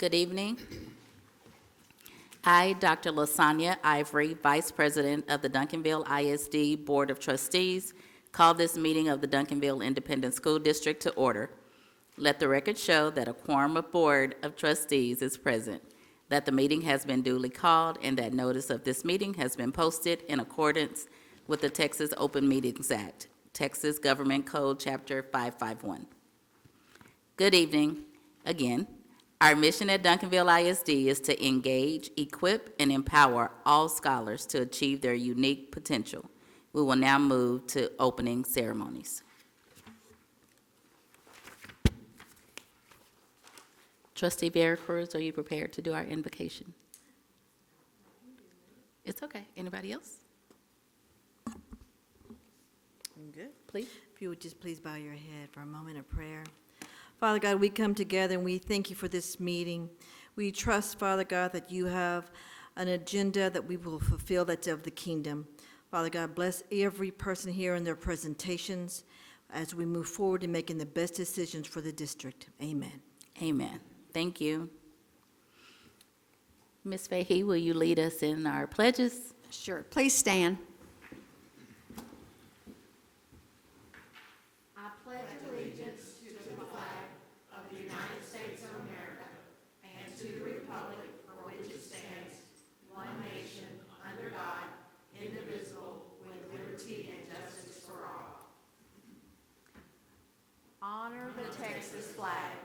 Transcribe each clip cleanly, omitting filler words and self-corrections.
Good evening. I, Dr. Lasagna Ivory, Vice President of the Duncanville ISD Board of Trustees, call this meeting of the Duncanville Independent School District to order. Let the record show that a quorum of Board of Trustees is present, that the meeting has been duly called, and that notice of this meeting has been posted in accordance with the Texas Open Meetings Act, Texas Government Code, Chapter 551. Good evening again. Our mission at Duncanville ISD is to engage, equip, and empower all scholars to achieve their unique potential. We will now move to opening ceremonies. Trustee Vera Cruz, are you prepared to do our invocation? It's okay. Anybody else? I'm good. Please. If you would just please bow your head for a moment of prayer. Father God, we come together and we thank you for this meeting. We trust, Father God, that you have an agenda that we will fulfill that's of the kingdom. Father God, bless every person here in their presentations as we move forward in making the best decisions for the district. Amen. Amen. Thank you. Ms. Fahey, will you lead us in our pledges? Sure. Please stand. I pledge allegiance to the flag of the United States of America and to the republic for which it stands, one nation, under God, indivisible, with liberty and justice for all. Honor the Texas flag.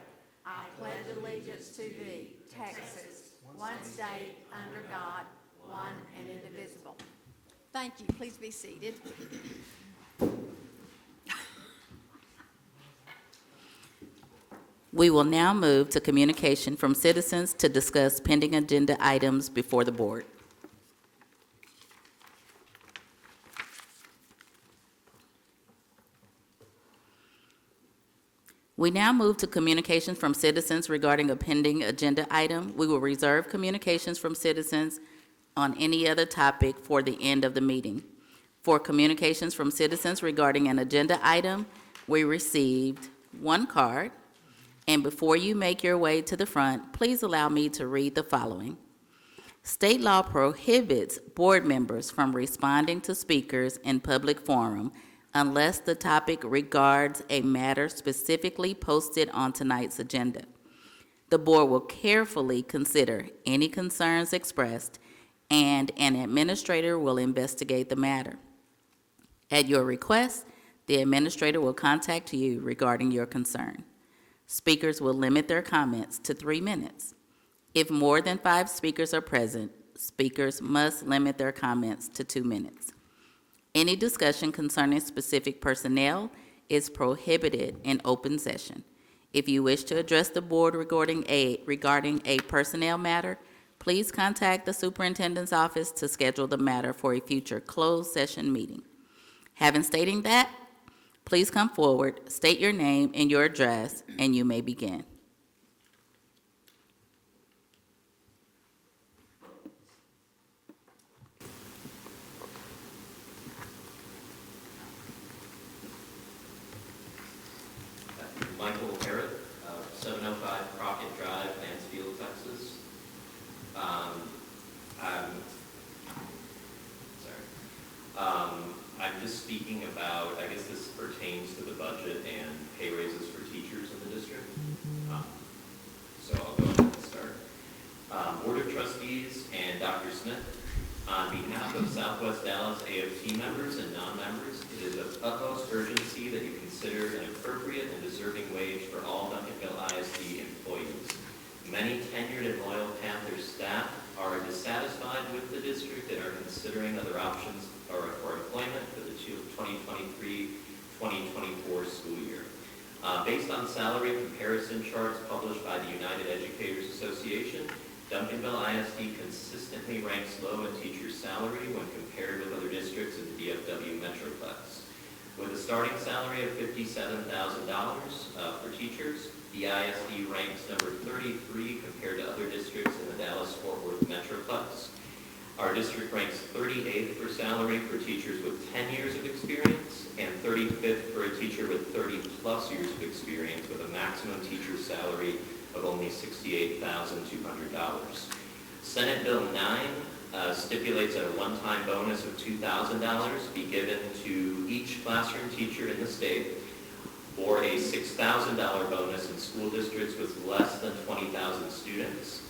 I pledge allegiance to thee, Texas, one state, under God, one and indivisible. Thank you. Please be seated. We will now move to communication from citizens to discuss pending agenda items before the board. We now move to communications from citizens regarding a pending agenda item. We will reserve communications from citizens on any other topic for the end of the meeting. For communications from citizens regarding an agenda item, we received one card. And before you make your way to the front, please allow me to read the following. State law prohibits board members from responding to speakers in public forum unless the topic regards a matter specifically posted on tonight's agenda. The board will carefully consider any concerns expressed, and an administrator will investigate the matter. At your request, the administrator will contact you regarding your concern. Speakers will limit their comments to 3 minutes. If more than 5 speakers are present, speakers must limit their comments to 2 minutes. Any discussion concerning specific personnel is prohibited in open session. If you wish to address the board regarding a personnel matter, please contact the superintendent's office to schedule the matter for a future closed session meeting. Having stated that, please come forward, state your name and your address, and you may begin. Michael Harrod, 705 Crockett Drive, Mansfield, Texas. I'm just speaking about, I guess this pertains to the budget and pay raises for teachers in the district. So I'll go ahead and start. Board of Trustees and Dr. Smith, on behalf of Southwest Dallas AFT members and non-members, it is of utmost urgency that you consider an appropriate and deserving wage for all Duncanville ISD employees. Many tenured and loyal Panther staff are dissatisfied with the district and are considering other options for employment for the 2023-2024 school year. Based on salary comparison charts published by the United Educators Association, Duncanville ISD consistently ranks low in teacher salary when compared with other districts in the DFW Metroplex. With a starting salary of $57,000 for teachers, the ISD ranks number 33 compared to other districts in the Dallas-Fort Worth Metroplex. Our district ranks 38th for salary for teachers with 10 years of experience and 35th for a teacher with 30 plus years of experience with a maximum teacher salary of only $68,200. Senate Bill 9 stipulates that a one-time bonus of $2,000 be given to each classroom teacher in the state, or a $6,000 bonus in school districts with less than 20,000 students,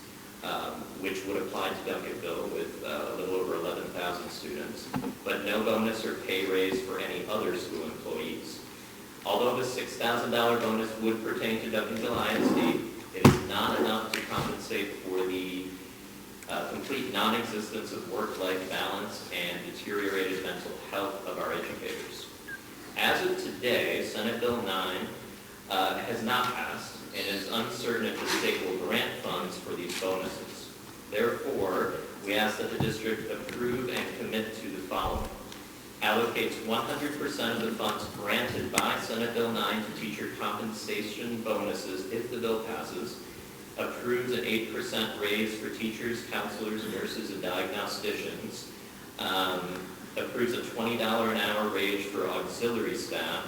which would apply to Duncanville with a little over 11,000 students, but no bonus or pay raise for any other school employees. Although the $6,000 bonus would pertain to Duncanville ISD, it is not enough to compensate for the complete non-existence of work-life balance and deteriorated mental health of our educators. As of today, Senate Bill 9 has not passed and is uncertain if the state will grant funds for these bonuses. Therefore, we ask that the district approve and commit to the following. Allocates 100% of the funds granted by Senate Bill 9 to teacher compensation bonuses if the bill passes. Approves an 8% raise for teachers, counselors, nurses, and diagnosticians. Approves a $20 an hour raise for auxiliary staff,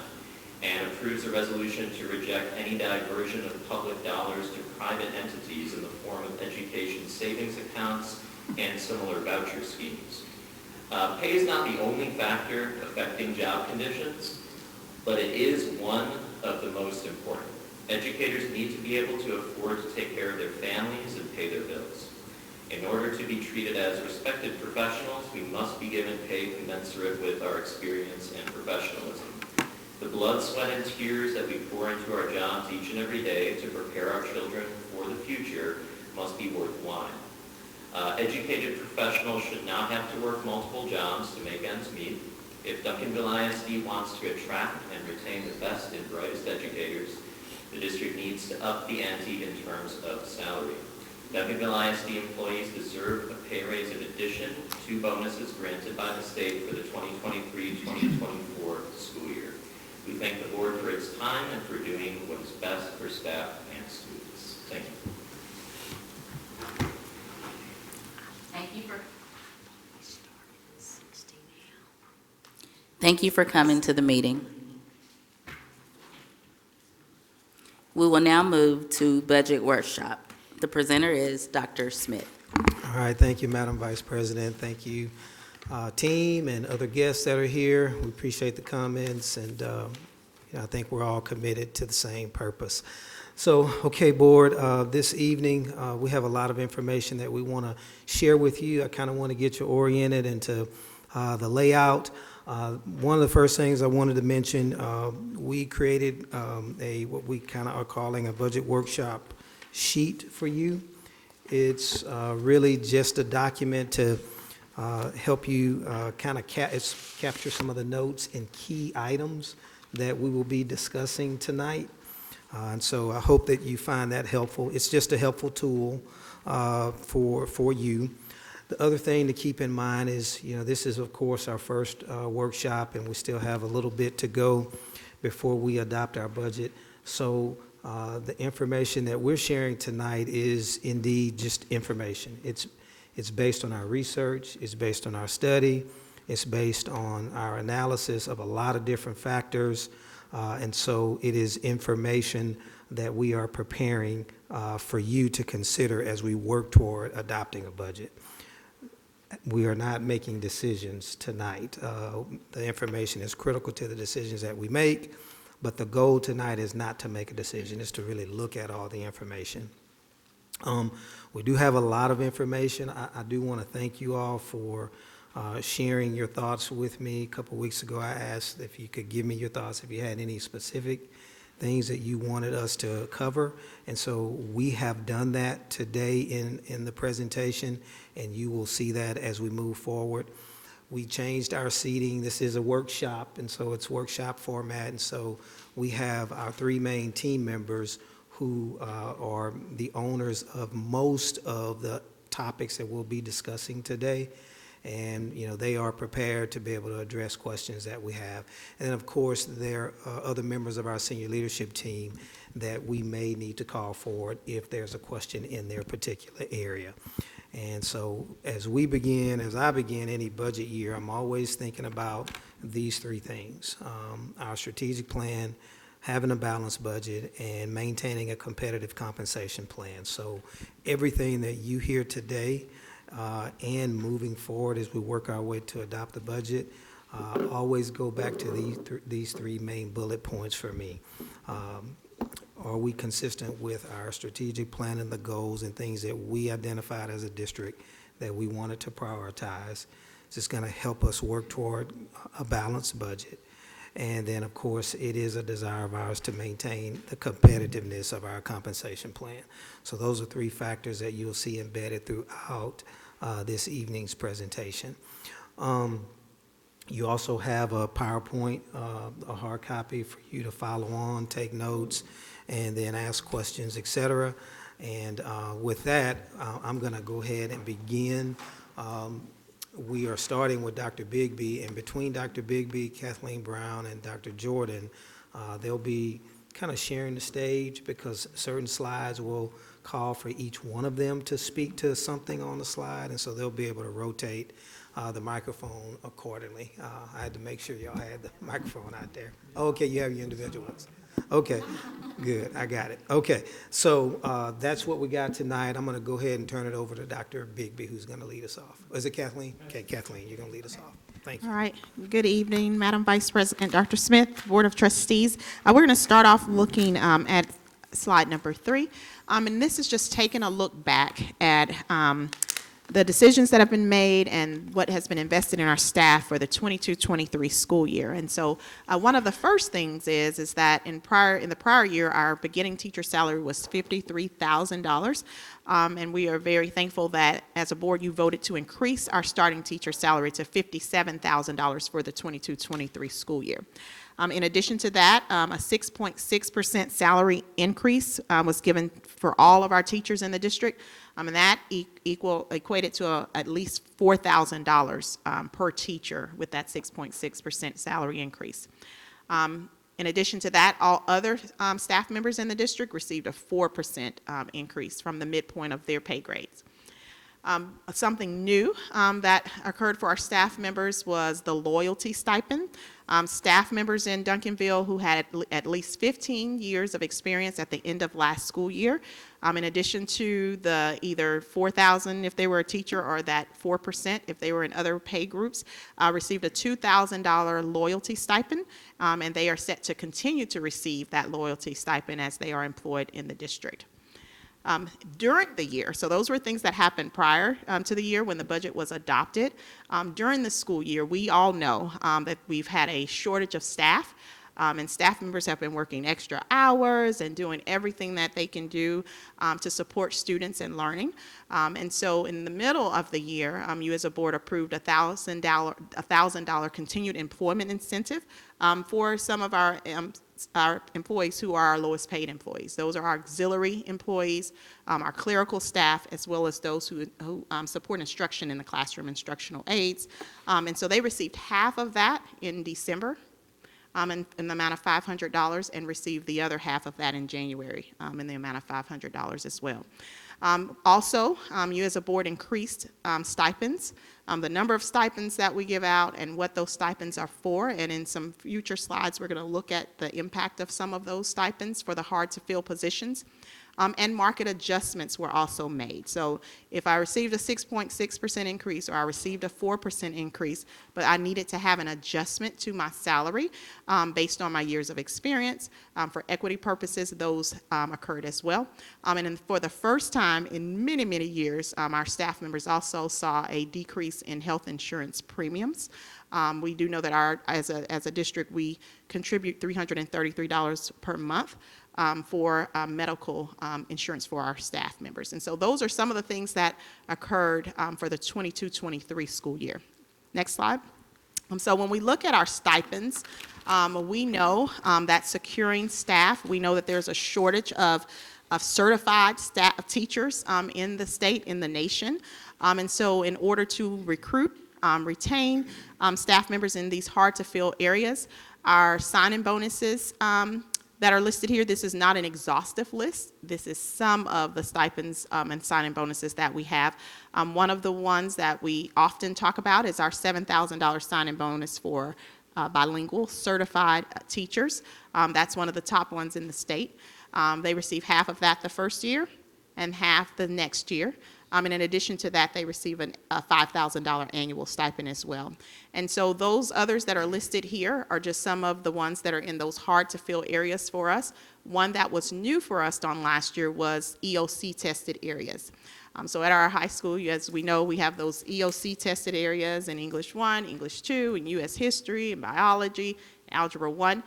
and approves a resolution to reject any diversion of public dollars to private entities in the form of education savings accounts and similar voucher schemes. Pay is not the only factor affecting job conditions, but it is one of the most important. Educators need to be able to afford to take care of their families and pay their bills. In order to be treated as respected professionals, we must be given pay commensurate with our experience and professionalism. The blood, sweat, and tears that we pour into our jobs each and every day to prepare our children for the future must be worthwhile. Educated professionals should not have to work multiple jobs to make ends meet. If Duncanville ISD wants to attract and retain the best and brightest educators, the district needs to up the ante in terms of salary. Duncanville ISD employees deserve a pay raise in addition to bonuses granted by the state for the 2023-2024 school year. We thank the board for its time and for doing what is best for staff and students. Thank you. Thank you for coming to the meeting. We will now move to budget workshop. The presenter is Dr. Smith. All right, thank you, Madam Vice President. Thank you, team and other guests that are here. We appreciate the comments, and I think we're all committed to the same purpose. So, okay, board, this evening we have a lot of information that we want to share with you. I kind of want to get you oriented into the layout. One of the first things I wanted to mention, we created what we kind of are calling a budget workshop sheet for you. It's really just a document to help you kind of capture some of the notes and key items that we will be discussing tonight. And so I hope that you find that helpful. It's just a helpful tool for you. The other thing to keep in mind is, this is, of course, our first workshop, and we still have a little bit to go before we adopt our budget. So the information that we're sharing tonight is indeed just information. It's based on our research, it's based on our study, it's based on our analysis of a lot of different factors, and so it is information that we are preparing for you to consider as we work toward adopting a budget. We are not making decisions tonight. The information is critical to the decisions that we make, but the goal tonight is not to make a decision, it's to really look at all the information. We do have a lot of information. I do want to thank you all for sharing your thoughts with me. A couple weeks ago, I asked if you could give me your thoughts, if you had any specific things that you wanted us to cover. And so we have done that today in the presentation, and you will see that as we move forward. We changed our seating. This is a workshop, and so it's workshop format. And so we have our three main team members who are the owners of most of the topics that we'll be discussing today. And, they are prepared to be able to address questions that we have. And then, of course, there are other members of our senior leadership team that we may need to call forward if there's a question in their particular area. And so as I begin any budget year, I'm always thinking about these three things: our strategic plan, having a balanced budget, and maintaining a competitive compensation plan. So everything that you hear today and moving forward as we work our way to adopt the budget, always go back to these three main bullet points for me. Are we consistent with our strategic plan and the goals and things that we identified as a district that we wanted to prioritize? It's just going to help us work toward a balanced budget. And then, of course, it is a desire of ours to maintain the competitiveness of our compensation plan. So those are three factors that you'll see embedded throughout this evening's presentation. You also have a PowerPoint, a hard copy for you to follow on, take notes, and then ask questions, et cetera. And with that, I'm going to go ahead and begin. We are starting with Dr. Bigby, and between Dr. Bigby, Kathleen Brown, and Dr. Jordan, they'll be kind of sharing the stage because certain slides will call for each one of them to speak to something on the slide, and so they'll be able to rotate the microphone accordingly. I had to make sure y'all had the microphone out there. Okay, you have your individual ones. Okay, good, I got it. Okay, so that's what we got tonight. I'm gonna go ahead and turn it over to Dr. Bigby, who's gonna lead us off. Is it Kathleen? Okay, Kathleen, you're gonna lead us off. Thank you. All right. Good evening, Madam Vice President, Dr. Smith, Board of Trustees. We're going to start off looking at slide number 3. And this is just taking a look back at the decisions that have been made and what has been invested in our staff for the 22-23 school year. And so one of the first things is that in the prior year, our beginning teacher salary was $53,000. And we are very thankful that as a board, you voted to increase our starting teacher salary to $57,000 for the 22-23 school year. In addition to that, a 6.6% salary increase was given for all of our teachers in the district, and that equated to at least $4,000 per teacher with that 6.6% salary increase. In addition to that, all other staff members in the district received a 4% increase from the midpoint of their pay grades. Something new that occurred for our staff members was the loyalty stipend. Staff members in Duncanville who had at least 15 years of experience at the end of last school year, in addition to the either $4,000 if they were a teacher or that 4% if they were in other pay groups, received a $2,000 loyalty stipend, and they are set to continue to receive that loyalty stipend as they are employed in the district. During the year, so those were things that happened prior to the year when the budget was adopted. During the school year, we all know that we've had a shortage of staff, and staff members have been working extra hours and doing everything that they can do to support students and learning. And so in the middle of the year, you as a board approved a $1,000 continued employment incentive for some of our employees who are our lowest paid employees. Those are our auxiliary employees, our clerical staff, as well as those who support instruction in the classroom, instructional aides. And so they received half of that in December in the amount of $500 and received the other half of that in January in the amount of $500 as well. Also, you as a board increased stipends, the number of stipends that we give out and what those stipends are for, and in some future slides we're going to look at the impact of some of those stipends for the hard-to-fill positions. And market adjustments were also made. So if I received a 6.6% increase or I received a 4% increase, but I needed to have an adjustment to my salary based on my years of experience, for equity purposes, those occurred as well. And for the first time in many, many years, our staff members also saw a decrease in health insurance premiums. We do know that as a district, we contribute $333 per month for medical insurance for our staff members. And so those are some of the things that occurred for the 22-23 school year. Next slide. So when we look at our stipends, we know that securing staff, we know that there's a shortage of certified staff teachers in the state, in the nation. And so in order to recruit, retain staff members in these hard-to-fill areas, our sign-in bonuses that are listed here. This is not an exhaustive list. This is some of the stipends and sign-in bonuses that we have. One of the ones that we often talk about is our $7,000 sign-in bonus for bilingual certified teachers. That's one of the top ones in the state. They receive half of that the first year and half the next year. And in addition to that, they receive a $5,000 annual stipend as well. And so those others that are listed here are just some of the ones that are in those hard-to-fill areas for us. One that was new for us on last year was EOC-tested areas. So at our high school, as we know, we have those EOC-tested areas in English 1, English 2, and U.S. history, and biology, Algebra 1.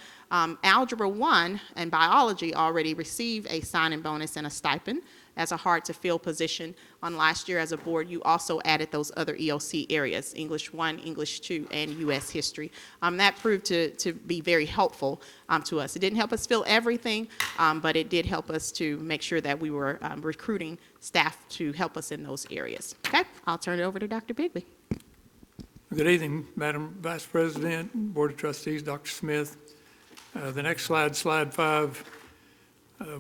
Algebra 1 and biology already receive a sign-in bonus and a stipend as a hard-to-fill position. On last year as a board, you also added those other EOC areas, English 1, English 2, and U.S. history. That proved to be very helpful to us. It didn't help us fill everything, but it did help us to make sure that we were recruiting staff to help us in those areas. Okay, I'll turn it over to Dr. Bigley. Good evening, Madam Vice President, Board of Trustees, Dr. Smith. The next slide, slide 5,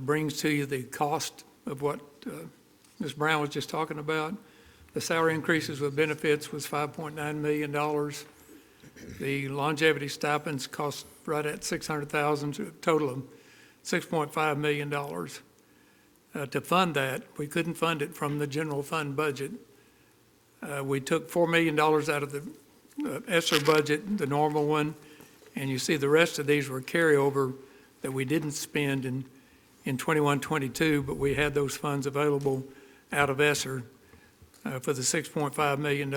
brings to you the cost of what Ms. Brown was just talking about. The salary increases with benefits was $5.9 million. The longevity stipends cost right at $600,000, to a total of $6.5 million. To fund that, we couldn't fund it from the general fund budget. We took $4 million out of the ESSER budget, the normal one, and you see the rest of these were carryover that we didn't spend in 21-22, but we had those funds available out of ESSER for the $6.5 million.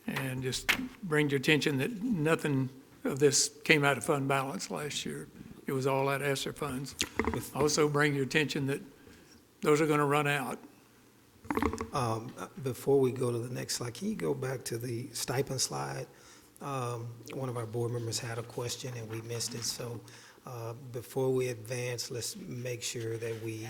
And just bring your attention that nothing of this came out of fund balance last year. It was all out of ESSER funds. Also bring your attention that those are going to run out. Before we go to the next slide, can you go back to the stipend slide? One of our board members had a question and we missed it, so before we advance, let's make sure that we,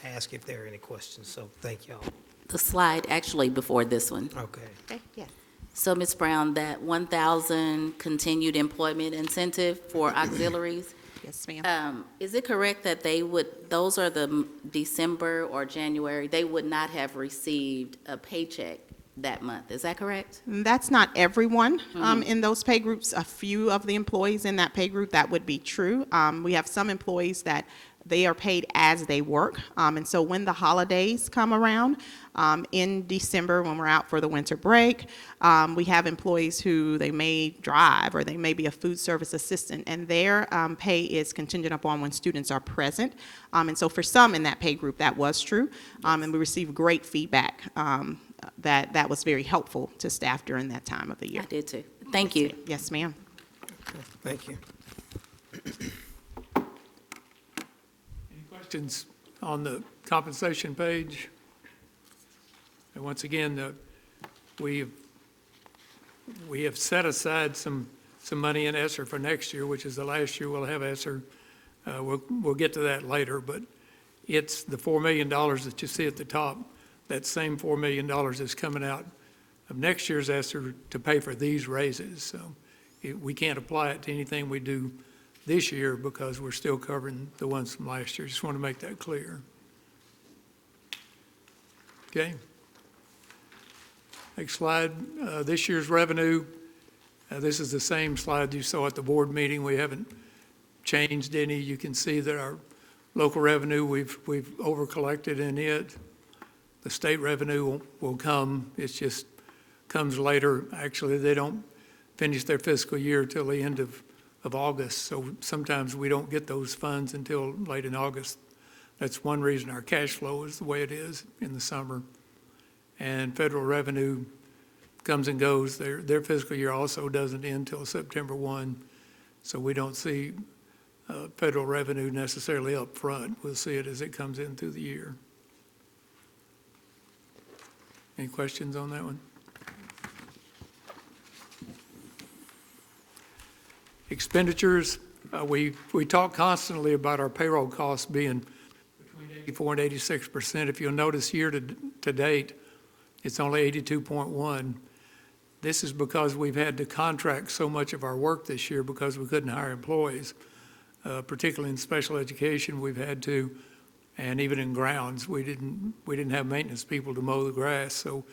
ask if there are any questions. So thank y'all. The slide actually before this one. Okay. Okay, yeah. So, Ms. Brown, that 1,000 continued employment incentive for auxiliaries, Yes, ma'am. is it correct that those are the December or January, they would not have received a paycheck that month, is that correct? That's not everyone in those pay groups. A few of the employees in that pay group, that would be true. We have some employees that they are paid as they work. And so when the holidays come around in December, when we're out for the winter break, we have employees who they may drive or they may be a food service assistant, and their pay is contingent upon when students are present. And so for some in that pay group, that was true. And we received great feedback that was very helpful to staff during that time of the year. I did too. Thank you. Yes, ma'am. Thank you. Any questions on the compensation page? And once again, we have set aside some money in ESSER for next year, which is the last year we'll have ESSER. We'll get to that later, but it's the $4 million that you see at the top. That same $4 million is coming out of next year's ESSER to pay for these raises. So we can't apply it to anything we do this year because we're still covering the ones from last year. Just want to make that clear. Okay. Next slide. This year's revenue. This is the same slide you saw at the board meeting. We haven't changed any. You can see that our local revenue, we've over-collected in it. The state revenue will come. It just comes later. Actually, they don't finish their fiscal year till the end of August. So sometimes we don't get those funds until late in August. That's one reason our cash flow is the way it is in the summer. And federal revenue comes and goes. Their fiscal year also doesn't end till September 1. So we don't see federal revenue necessarily up front. We'll see it as it comes in through the year. Any questions on that one? Expenditures, we talk constantly about our payroll costs being between 84 and 86%. If you'll notice year to date, it's only 82.1. This is because we've had to contract so much of our work this year because we couldn't hire employees, particularly in special education. We've had to, and even in grounds, we didn't have maintenance people to mow the grass, so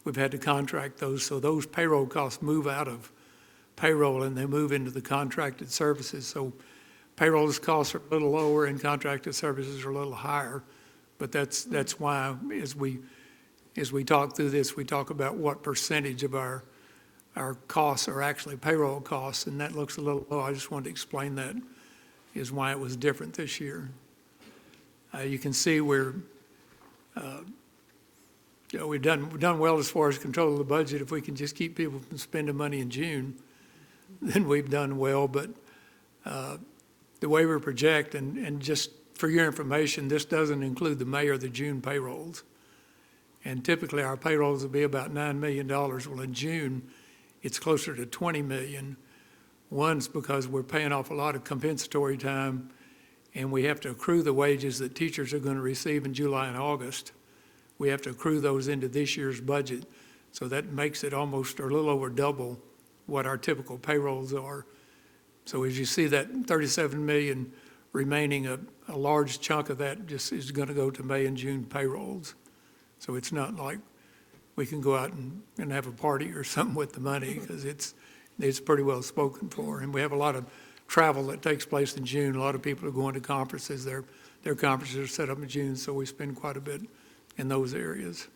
we've had to contract those. So those payroll costs move out of payroll and they move into the contracted services. So payroll's costs are a little lower and contracted services are a little higher. But that's why as we talk through this, we talk about what percentage of our costs are actually payroll costs, and that looks a little low. I just wanted to explain that is why it was different this year. You can see we've done well as far as control of the budget. If we can just keep people from spending money in June, then we've done well. But the way we project, and just for your information, this doesn't include the May or the June payrolls. And typically our payrolls will be about $9 million. Well, in June, it's closer to $20 million. One's because we're paying off a lot of compensatory time, and we have to accrue the wages that teachers are going to receive in July and August. We have to accrue those into this year's budget. So that makes it almost or a little over double what our typical payrolls are. So as you see that $37 million remaining, a large chunk of that just is going to go to May and June payrolls. So it's not like we can go out and have a party or something with the money, because it's pretty well spoken for. And we have a lot of travel that takes place in June. A lot of people are going to conferences. Their conferences are set up in June, so we spend quite a bit in those areas.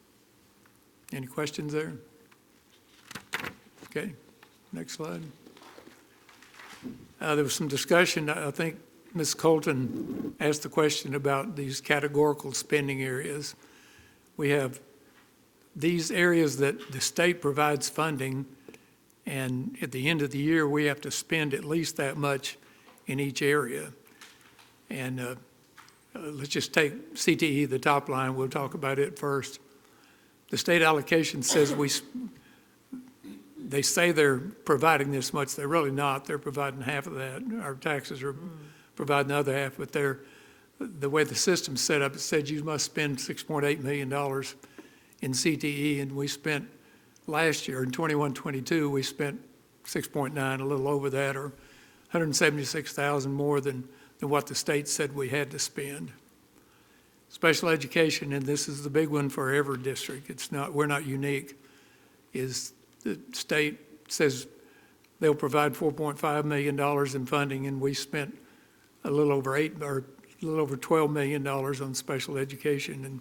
Any questions there? Okay, next slide. There was some discussion. I think Ms. Colton asked the question about these categorical spending areas. We have these areas that the state provides funding, and at the end of the year, we have to spend at least that much in each area. And let's just take CTE, the top line. We'll talk about it first. The state allocation says they say they're providing this much. They're really not. They're providing half of that. Our taxes are providing the other half, but the way the system's set up, it said you must spend $6.8 million in CTE, and we spent last year, in 21-22, we spent 6.9, a little over that, or 176,000 more than what the state said we had to spend. Special education, and this is the big one for every district, we're not unique, is the state says they'll provide $4.5 million in funding, and we spent a little over $12 million on special education. And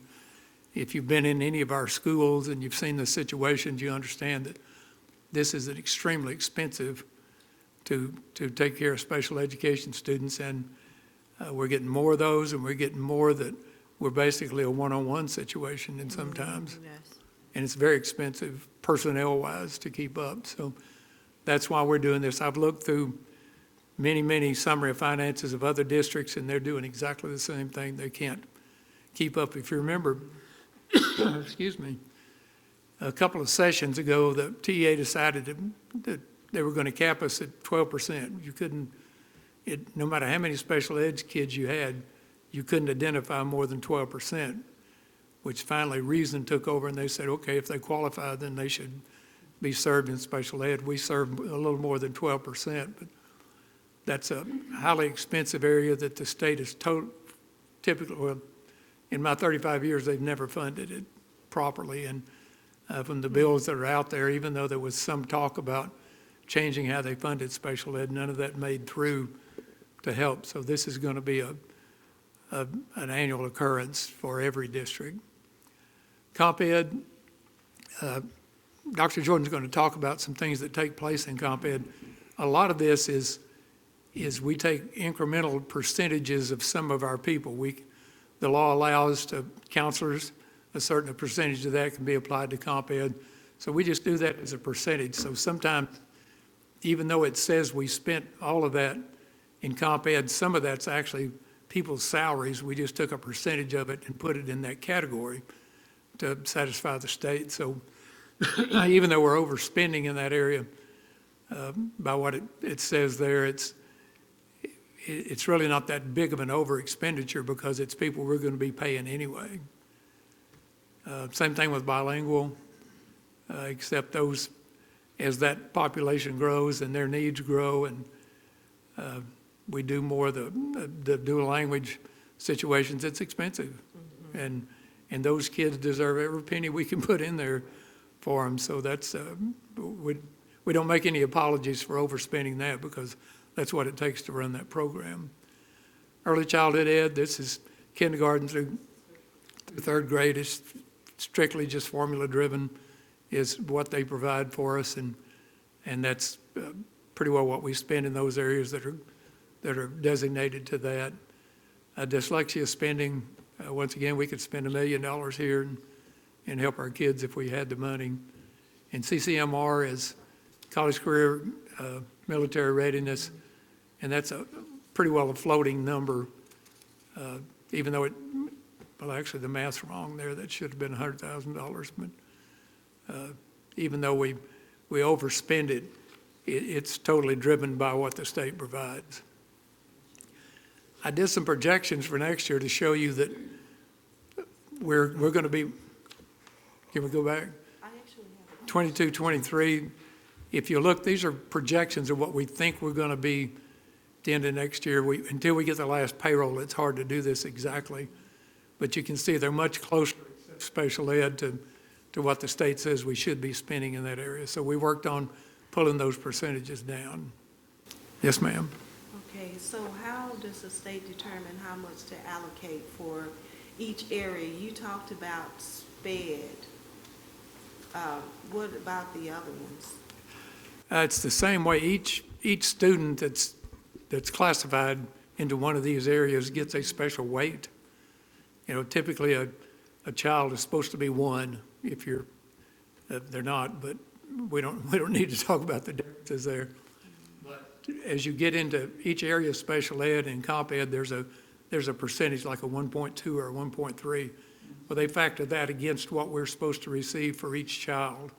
if you've been in any of our schools and you've seen the situations, you understand that this is extremely expensive to take care of special education students, and we're getting more of those, and we're getting more that we're basically a one-on-one situation in sometimes. Yes. And it's very expensive personnel-wise to keep up. So that's why we're doing this. I've looked through many summary of finances of other districts, and they're doing exactly the same thing. They can't keep up. If you remember, excuse me, a couple of sessions ago, the TEA decided that they were going to cap us at 12%. You couldn't, no matter how many special ed kids you had, you couldn't identify more than 12%, which finally reason took over, and they said, okay, if they qualify, then they should be served in special ed. We serve a little more than 12%, but that's a highly expensive area that the state is typically, well, in my 35 years, they've never funded it properly. And from the bills that are out there, even though there was some talk about changing how they funded special ed, none of that made through to help. So this is going to be an annual occurrence for every district. Comp Ed, Dr. Jordan's going to talk about some things that take place in Comp Ed. A lot of this is we take incremental percentages of some of our people. The law allows to counselors, a certain percentage of that can be applied to Comp Ed. So we just do that as a percentage. So sometimes, even though it says we spent all of that in Comp Ed, some of that's actually people's salaries. We just took a percentage of it and put it in that category to satisfy the state. So even though we're overspending in that area by what it says there, it's really not that big of an over expenditure because it's people we're going to be paying anyway. Same thing with bilingual, except those, as that population grows and their needs grow, and we do more of the dual language situations, it's expensive. Mm-hmm. And those kids deserve every penny we can put in there for them. So that's, we we don't make any apologies for overspending that because that's what it takes to run that program. Early childhood ed, this is kindergarten through third grade. It's strictly just formula driven is what they provide for us, and that's pretty well what we spend in those areas that are designated to that. Dyslexia spending, once again, we could spend $1 million here and help our kids if we had the money. And CCMR is college career military readiness, and that's pretty well a floating number, even though well, actually the math's wrong there. That should have been $100,000, but even though we overspend it, it's totally driven by what the state provides. I did some projections for next year to show you that we're going to be, can we go back? 22, 23. If you look, these are projections of what we think we're going to be at the end of next year. Until we get the last payroll, it's hard to do this exactly. But you can see they're much closer, special ed, to what the state says we should be spending in that area. So we worked on pulling those percentages down. Yes, ma'am. Okay, so how does the state determine how much to allocate for each area? You talked about SPED. What about the other ones? It's the same way. Each student that's classified into one of these areas gets a special weight. You know, typically a child is supposed to be one if they're not, but we don't need to talk about the differences there. But as you get into each area of special ed and comp ed, there's a percentage like a 1.2 or a 1.3. Well, they factor that against what we're supposed to receive for each child.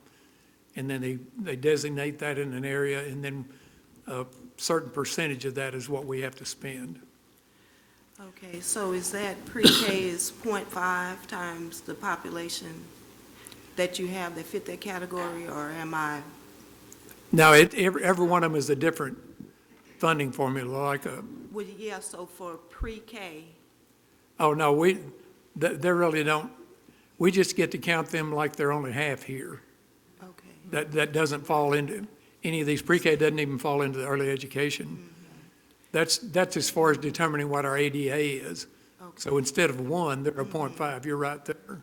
And then they designate that in an area, and then a certain percentage of that is what we have to spend. Okay, so is that pre-K is 0.5 times the population that you have that fit that category, or am I? Now, every one of them is a different funding formula, like a. Well, yeah, so for pre-K, Oh, no, they really don't. We just get to count them like they're only half here. okay. That doesn't fall into, any of these pre-K doesn't even fall into the early education. That's as far as determining what our ADA is. Okay. So instead of 1, they're a 0.5, you're right there. Okay.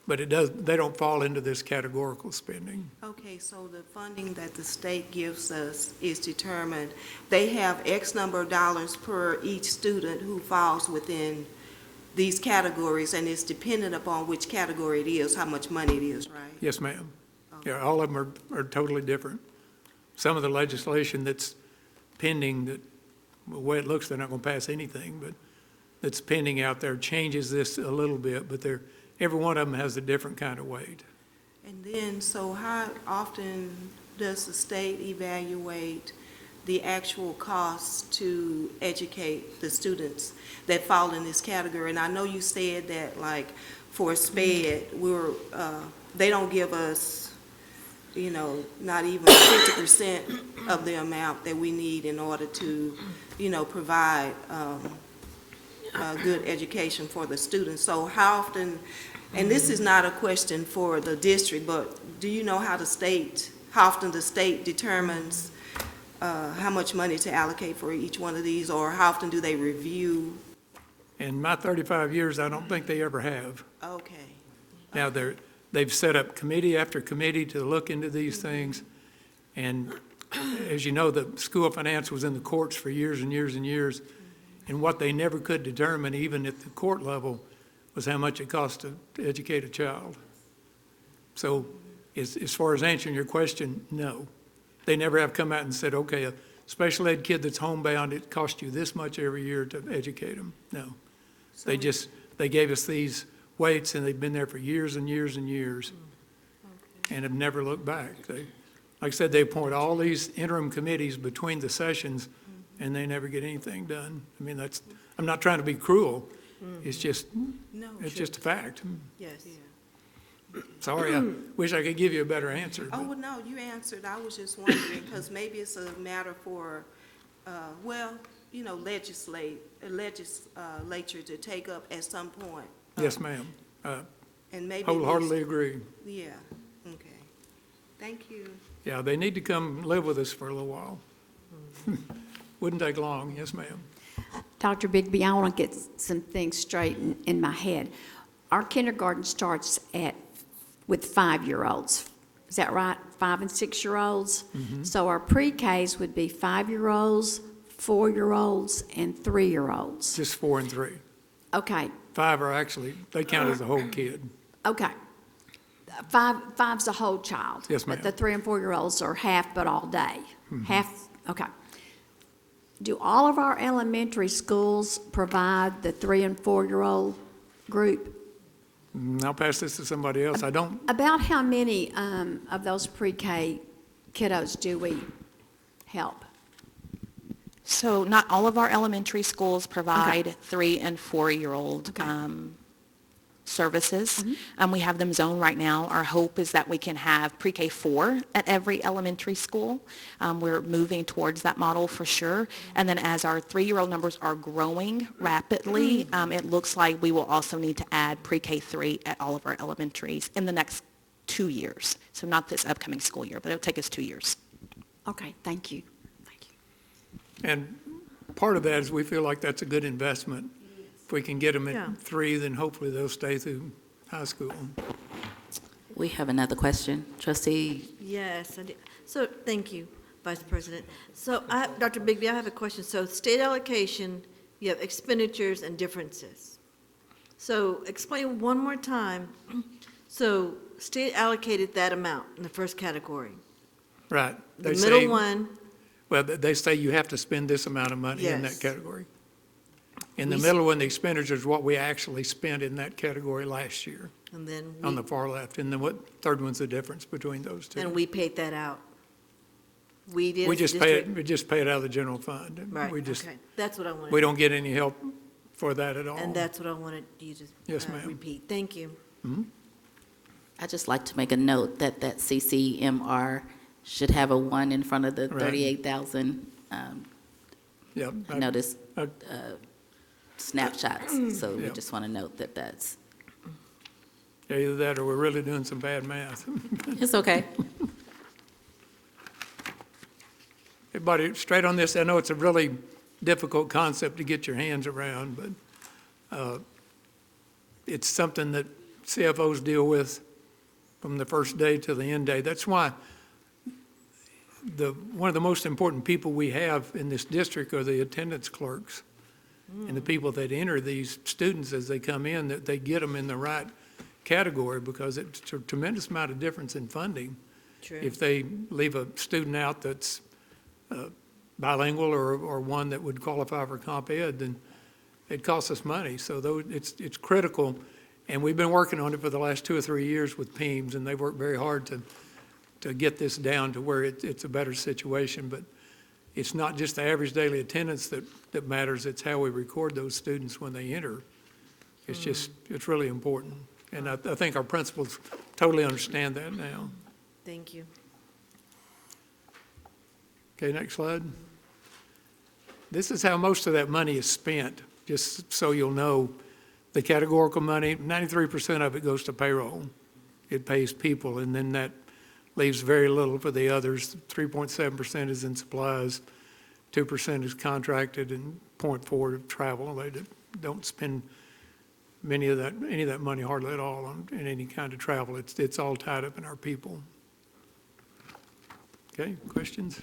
But they don't fall into this categorical spending. Okay, so the funding that the state gives us is determined, they have X number of dollars per each student who falls within these categories, and it's dependent upon which category it is, how much money it is, right? Yes, ma'am. Okay. Yeah, all of them are totally different. Some of the legislation that's pending, that the way it looks, they're not going to pass anything, but that's pending out there changes this a little bit, but every one of them has a different kind of weight. And then, so how often does the state evaluate the actual costs to educate the students that fall in this category? And I know you said that, like, for SPED, they don't give us, you know, not even 50% of the amount that we need in order to, you know, provide good education for the students. So how often, and this is not a question for the district, but do you know how often the state determines how much money to allocate for each one of these, or how often do they review? In my 35 years, I don't think they ever have. Okay. Now, they've set up committee after committee to look into these things, and as you know, the School of Finance was in the courts for years and years and years, and what they never could determine, even at the court level, was how much it cost to educate a child. So as far as answering your question, no. They never have come out and said, okay, a special ed kid that's homebound, it costs you this much every year to educate them. No. They gave us these weights, and they've been there for years and years and years, and have never looked back. Like I said, they appoint all these interim committees between the sessions, and they never get anything done. I mean, I'm not trying to be cruel. It's just a fact. Yes. Sorry, I wish I could give you a better answer. Oh, well, no, you answered. I was just wondering, because maybe it's a matter for, you know, legislature to take up at some point. Yes, ma'am. And maybe. Wholeheartedly agree. Yeah, okay. Thank you. Yeah, they need to come live with us for a little while. Wouldn't take long. Yes, ma'am. Dr. Bigby, I want to get some things straight in my head. Our kindergarten starts with 5-year-olds. Is that right? 5 and 6-year-olds? So our pre-Ks would be 5-year-olds, 4-year-olds, and 3-year-olds. Just 4 and 3. Okay, 5 are actually, they count as a whole kid. okay. Five's a whole child. Yes, ma'am. But the 3 and 4-year-olds are half but all day. Half, okay. Do all of our elementary schools provide the 3 and 4-year-old group? I'll pass this to somebody else. I don't, About how many of those pre-K kiddos do we help? So not all of our elementary schools provide 3 and 4-year-old services. We have them zoned right now. Our hope is that we can have pre-K 4 at every elementary school. We're moving towards that model for sure. And then as our 3-year-old numbers are growing rapidly, it looks like we will also need to add pre-K 3 at all of our elementaries in the next 2 years. So not this upcoming school year, but it'll take us 2 years. Okay, thank you. Thank you. and part of that is we feel like that's a good investment. If we can get them Yeah. at 3, then hopefully they'll stay through high school. We have another question. Trustee, Yes, I do. So, thank you, Vice President. So, Dr. Bigby, I have a question. So, state allocation, you have expenditures and differences. So, explain one more time. So, state allocated that amount in the first category. Right. The They middle say- one, Well, they say you have to spend this amount of money in that Yes. category. In the We s- middle one, the expenditure is what we actually spent in that category last year and then on the far left. And then what, third one's the difference between those two. we paid that out. We did. We as a just pay it, district? we just pay it out of the general fund. Right, We just, okay. That's what I wanted. we don't get any help for that at all. And that's what I wanted you to Yes, ma'am. repeat. Thank you. I'd just like to make a note that that CCMR should have a 1 in front of the Right. 38,000. Yeah. I noticed I- snapshots, so we Yeah. just want to note that that's, Yeah, either that or we're really doing some bad math. it's okay. Everybody, straight on this, I know it's a really difficult concept to get your hands around, but it's something that CFOs deal with from the first day to the end day. That's why one of the most important people we have in this district are the attendance clerks and the people that enter these students as they come in, that they get them in the right category, because it's a tremendous amount of difference in funding. True. If they leave a student out that's bilingual or one that would qualify for comp ed, then it costs us money. So it's critical, and we've been working on it for the last 2 or 3 years with PEEMS, and they've worked very hard to get this down to where it's a better situation. But it's not just the average daily attendance that matters, it's how we record those students when they enter. It's really important. And I think our principals totally understand that now. Thank you. Okay, next slide. This is how most of that money is spent, just so you'll know. The categorical money, 93% of it goes to payroll. It pays people, and then that leaves very little for the others. 3.7% is in supplies, 2% is contracted, and 0.4% of travel. They don't spend any of that money hardly at all in any kind of travel. It's all tied up in our people. Okay, questions?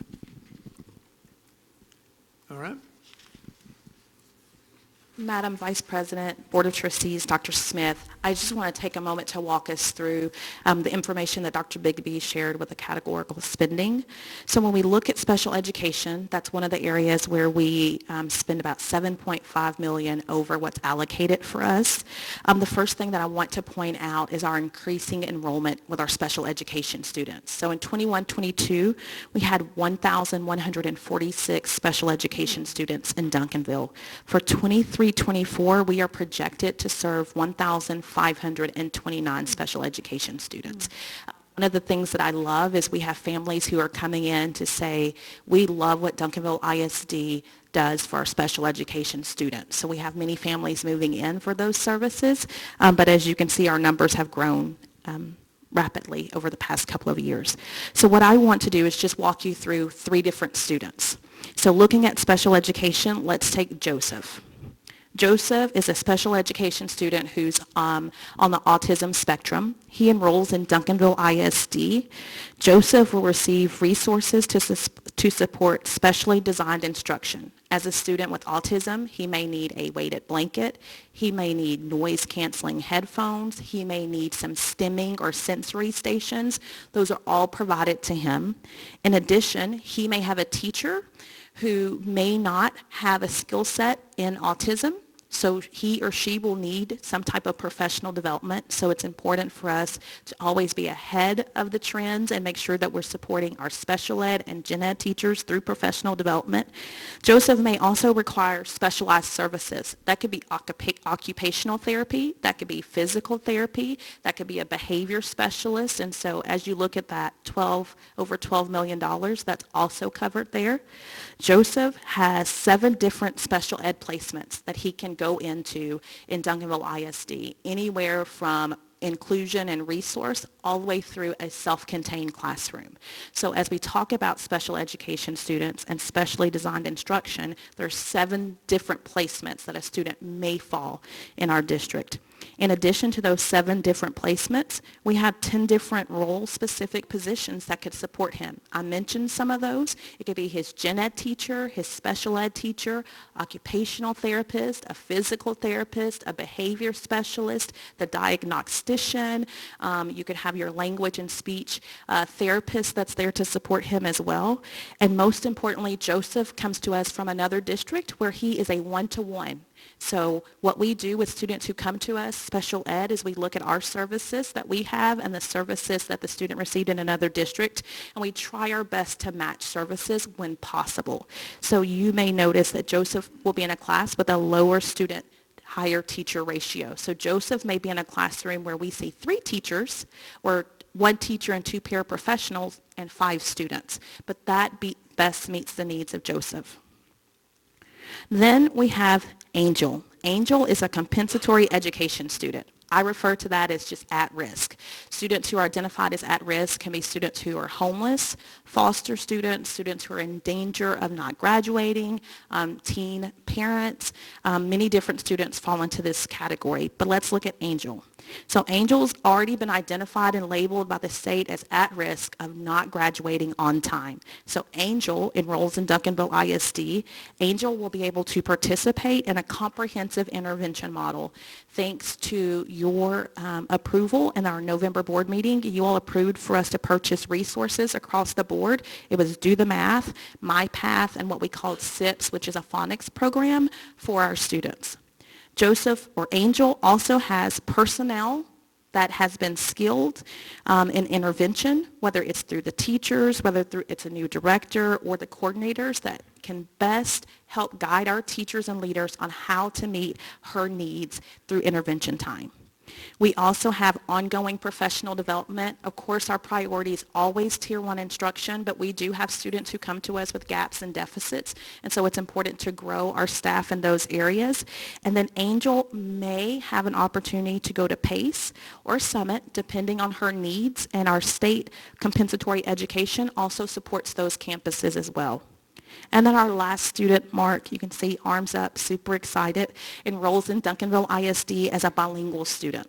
All right. Madam Vice President, Board of Trustees, Dr. Smith, I just want to take a moment to walk us through the information that Dr. Bigby shared with the categorical spending. So when we look at special education, that's one of the areas where we spend about $7.5 million over what's allocated for us. The first thing that I want to point out is our increasing enrollment with our special education students. So in 21-22, we had 1,146 special education students in Duncanville. For 23-24, we are projected to serve 1,529 special education students. One of the things that I love is we have families who are coming in to say, we love what Duncanville ISD does for our special education students. So we have many families moving in for those services, but as you can see, our numbers have grown rapidly over the past couple of years. So what I want to do is just walk you through 3 different students. So looking at special education, let's take Joseph. Joseph is a special education student who's on the autism spectrum. He enrolls in Duncanville ISD. Joseph will receive resources to support specially designed instruction. As a student with autism, he may need a weighted blanket. He may need noise-canceling headphones. He may need some stimming or sensory stations. Those are all provided to him. In addition, he may have a teacher who may not have a skill set in autism, so he or she will need some type of professional development. So it's important for us to always be ahead of the trends and make sure that we're supporting our special ed and gen ed teachers through professional development. Joseph may also require specialized services. That could be occupational therapy, that could be physical therapy, that could be a behavior specialist. And so as you look at that over $12 million, that's also covered there. Joseph has 7 different special ed placements that he can go into in Duncanville ISD, anywhere from inclusion and resource all the way through a self-contained classroom. So as we talk about special education students and specially designed instruction, there's 7 different placements that a student may fall in our district. In addition to those 7 different placements, we have 10 different role-specific positions that could support him. I mentioned some of those. It could be his gen ed teacher, his special ed teacher, occupational therapist, a physical therapist, a behavior specialist, the diagnostician. You could have your language and speech therapist that's there to support him as well. And most importantly, Joseph comes to us from another district where he is a one-to-one. So what we do with students who come to us, special ed, is we look at our services that we have and the services that the student received in another district, and we try our best to match services when possible. So you may notice that Joseph will be in a class with a lower student higher teacher ratio. So Joseph may be in a classroom where we see 3 teachers or 1 teacher and 2 paraprofessionals and 5 students, but that best meets the needs of Joseph. Then we have Angel. Angel is a compensatory education student. I refer to that as just at risk. Students who are identified as at risk can be students who are homeless, foster students, students who are in danger of not graduating, teen parents. Many different students fall into this category, but let's look at Angel. So Angel's already been identified and labeled by the state as at risk of not graduating on time. So Angel enrolls in Duncanville ISD. Angel will be able to participate in a comprehensive intervention model. Thanks to your approval in our November board meeting, you all approved for us to purchase resources across the board. It was Do the Math, My Path, and what we called SIPS, which is a phonics program for our students. Joseph or Angel also has personnel that has been skilled in intervention, whether it's through the teachers, whether it's a new director or the coordinators that can best help guide our teachers and leaders on how to meet her needs through intervention time. We also have ongoing professional development. Of course, our priority is always Tier 1 instruction, but we do have students who come to us with gaps and deficits, and so it's important to grow our staff in those areas. And then Angel may have an opportunity to go to PACE or Summit, depending on her needs, and our state compensatory education also supports those campuses as well. And then our last student, Mark, you can see arms up, super excited, enrolls in Duncanville ISD as a bilingual student.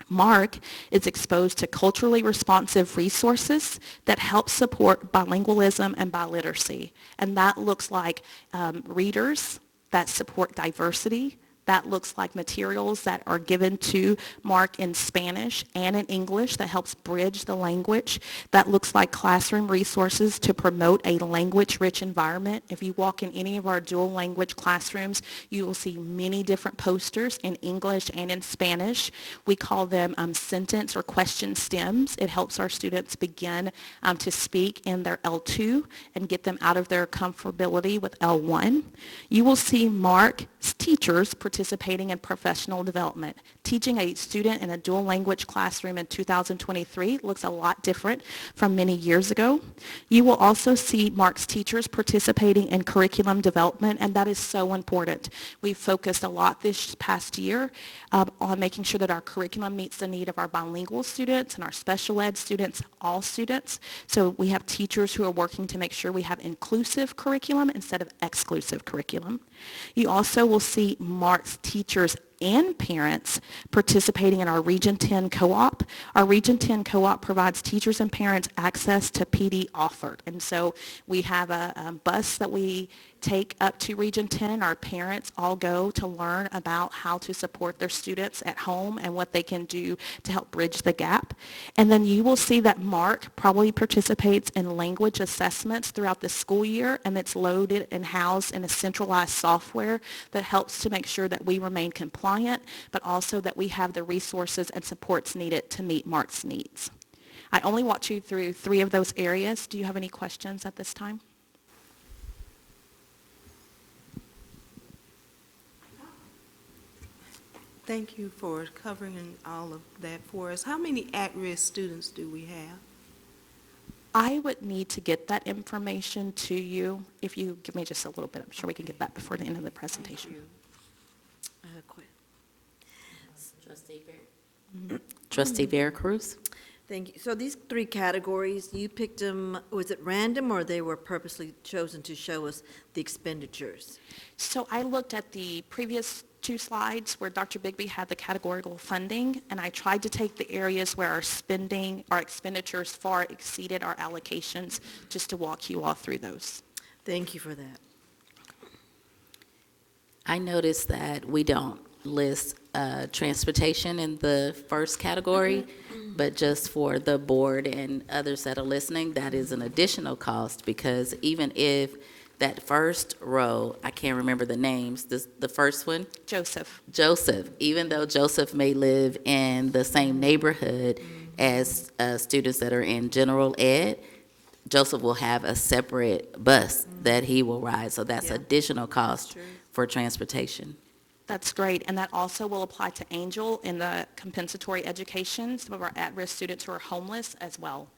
Mark is exposed to culturally responsive resources that help support bilingualism and biliteracy. And that looks like readers that support diversity. That looks like materials that are given to Mark in Spanish and in English that helps bridge the language. That looks like classroom resources to promote a language-rich environment. If you walk in any of our dual language classrooms, you will see many different posters in English and in Spanish. We call them sentence or question stems. It helps our students begin to speak in their L2 and get them out of their comfortability with L1. You will see Mark's teachers participating in professional development. Teaching a student in a dual language classroom in 2023 looks a lot different from many years ago. You will also see Mark's teachers participating in curriculum development, and that is so important. We've focused a lot this past year on making sure that our curriculum meets the need of our bilingual students and our special ed students, all students. So we have teachers who are working to make sure we have inclusive curriculum instead of exclusive curriculum. You also will see Mark's teachers and parents participating in our Region 10 co-op. Our Region 10 co-op provides teachers and parents access to PD offered. And so we have a bus that we take up to Region 10, and our parents all go to learn about how to support their students at home and what they can do to help bridge the gap. And then you will see that Mark probably participates in language assessments throughout the school year, and it's loaded and housed in a centralized software that helps to make sure that we remain compliant, but also that we have the resources and supports needed to meet Mark's needs. I only walked you through 3 of those areas. Do you have any questions at this time? Thank you for covering all of that for us. How many at-risk students do we have? I would need to get that information to you. If you give me just a little bit, I'm sure we can get that before the end of the presentation. Trustee Vera Cruz? Thank you. So these 3 categories, you picked them, was it random, or they were purposely chosen to show us the expenditures? So I looked at the previous 2 slides where Dr. Bigby had the categorical funding, and I tried to take the areas where our spending, our expenditures far exceeded our allocations, just to walk you all through those. Thank you for that. I noticed that we don't list transportation in the first category, but just for the board and others that are listening, that is an additional cost, because even if that first row, I can't remember the names, the first one? Joseph. Joseph, even though Joseph may live in the same neighborhood as students that are in general ed, Joseph will have a separate bus that he will ride, so that's Yeah. additional cost True. for transportation. That's great, and that also will apply to Angel in the compensatory education, some of our at-risk students who are homeless as well.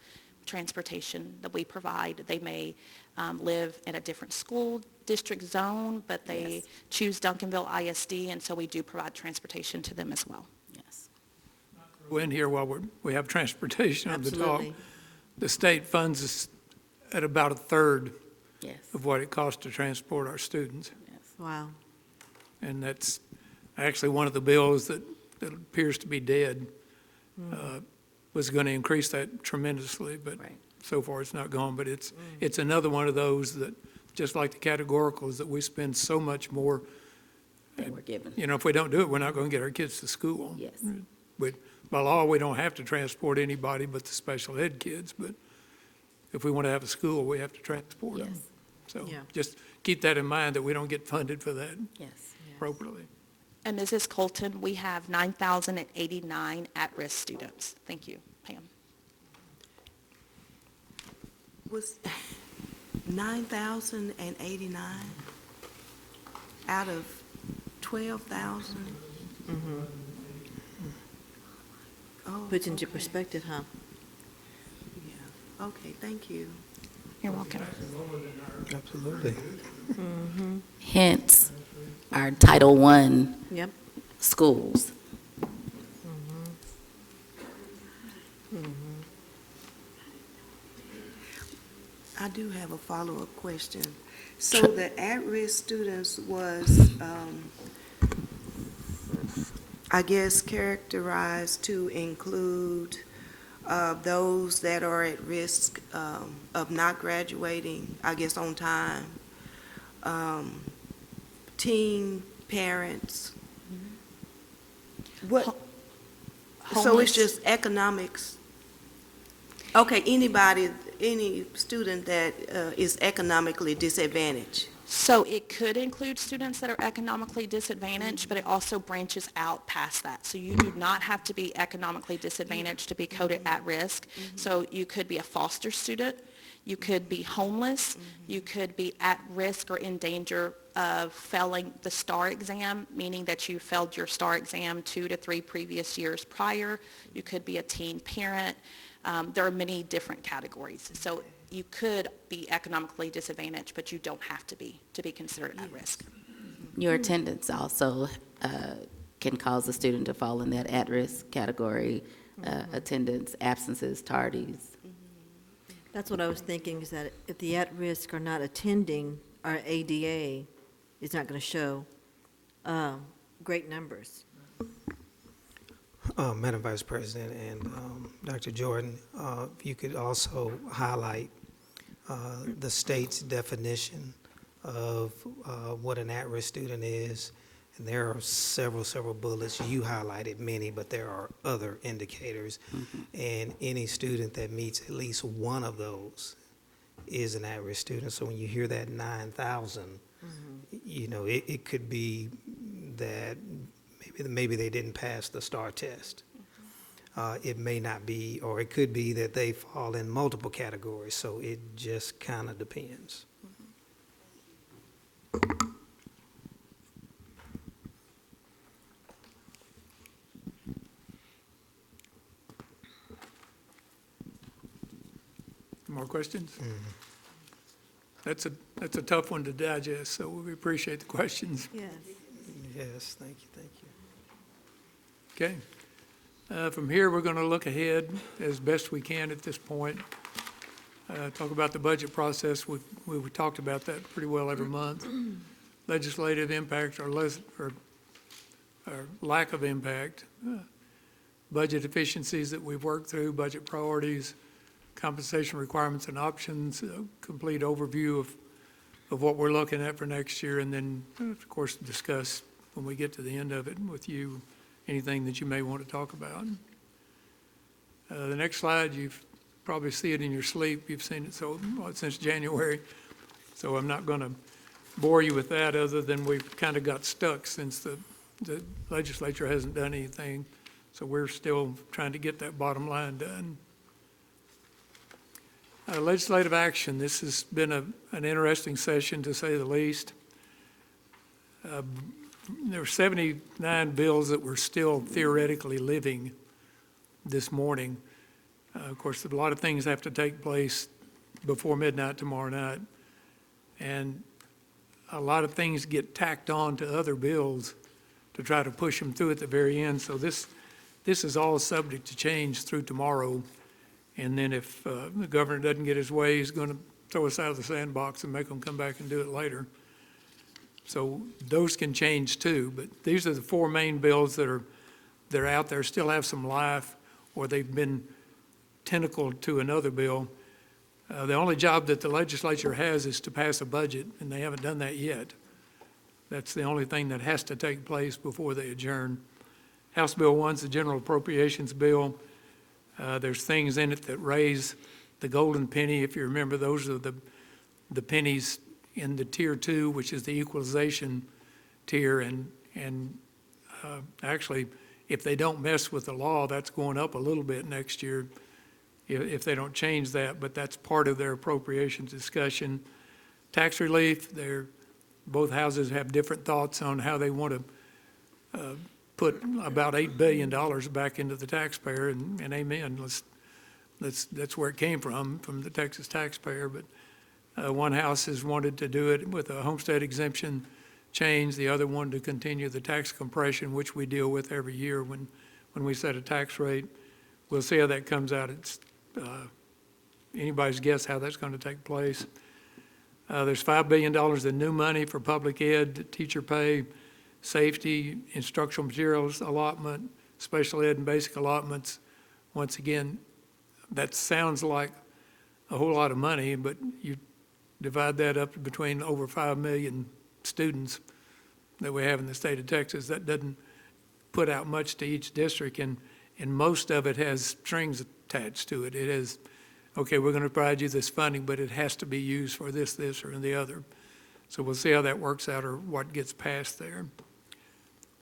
Transportation that we provide, they may live in a different school district zone, but they Yes. choose Duncanville ISD, and so we do provide transportation to them as well. Yes. In here while we have transportation on the top. Absolutely. The state funds us at about 1/3 Yes. of what it costs to transport our students. Yes. Wow. And that's actually one of the bills that appears to be dead, was going to increase that tremendously, but Right. so far it's not gone. But it's another one of those that, just like the categoricals, that we spend so much more. They were given. You know, if we don't do it, we're not going to get our kids to school. Yes. By law, we don't have to transport anybody but the special ed kids, but if we want to have a school, we have to transport them. Yes. So Yeah. just keep that in mind, that we don't get funded for that Yes. appropriately. And Mrs. Colton, we have 9,089 at-risk students. Thank you, Pam. Was 9,089 out of 12,000? Oh, Puts into okay. perspective, huh? Yeah. Okay, thank you. You're welcome. Absolutely. Hence, our Title I Yep. schools. I do have a follow-up question. So the at-risk students was, I guess, characterized to include those that are at risk of not graduating, I guess, on time, teen parents. What? So it's Homeless. just economics. Okay, anybody, any student that is economically disadvantaged. So it could include students that are economically disadvantaged, but it also branches out past that. So you do not have to be economically disadvantaged to be coded at risk. So you could be a foster student, you could be homeless, you could be at risk or in danger of failing the STAR exam, meaning that you failed your STAR exam 2 to 3 previous years prior. You could be a teen parent. There are many different categories. So you could be economically disadvantaged, but you don't have to be considered at risk. Your attendance also can cause a student to fall in that at-risk category, attendance, absences, tardies. That's what I was thinking, is that if the at-risk are not attending, our ADA is not going to show great numbers. Madam Vice President and Dr. Jordan, if you could also highlight the state's definition of what an at-risk student is. And there are several bullets. You highlighted many, but there are other indicators. And any student that meets at least one of those is an at-risk student. So when you hear that 9,000, you know, it could be that maybe they didn't pass the STAR test. It may not be, or it could be that they fall in multiple categories. So it just kind of depends. More questions? That's a tough one to digest, so we appreciate the questions. Yes. Yes, thank you. Okay. From here, we're going to look ahead as best we can at this point. Talk about the budget process. We talked about that pretty well every month. Legislative impact or lack of impact. Budget efficiencies that we've worked through, budget priorities, compensation requirements and options, a complete overview of what we're looking at for next year, and then, of course, discuss when we get to the end of it with you anything that you may want to talk about. The next slide, you've probably see it in your sleep. You've seen it since January, so I'm not going to bore you with that, other than we've kind of got stuck since the legislature hasn't done anything, so we're still trying to get that bottom line done. Legislative action, this has been an interesting session, to say the least. There were 79 bills that were still theoretically living this morning. Of course, a lot of things have to take place before midnight tomorrow night, and a lot of things get tacked on to other bills to try to push them through at the very end. So this is all subject to change through tomorrow. And then if the governor doesn't get his way, he's going to throw us out of the sandbox and make them come back and do it later. So those can change too. But these are the 4 main bills that are out there, still have some life, or they've been tentacled to another bill. The only job that the legislature has is to pass a budget, and they haven't done that yet. That's the only thing that has to take place before they adjourn. House Bill 1's the general appropriations bill. There's things in it that raise the golden penny. If you remember, those are the pennies in the tier 2, which is the equalization tier. And actually, if they don't mess with the law, that's going up a little bit next year if they don't change that. But that's part of their appropriations discussion. Tax relief, both houses have different thoughts on how they want to put about $8 billion back into the taxpayer, and amen. That's where it came from the Texas taxpayer. But one house has wanted to do it with a homestead exemption change. The other one to continue the tax compression, which we deal with every year when we set a tax rate. We'll see how that comes out. It's anybody's guess how that's going to take place. There's $5 billion in new money for public ed, teacher pay, safety, instructional materials allotment, special ed and basic allotments. Once again, that sounds like a whole lot of money, but you divide that up between over 5 million students that we have in the state of Texas. That doesn't put out much to each district, and most of it has strings attached to it. It is, okay, we're going to provide you this funding, but it has to be used for this, or the other. So we'll see how that works out, or what gets passed there.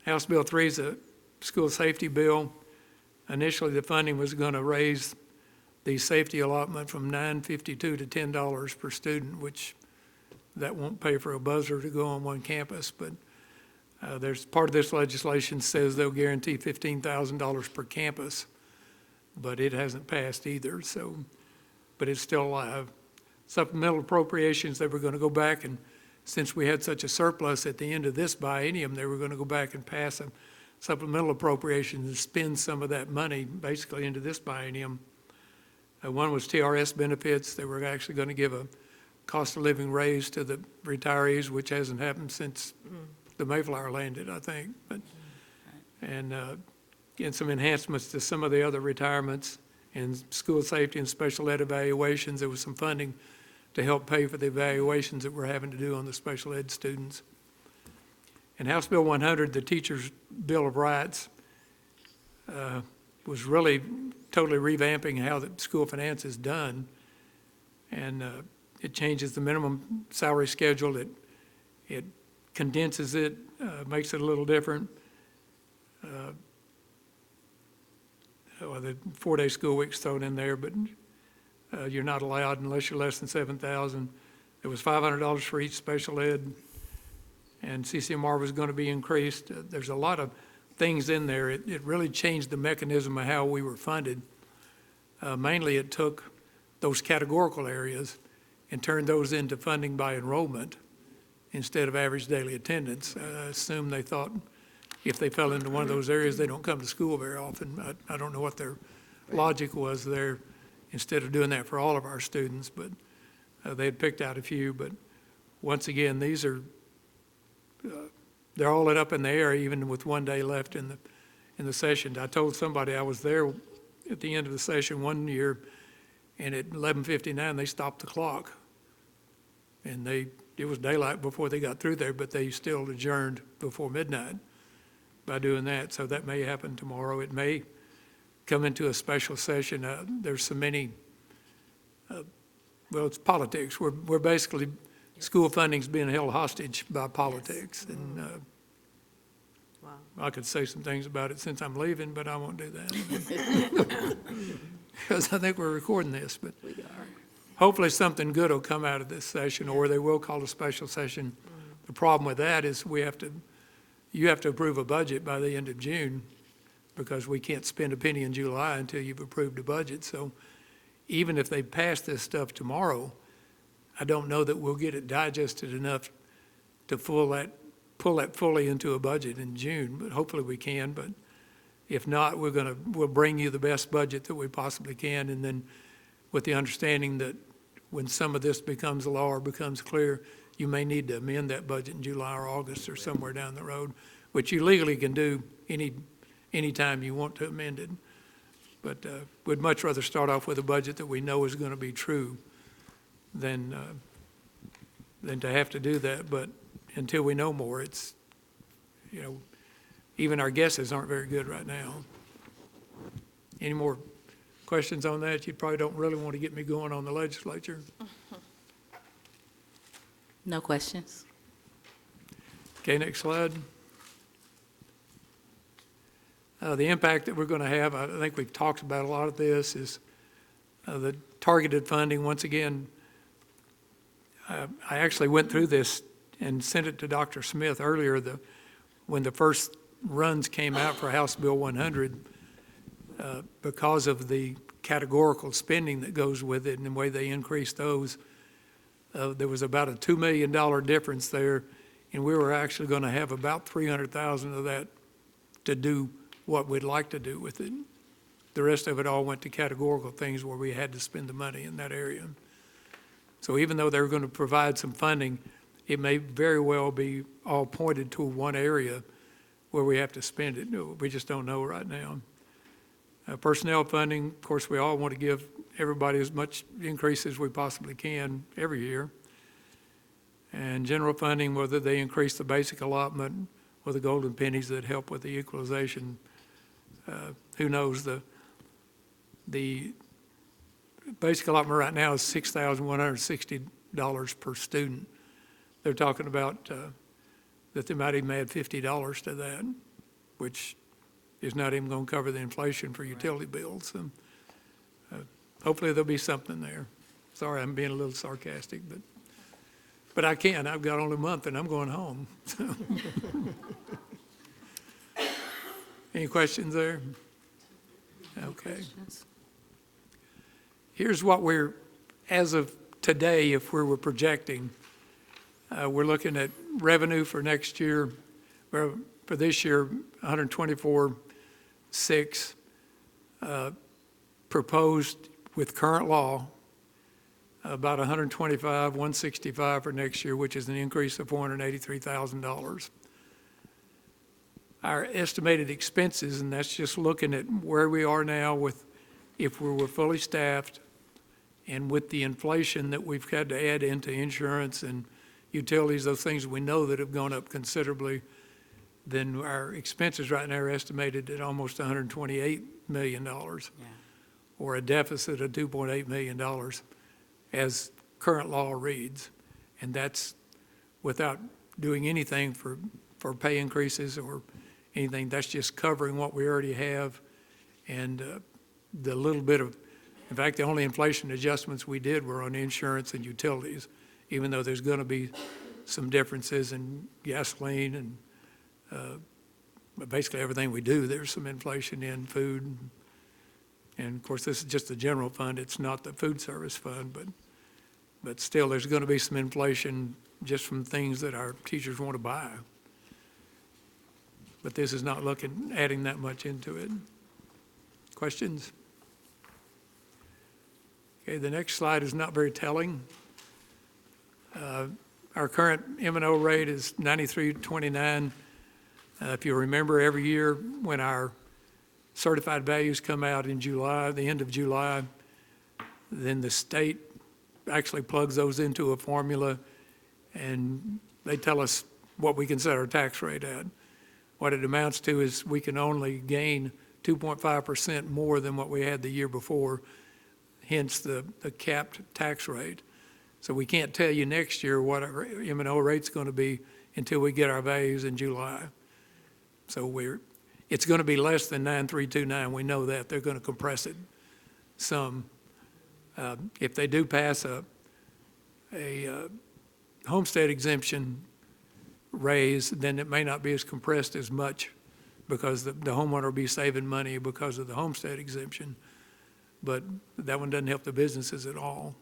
House Bill 3 is a school safety bill. Initially, the funding was going to raise the safety allotment from $9.52 to $10 per student, which that won't pay for a buzzer to go on one campus, but there's part of this legislation says they'll guarantee $15,000 per campus, but it hasn't passed either, so, but it's still alive. Supplemental appropriations, they were going to go back, and since we had such a surplus at the end of this biennium, they were going to go back and pass a supplemental appropriation and spend some of that money basically into this biennium. One was TRS benefits. They were actually going to give a cost of living raise to the retirees, which hasn't happened since the Mayflower landed, I think. But, and some enhancements to some of the other retirements and school safety and special ed evaluations. There was some funding to help pay for the evaluations that we're having to do on the special ed students. And House Bill 100, the Teachers' Bill of Rights, was really totally revamping how the school finance is done. And it changes the minimum salary schedule. It condenses it, makes it a little different. Well, the 4-day school week's thrown in there, but you're not allowed unless you're less than 7,000. It was $500 for each special ed, and CCMR was going to be increased. There's a lot of things in there. It really changed the mechanism of how we were funded. Mainly it took those categorical areas and turned those into funding by enrollment instead of average daily attendance. I assume they thought if they fell into one of those areas, they don't come to school very often. I don't know what their logic was there instead of doing that for all of our students, but they had picked out a few. But once again, these are, they're all up in the air even with 1 day left in the session. I told somebody I was there at the end of the session one year, and at 11:59, they stopped the clock. And it was daylight before they got through there, but they still adjourned before midnight by doing that. So that may happen tomorrow. It may come into a special session. There's so many, well, it's politics. We're basically, school funding's being held hostage by politics. Yes. And Wow. I could say some things about it since I'm leaving, but I won't do that. Because I think we're recording this, but We are. hopefully something good will come out of this session, or they will call a special session. The problem with that is you have to approve a budget by the end of June, because we can't spend a penny in July until you've approved a budget. So even if they pass this stuff tomorrow, I don't know that we'll get it digested enough to pull that fully into a budget in June, but hopefully we can. But if not, we'll bring you the best budget that we possibly can, and then with the understanding that when some of this becomes law or becomes clear, you may need to amend that budget in July or August or somewhere down the road, which you legally can do any time you want to amend it. But we'd much rather start off with a budget that we know is going to be true than to have to do that. But until we know more, it's, even our guesses aren't very good right now. Any more questions on that? You probably don't really want to get me going on the legislature. No questions? Okay, next slide. The impact that we're going to have, I think we've talked about a lot of this, is the targeted funding. Once again, I actually went through this and sent it to Dr. Smith earlier when the first runs came out for House Bill 100, because of the categorical spending that goes with it and the way they increased those. There was about a $2 million difference there, and we were actually going to have about $300,000 of that to do what we'd like to do with it. The rest of it all went to categorical things where we had to spend the money in that area. So even though they're going to provide some funding, it may very well be all pointed to one area where we have to spend it. We just don't know right now. Personnel funding, of course, we all want to give everybody as much increase as we possibly can every year. And general funding, whether they increase the basic allotment or the golden pennies that help with the equalization, who knows? The basic allotment right now is $6,160 per student. They're talking about that they might even add $50 to that, which is not even going to cover the inflation for utility bills. So, hopefully there'll be something there. Sorry, I'm being a little sarcastic, but But I can, I've got only a month and I'm going home. So. Any questions there? Okay. Here's what we're, as of today, if we were projecting, we're looking at revenue for next year, or for this year, 124.6, proposed with current law, about 165 for next year, which is an increase of $483,000. Our estimated expenses, and that's just looking at where we are now with, if we were fully staffed, and with the inflation that we've had to add into insurance and utilities, those things we know that have gone up considerably, then our expenses right now are estimated at almost $128 million, or a deficit of $2.8 million as current law reads. And that's without doing anything for pay increases or anything. That's just covering what we already have and the little bit of, in fact, the only inflation adjustments we did were on insurance and utilities, even though there's going to be some differences in gasoline and basically everything we do, there's some inflation in food. And of course, this is just the general fund. It's not the food service fund, but still there's going to be some inflation just from things that our teachers want to buy. But this is not adding that much into it. Questions? Okay, the next slide is not very telling. Our current M&O rate is 93.29. If you remember, every year when our certified values come out in July, the end of July, then the state actually plugs those into a formula and they tell us what we can set our tax rate at. What it amounts to is we can only gain 2.5% more than what we had the year before, hence the capped tax rate. So we can't tell you next year what our M&O rate's going to be until we get our values in July. So it's going to be less than 9.329. We know that. They're going to compress it some. If they do pass a homestead exemption raise, then it may not be as compressed as much because the homeowner will be saving money because of the homestead exemption. But that one doesn't help the businesses at all.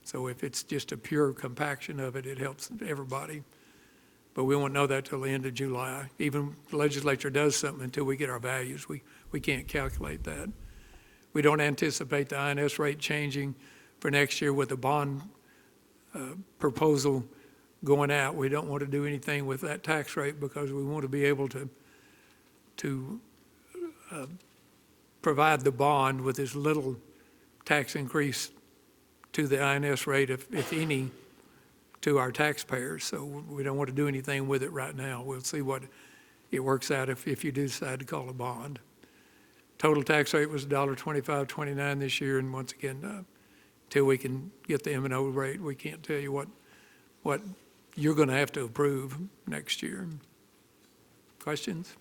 So if it's just a pure compaction of it, it helps everybody. But we won't know that till the end of July. Even the legislature does something until we get our values. We can't calculate that. We don't anticipate the INS rate changing for next year with the bond proposal going out. We don't want to do anything with that tax rate because we want to be able to provide the bond with as little tax increase to the INS rate, if any, to our taxpayers. So we don't want to do anything with it right now. We'll see what it works out if you do decide to call a bond. Total tax rate was $1.2529 this year, and once again, till we can get the M&O rate, we can't tell you what you're going to have to approve next year. Questions?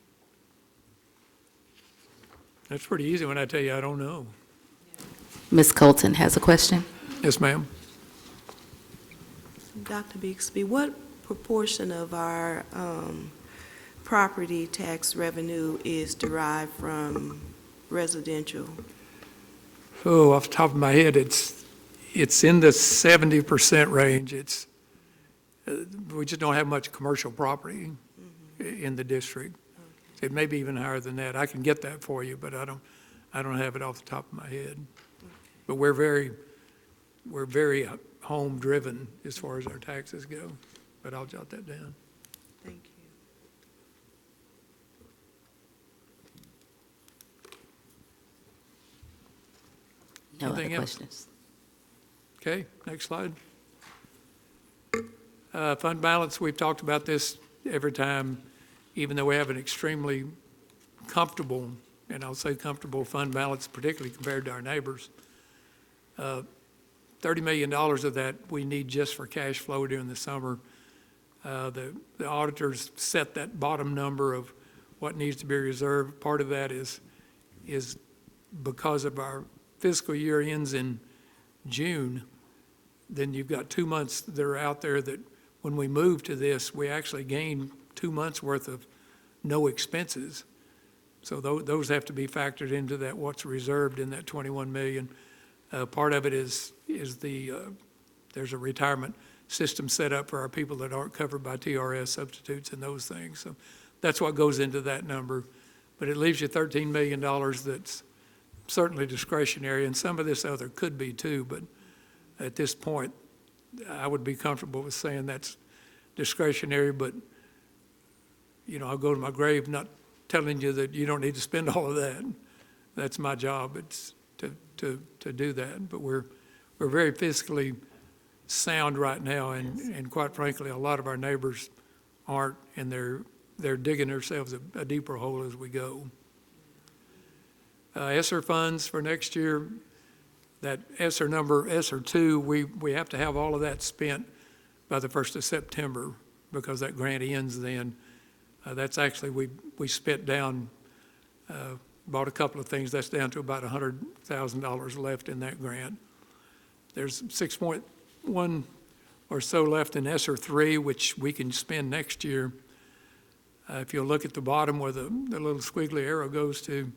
That's pretty easy when I tell you I don't know. Ms. Colton has a question. Yes, ma'am. Dr. Bixby, what proportion of our property tax revenue is derived from residential? Oh, off the top of my head, it's in the 70% range. We just don't have much commercial property in the district. Okay. It may be even higher than that. I can get that for you, but I don't have it off the top of my head. Okay. But we're very home driven as far as our taxes go. But I'll jot that down. Thank you. No Anything other else? questions. Okay, next slide. Fund balance, we've talked about this every time, even though we have an extremely comfortable, and I'll say comfortable fund balance, particularly compared to our neighbors. $30 million of that we need just for cash flow during the summer. The auditors set that bottom number of what needs to be reserved. Part of that is because of our fiscal year ends in June. then you've got 2 months that are out there that when we move to this, we actually gain 2 months' worth of no expenses. So those have to be factored into that, what's reserved in that 21 million. Part of it is there's a retirement system set up for our people that aren't covered by TRS substitutes and those things. So that's what goes into that number. But it leaves you $13 million that's certainly discretionary, and some of this other could be too, but at this point, I would be comfortable with saying that's discretionary, but, you know, I'll go to my grave not telling you that you don't need to spend all of that. That's my job, it's to do that. But we're very fiscally sound right now, and quite frankly, a lot of our neighbors aren't, and they're digging themselves a deeper hole as we go. ESSER funds for next year, that ESSER number, ESSER 2, we have to have all of that spent by the 1st of September because that grant ends then. That's actually, we spent down, bought a couple of things, that's down to about $100,000 left in that grant. There's 6.1 or so left in ESSER 3, which we can spend next year. If you'll look at the bottom where the little squiggly arrow goes to,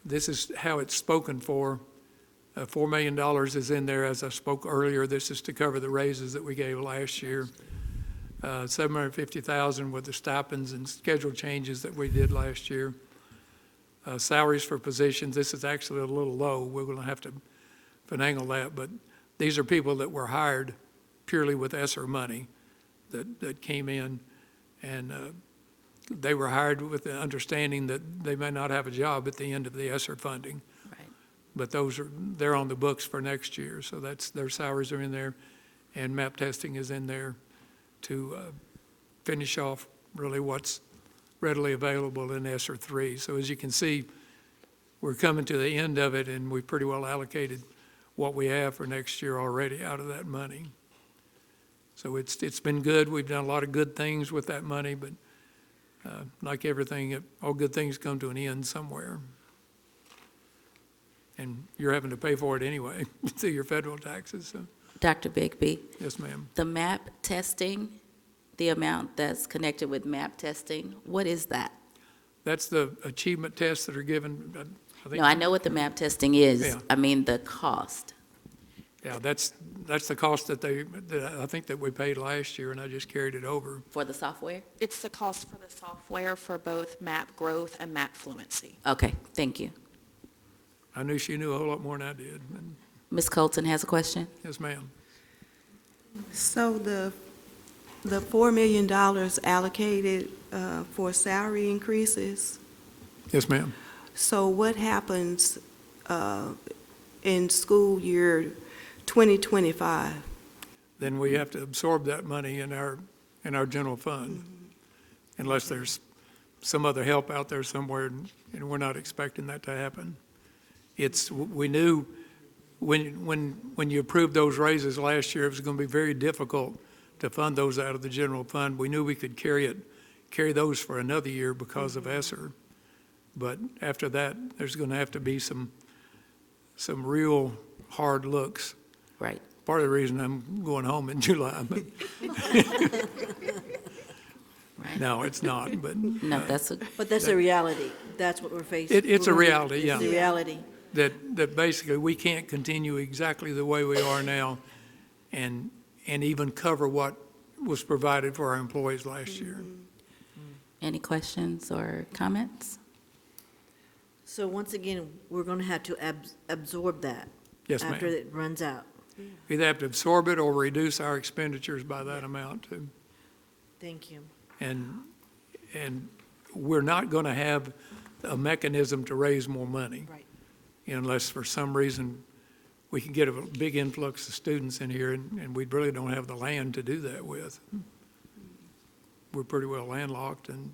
this is how it's spoken for. $4 million is in there, as I spoke earlier. This is to cover the raises that we gave last year. $750,000 with the stipends and schedule changes that we did last year. Salaries for positions, this is actually a little low. We're going to have to finagle that, but these are people that were hired purely with ESSER money that came in, and they were hired with the understanding that they may not have a job at the end of the ESSER funding. Right. But they're on the books for next year, so their salaries are in there, and MAP testing is in there to finish off really what's readily available in ESSER 3. So as you can see, we're coming to the end of it, and we've pretty well allocated what we have for next year already out of that money. So it's been good. We've done a lot of good things with that money, but like everything, all good things come to an end somewhere. And you're having to pay for it anyway through your federal taxes. So. Dr. Bigby, Yes, ma'am. the MAP testing, the amount that's connected with MAP testing, what is that? That's the achievement tests that are given. I think, No, I know what the MAP testing is. Yeah. I mean, the cost. Yeah, that's the cost that I think that we paid last year, and I just carried it over. For the software? It's the cost for the software for both MAP growth and MAP fluency. Okay, thank you. I knew she knew a whole lot more than I did. Ms. Colton has a question? Yes, ma'am. So the $4 million allocated for salary increases, Yes, ma'am. so what happens in school year 2025? Then we have to absorb that money in our general fund, unless there's some other help out there somewhere, and we're not expecting that to happen. We knew when you approved those raises last year, it was going to be very difficult to fund those out of the general fund. We knew we could carry those for another year because of ESSER. But after that, there's going to have to be some real hard looks. Right. Part of the reason I'm going home in July, but no, it's not. But No, that's a, But that's a reality. That's what we're facing. it's a reality, yeah. It's a reality. That basically we can't continue exactly the way we are now, and even cover what was provided for our employees last year. any questions or comments? So once again, we're going to have to absorb that. Yes, ma'am. After it runs out. Either have to absorb it or reduce our expenditures by that amount too. Thank you. And we're not going to have a mechanism to raise more money. Right. Unless for some reason we can get a big influx of students in here, and we really don't have the land to do that with. We're pretty well landlocked and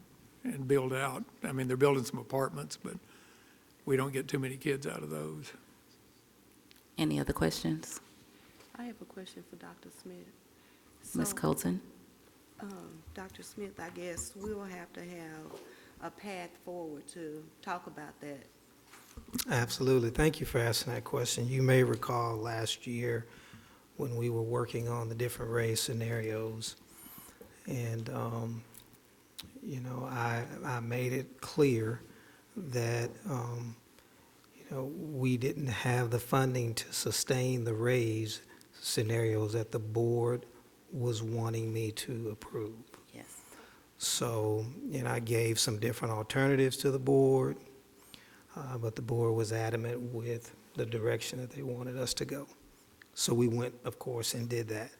built out. I mean, they're building some apartments, but we don't get too many kids out of those. Any other questions? I have a question for Dr. Smith. Ms. So, Colton? Dr. Smith, I guess we'll have to have a path forward to talk about that. Absolutely. Thank you for asking that question. You may recall last year when we were working on the different raise scenarios. And, I made it clear that, we didn't have the funding to sustain the raise scenarios that the board was wanting me to approve. Yes. So, I gave some different alternatives to the board, but the board was adamant with the direction that they wanted us to go. So we went, of course, and did that.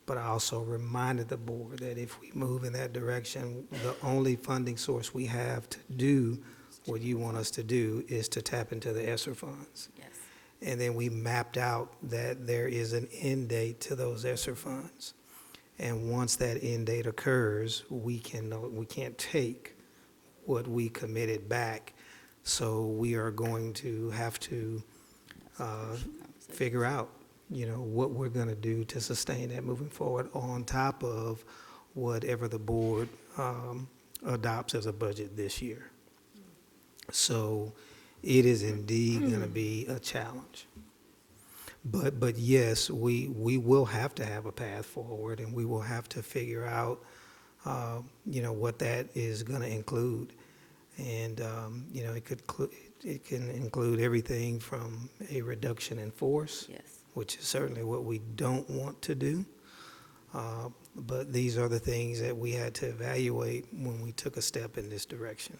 But I also reminded the board that if we move in that direction, the only funding source we have to do what you want us to do is to tap into the ESSER funds. Yes. And then we mapped out that there is an end date to those ESSER funds. And once that end date occurs, we can't take what we committed back. So we are going to have to figure out, what we're going to do to sustain that moving forward on top of whatever the board adopts as a budget this year. So it is indeed going to be a challenge. But yes, we will have to have a path forward, and we will have to figure out, what that is going to include. And, it can include everything from a reduction in force, Yes. which is certainly what we don't want to do. But these are the things that we had to evaluate when we took a step in this direction.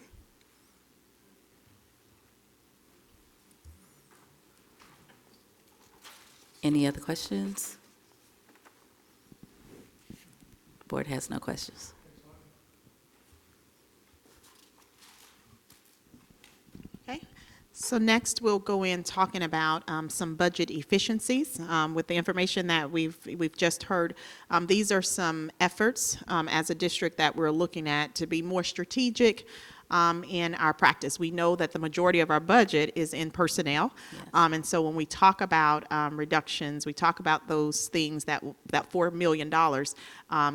Any other questions? Board has no questions. Okay, so next we'll go in talking about some budget efficiencies. With the information that we've just heard, these are some efforts as a district that we're looking at to be more strategic in our practice. We know that the majority of our budget is in personnel. Yes. And so when we talk about reductions, we talk about those things that $4 million,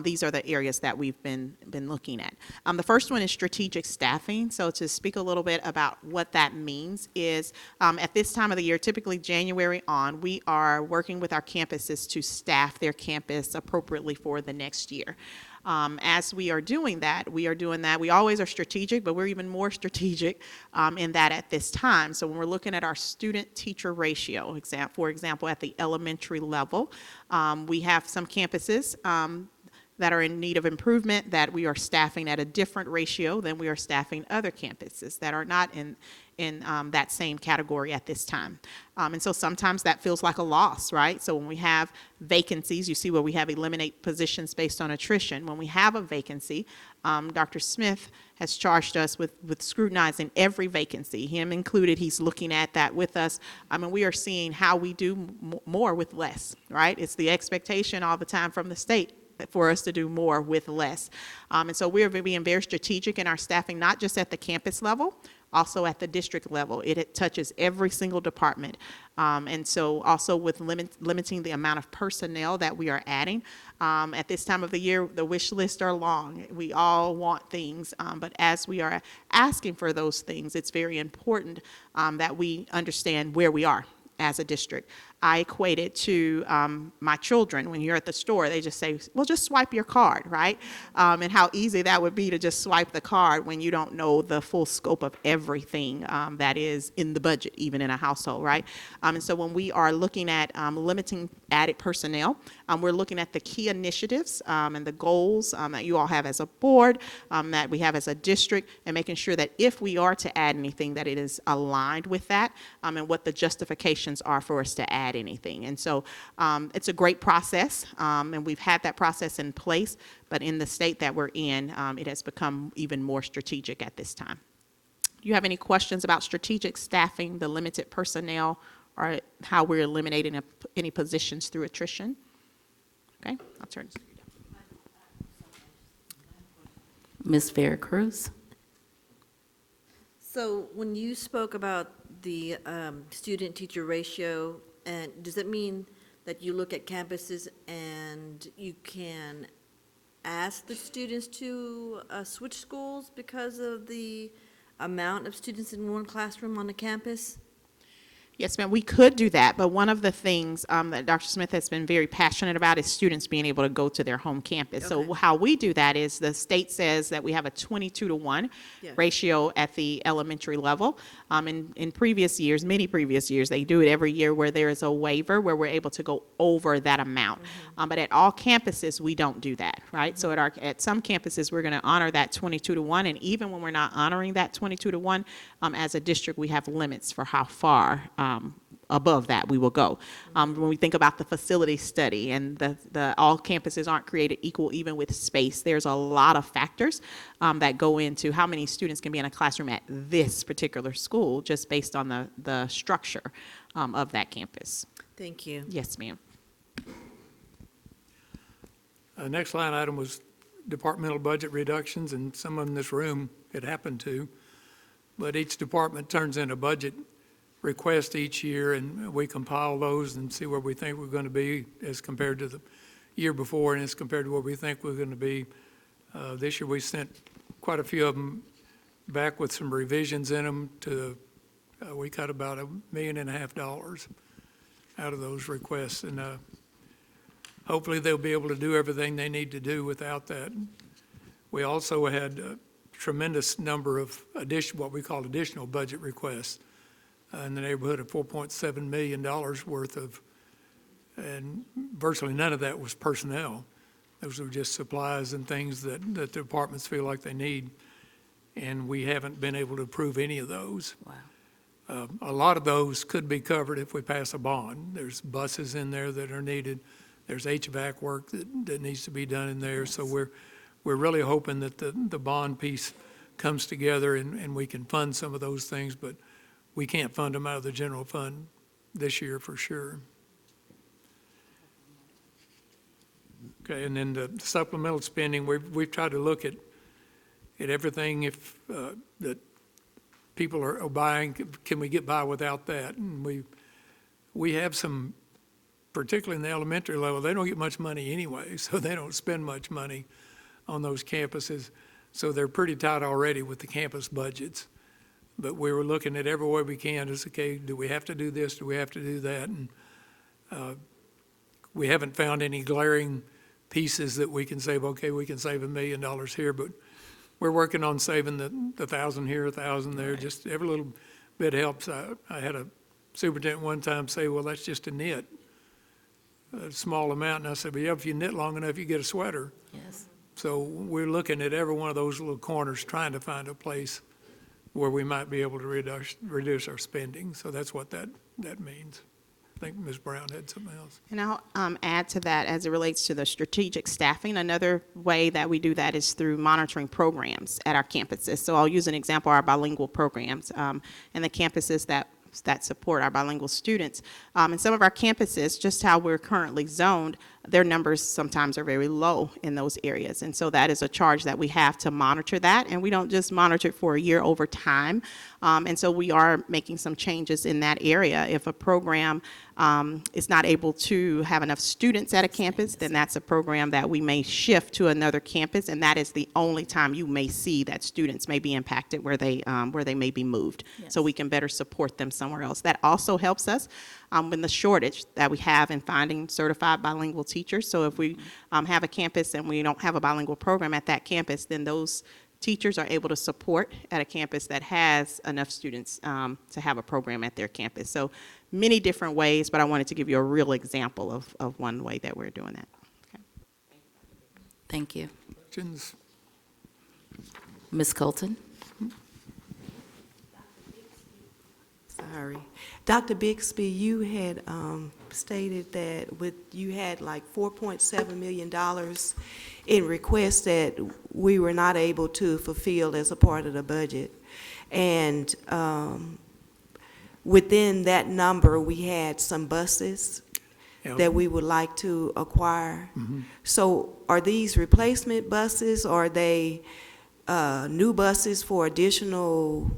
these are the areas that we've been looking at. The first one is strategic staffing. So to speak a little bit about what that means is at this time of the year, typically January on, we are working with our campuses to staff their campus appropriately for the next year. As we are doing that, we always are strategic, but we're even more strategic in that at this time. So when we're looking at our student-teacher ratio, for example, at the elementary level, we have some campuses that are in need of improvement that we are staffing at a different ratio than we are staffing other campuses that are not in that same category at this time. And so sometimes that feels like a loss, right? So when we have vacancies, you see where we have eliminate positions based on attrition. When we have a vacancy, Dr. Smith has charged us with scrutinizing every vacancy, him included. He's looking at that with us. We are seeing how we do more with less, right? It's the expectation all the time from the state for us to do more with less. And so we're being very strategic in our staffing, not just at the campus level, also at the district level. It touches every single department. And so also with limiting the amount of personnel that we are adding. At this time of the year, the wish lists are long. We all want things, but as we are asking for those things, it's very important that we understand where we are as a district. I equate it to my children. When you're at the store, they just say, well, just swipe your card, right? And how easy that would be to just swipe the card when you don't know the full scope of everything that is in the budget, even in a household, right? And so when we are looking at limiting added personnel, we're looking at the key initiatives and the goals that you all have as a board, that we have as a district, and making sure that if we are to add anything, that it is aligned with that and what the justifications are for us to add anything. And so it's a great process, and we've had that process in place, but in the state that we're in, it has become even more strategic at this time. Do you have any questions about strategic staffing, the limited personnel, or how we're eliminating any positions through attrition? Okay, I'll turn to you. Ms. Vera Cruz? So when you spoke about the student-teacher ratio, and does that mean that you look at campuses and you can ask the students to switch schools because of the amount of students in one classroom on the campus? Yes, ma'am, we could do that, but one of the things that Dr. Smith has been very passionate about is students being able to go to their home campus. So Okay. how we do that is the state says that we have a 22-to-1 Yes. ratio at the elementary level. In previous years, many previous years, they do it every year where there is a waiver where we're able to go over that amount. But at all campuses, we don't do that, right? So at some campuses, we're going to honor that 22-to-1, and even when we're not honoring that 22-to-1, as a district, we have limits for how far above that we will go. When we think about the facility study and the all campuses aren't created equal even with space, there's a lot of factors that go into how many students can be in a classroom at this particular school just based on the structure of that campus. Thank you. Yes, ma'am. Next line item was departmental budget reductions, and some in this room it happened to. But each department turns in a budget request each year, and we compile those and see where we think we're going to be as compared to the year before and as compared to where we think we're going to be. This year we sent quite a few of them back with some revisions in them to, we cut about $1.5 million out of those requests, and hopefully they'll be able to do everything they need to do without that. We also had a tremendous number of what we call additional budget requests in the neighborhood of $4.7 million worth of, and virtually none of that was personnel. Those were just supplies and things that the departments feel like they need, and we haven't been able to approve any of those. Wow. A lot of those could be covered if we pass a bond. There's buses in there that are needed. There's HVAC work that needs to be done in there. So we're really hoping that the bond piece comes together and we can fund some of those things, but we can't fund them out of the general fund this year for sure. Okay, and then the supplemental spending, we've tried to look at everything that people are buying. Can we get by without that? And we have some, particularly in the elementary level, they don't get much money anyway, so they don't spend much money on those campuses. So they're pretty tight already with the campus budgets. But we were looking at every way we can to say, okay, do we have to do this? Do we have to do that? And we haven't found any glaring pieces that we can save. Okay, we can save $1 million here, but we're working on saving the 1,000 here, 1,000 there. Right. Just every little bit helps. I had a superintendent one time say, well, that's just a knit, a small amount. And I said, well, yeah, if you knit long enough, you get a sweater. Yes. So we're looking at every one of those little corners, trying to find a place where we might be able to reduce our spending. So that's what that means. I think Ms. Brown had something else. And I'll add to that as it relates to the strategic staffing. Another way that we do that is through monitoring programs at our campuses. So I'll use an example, our bilingual programs and the campuses that support our bilingual students. And some of our campuses, just how we're currently zoned, their numbers sometimes are very low in those areas. And so that is a charge that we have to monitor that. And we don't just monitor it for a year over time. And so we are making some changes in that area. If a program is not able to have enough students at a campus, then that's a program that we may shift to another campus. And that is the only time you may see that students may be impacted where they may be moved. Yes. So we can better support them somewhere else. That also helps us in the shortage that we have in finding certified bilingual teachers. So if we have a campus and we don't have a bilingual program at that campus, then those teachers are able to support at a campus that has enough students to have a program at their campus. So many different ways, but I wanted to give you a real example of one way that we're doing that. Okay. Thank you. Questions? Ms. Colton? Sorry. Dr. Bixby, you had stated that you had like $4.7 million in requests that we were not able to fulfill as a part of the budget. And within that number, we had some buses that we would like to acquire. Mm-hmm. So are these replacement buses, or are they new buses for additional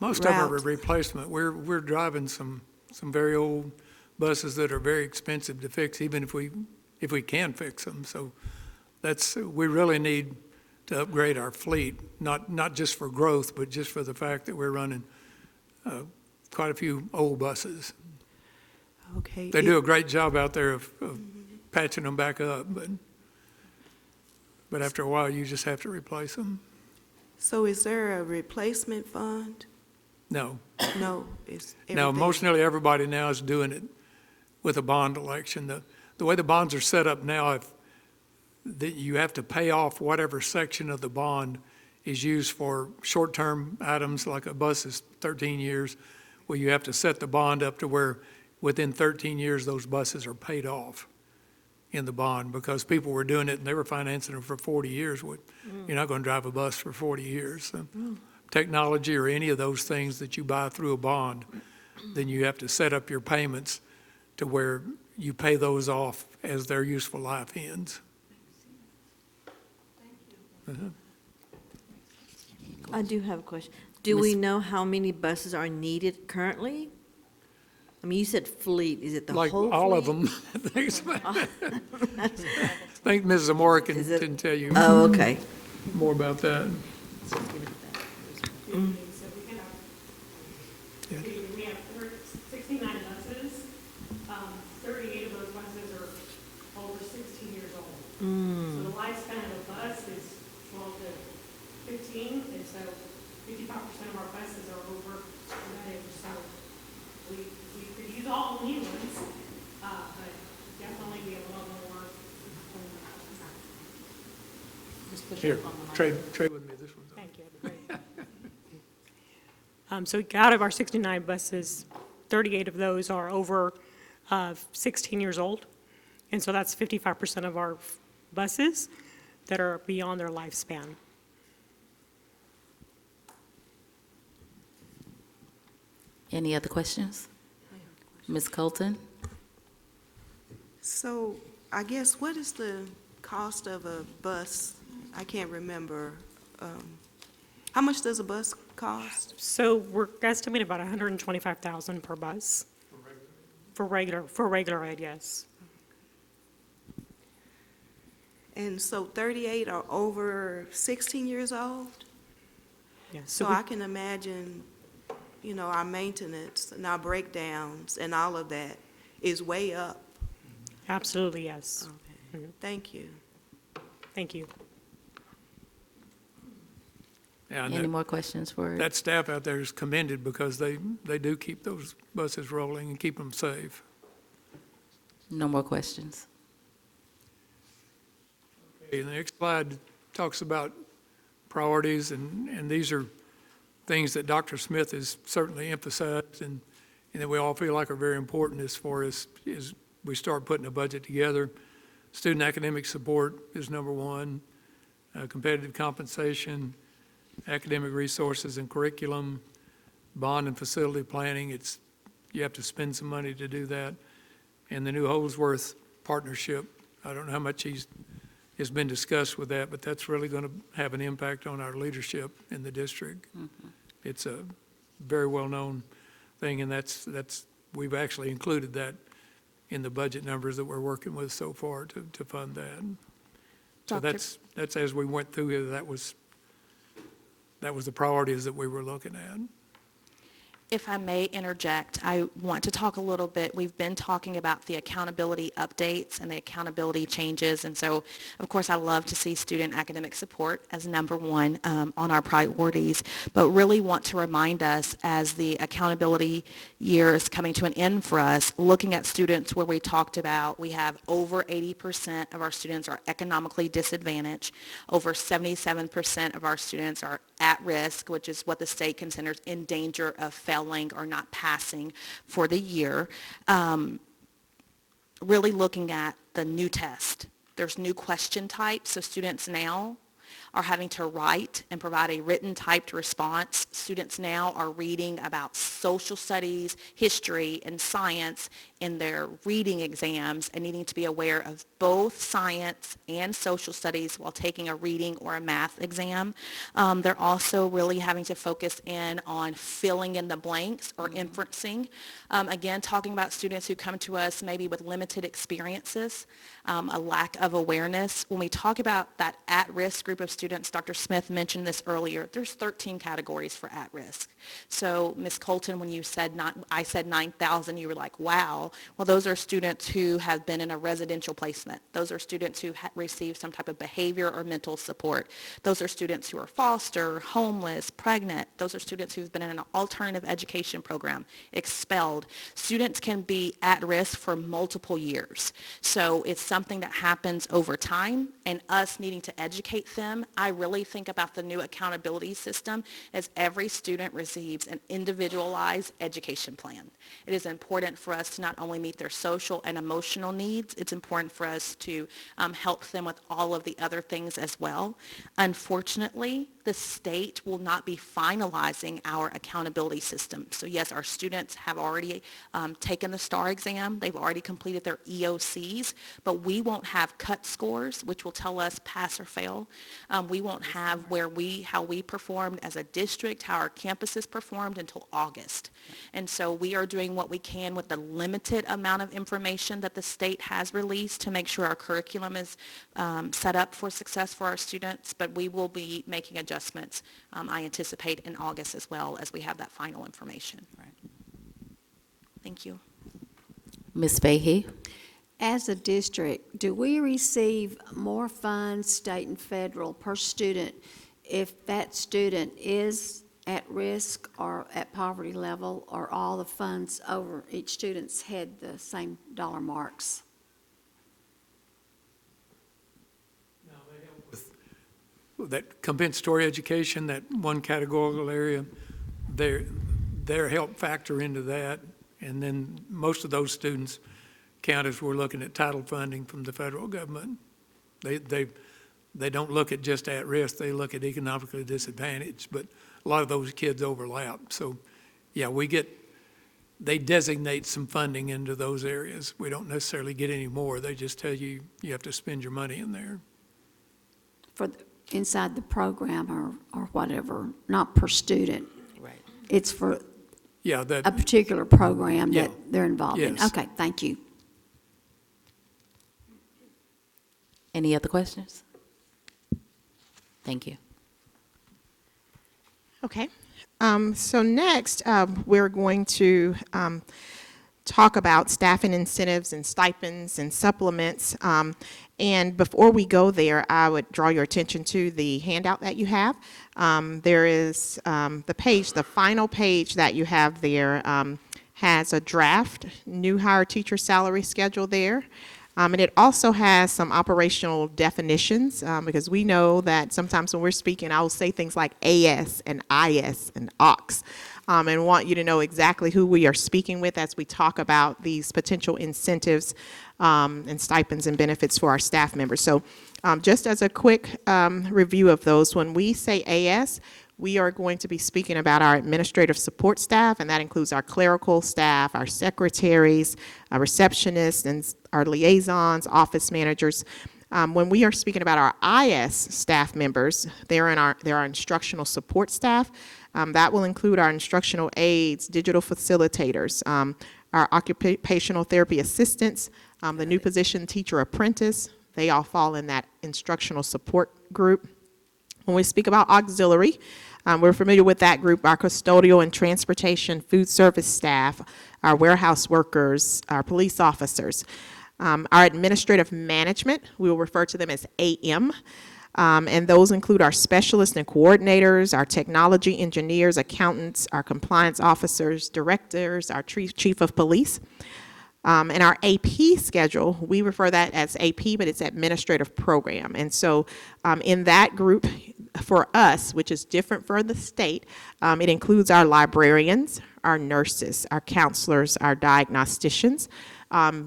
Most routes? of them are replacement. We're driving some very old buses that are very expensive to fix, even if we can fix them. So we really need to upgrade our fleet, not just for growth, but just for the fact that we're running quite a few old buses. Okay. They do a great job out there of patching them back up, but after a while, you just have to replace them. So is there a replacement fund? No. No, it's Now, everything. most nearly everybody now is doing it with a bond election. The way the bonds are set up now, that you have to pay off whatever section of the bond is used for short-term items, like a bus is 13 years, where you have to set the bond up to where within 13 years, those buses are paid off in the bond, because people were doing it and they were financing them for 40 years. You're not going to drive a bus for 40 years. So technology or any of those things that you buy through a bond, then you have to set up your payments to where you pay those off as their useful life ends. I do have a question. Do we know how many buses are needed currently? I mean, you said fleet. Is it the whole Like fleet? all of them. I think Mrs. Zamora Is it- can tell you Oh, okay. more about that. So we have 69 buses. 38 of those buses are over 16 years old. So the lifespan of a bus is 12 to 15, and so 55% of our buses are over that age. So we could use all new ones, but definitely we have a lot more. Here, trade with me this one. Thank you. That'd be great. So out of our 69 buses, 38 of those are over 16 years old. And so that's 55% of our buses that are beyond their lifespan. Any other questions? Ms. Colton? So I guess what is the cost of a bus? I can't remember. How much does a bus cost? So we're estimating about $125,000 per bus. For regular ed, yes. And so 38 are over 16 years old? Yes. So I can imagine, our maintenance and our breakdowns and all of that is way up. Absolutely, yes. Okay. Thank you. Thank you. Yeah, and Any more questions for? that staff out there is commended because they do keep those buses rolling and keep them safe. No more questions. Okay, the next slide talks about priorities, and these are things that Dr. Smith has certainly emphasized and that we all feel like are very important as far as we start putting a budget together. Student academic support is number one, competitive compensation, academic resources and curriculum, bond and facility planning. You have to spend some money to do that. And the new Holsworth partnership, I don't know how much has been discussed with that, but that's really going to have an impact on our leadership in the district. It's a very well-known thing, and we've actually included that in the budget numbers that we're working with so far to fund that. So Dr. that's as we went through here, that was the priorities that we were looking at. If I may interject, I want to talk a little bit, we've been talking about the accountability updates and the accountability changes, and so, of course, I love to see student academic support as number one on our priorities, but really want to remind us as the accountability year is coming to an end for us, looking at students where we talked about we have over 80% of our students are economically disadvantaged, over 77% of our students are at risk, which is what the state considers in danger of failing or not passing for the year. Really looking at the new test. There's new question types, so students now are having to write and provide a written typed response. Students now are reading about social studies, history, and science in their reading exams and needing to be aware of both science and social studies while taking a reading or a math exam. They're also really having to focus in on filling in the blanks or inferencing. Again, talking about students who come to us maybe with limited experiences, a lack of awareness. When we talk about that at-risk group of students, students. Dr. Smith mentioned this earlier. There's 13 categories for at-risk. So Ms. Colton, when you said I said 9,000, you were like, wow. Well, those are students who have been in a residential placement. Those are students who received some type of behavior or mental support. Those are students who are foster, homeless, pregnant. Those are students who've been in an alternative education program, expelled. Students can be at risk for multiple years. So it's something that happens over time, and us needing to educate them. I really think about the new accountability system as every student receives an individualized education plan. It is important for us to not only meet their social and emotional needs, it's important for us to help them with all of the other things as well. Unfortunately, the state will not be finalizing our accountability system. So yes, our students have already taken the STAR exam. They've already completed their EOCs, but we won't have cut scores, which will tell us pass or fail. We won't have how we performed as a district, how our campuses performed until August. And so we are doing what we can with the limited amount of information that the state has released to make sure our curriculum is set up for success for our students, but we will be making adjustments, I anticipate, in August as well as we have that final information. Right. Thank you. Ms. Fahey? As a district, do we receive more funds, state and federal, per student if that student is at risk or at poverty level, or all the funds over each student's head the same dollar marks? That compensatory education, that one categorical area, their help factor into that. And then most of those students count as we're looking at title funding from the federal government. They don't look at just at risk, they look at economically disadvantaged, but a lot of those kids overlap. So yeah, they designate some funding into those areas. We don't necessarily get any more. They just tell you, you have to spend your money in there. Inside the program or whatever, not per student. Right. It's for Yeah, a particular program Yeah. that they're involved in. Yes. Okay, thank you. Any other questions? Thank you. Okay. So next, we're going to talk about staffing incentives and stipends and supplements. And before we go there, I would draw your attention to the handout that you have. There is the final page that you have there has a draft new hire teacher salary schedule there. And it also has some operational definitions, because we know that sometimes when we're speaking, I will say things like AS and IS and AUX, and want you to know exactly who we are speaking with as we talk about these potential incentives and stipends and benefits for our staff members. So just as a quick review of those, when we say AS, we are going to be speaking about our administrative support staff, and that includes our clerical staff, our secretaries, our receptionists, and our liaisons, office managers. When we are speaking about our IS staff members, they're our instructional support staff. That will include our instructional aides, digital facilitators, our occupational therapy assistants, the new position teacher apprentice. They all fall in that instructional support group. When we speak about auxiliary, we're familiar with that group, our custodial and transportation food service staff, our warehouse workers, our police officers. Our administrative management, we will refer to them as AM, and those include our specialists and coordinators, our technology engineers, accountants, our compliance officers, directors, our chief of police. And our AP schedule, we refer that as AP, but it's administrative program. And so in that group, for us, which is different for the state, it includes our librarians, our nurses, our counselors, our diagnosticians.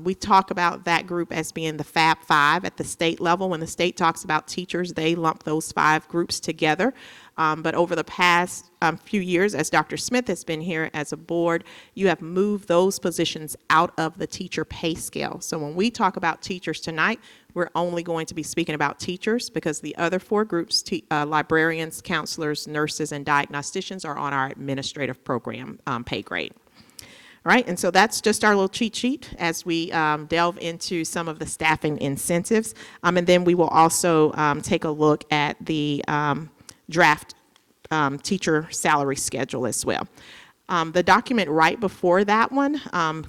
We talk about that group as being the Fab Five at the state level. When the state talks about teachers, they lump those 5 groups together. But over the past few years, as Dr. Smith has been here as a board, you have moved those positions out of the teacher pay scale. So when we talk about teachers tonight, we're only going to be speaking about teachers, because the other 4 groups, librarians, counselors, nurses, and diagnosticians, are on our administrative program pay grade. All right, and so that's just our little cheat sheet as we delve into some of the staffing incentives. And then we will also take a look at the draft teacher salary schedule as well. The document right before that one,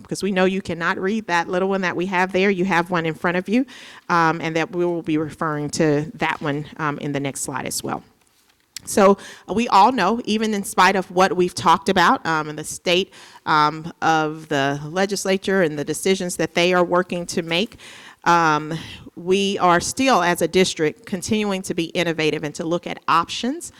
because we know you cannot read that little one that we have there, you have one in front of you, and that we will be referring to that one in the next slide as well. So we all know, even in spite of what we've talked about in the state of the legislature and the decisions that they are working to make, we are still, as a district, continuing to be innovative and to look at options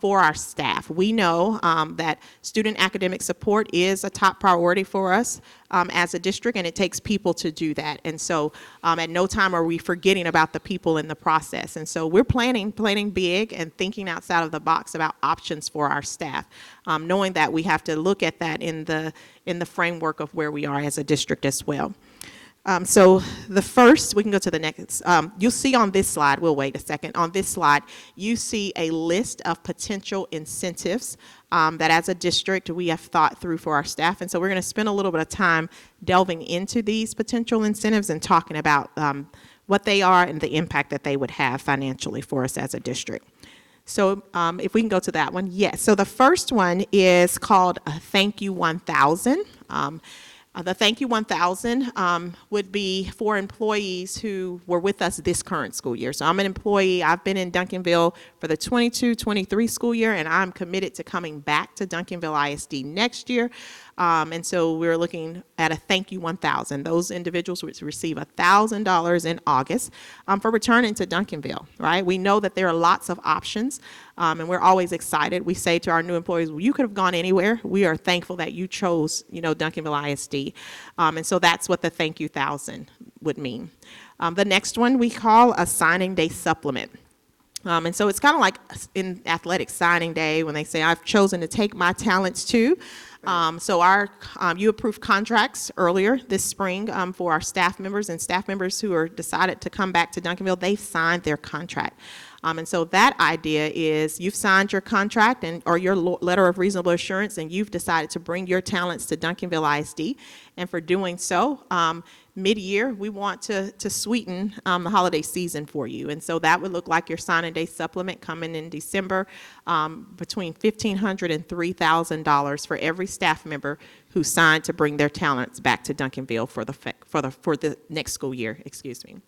for our staff. We know that student academic support is a top priority for us as a district, and it takes people to do that. And so at no time are we forgetting about the people in the process. And so we're planning big and thinking outside of the box about options for our staff, knowing that we have to look at that in the framework of where we are as a district as well. So the first, we can go to the next, you'll see on this slide, we'll wait a second, on this slide, you see a list of potential incentives that as a district we have thought through for our staff. And so we're going to spend a little bit of time delving into these potential incentives and talking about what they are and the impact that they would have financially for us as a district. So if we can go to that one, yes. So the first one is called Thank You 1000. The Thank You 1000 would be for employees who were with us this current school year. So I'm an employee. I've been in Duncanville for the 22-23 school year, and I'm committed to coming back to Duncanville ISD next year. And so we're looking at a Thank You 1000. Those individuals would receive $1,000 in August for returning to Duncanville, right? We know that there are lots of options, and we're always excited. We say to our new employees, well, you could have gone anywhere. We are thankful that you chose, Duncanville ISD. And so that's what the Thank You 1000 would mean. The next one we call a signing day supplement. And so it's kind of like in athletics signing day when they say, I've chosen to take my talents to. So you approved contracts earlier this spring for our staff members, and staff members who are decided to come back to Duncanville, they've signed their contract. And so that idea is you've signed your contract or your letter of reasonable assurance, and you've decided to bring your talents to Duncanville ISD. And for doing so, mid-year, we want to sweeten the holiday season for you. And so that would look like your signing day supplement coming in December, between $1,500 and $3,000 for every staff member who signed to bring their talents back to Duncanville for the next school year. Excuse me.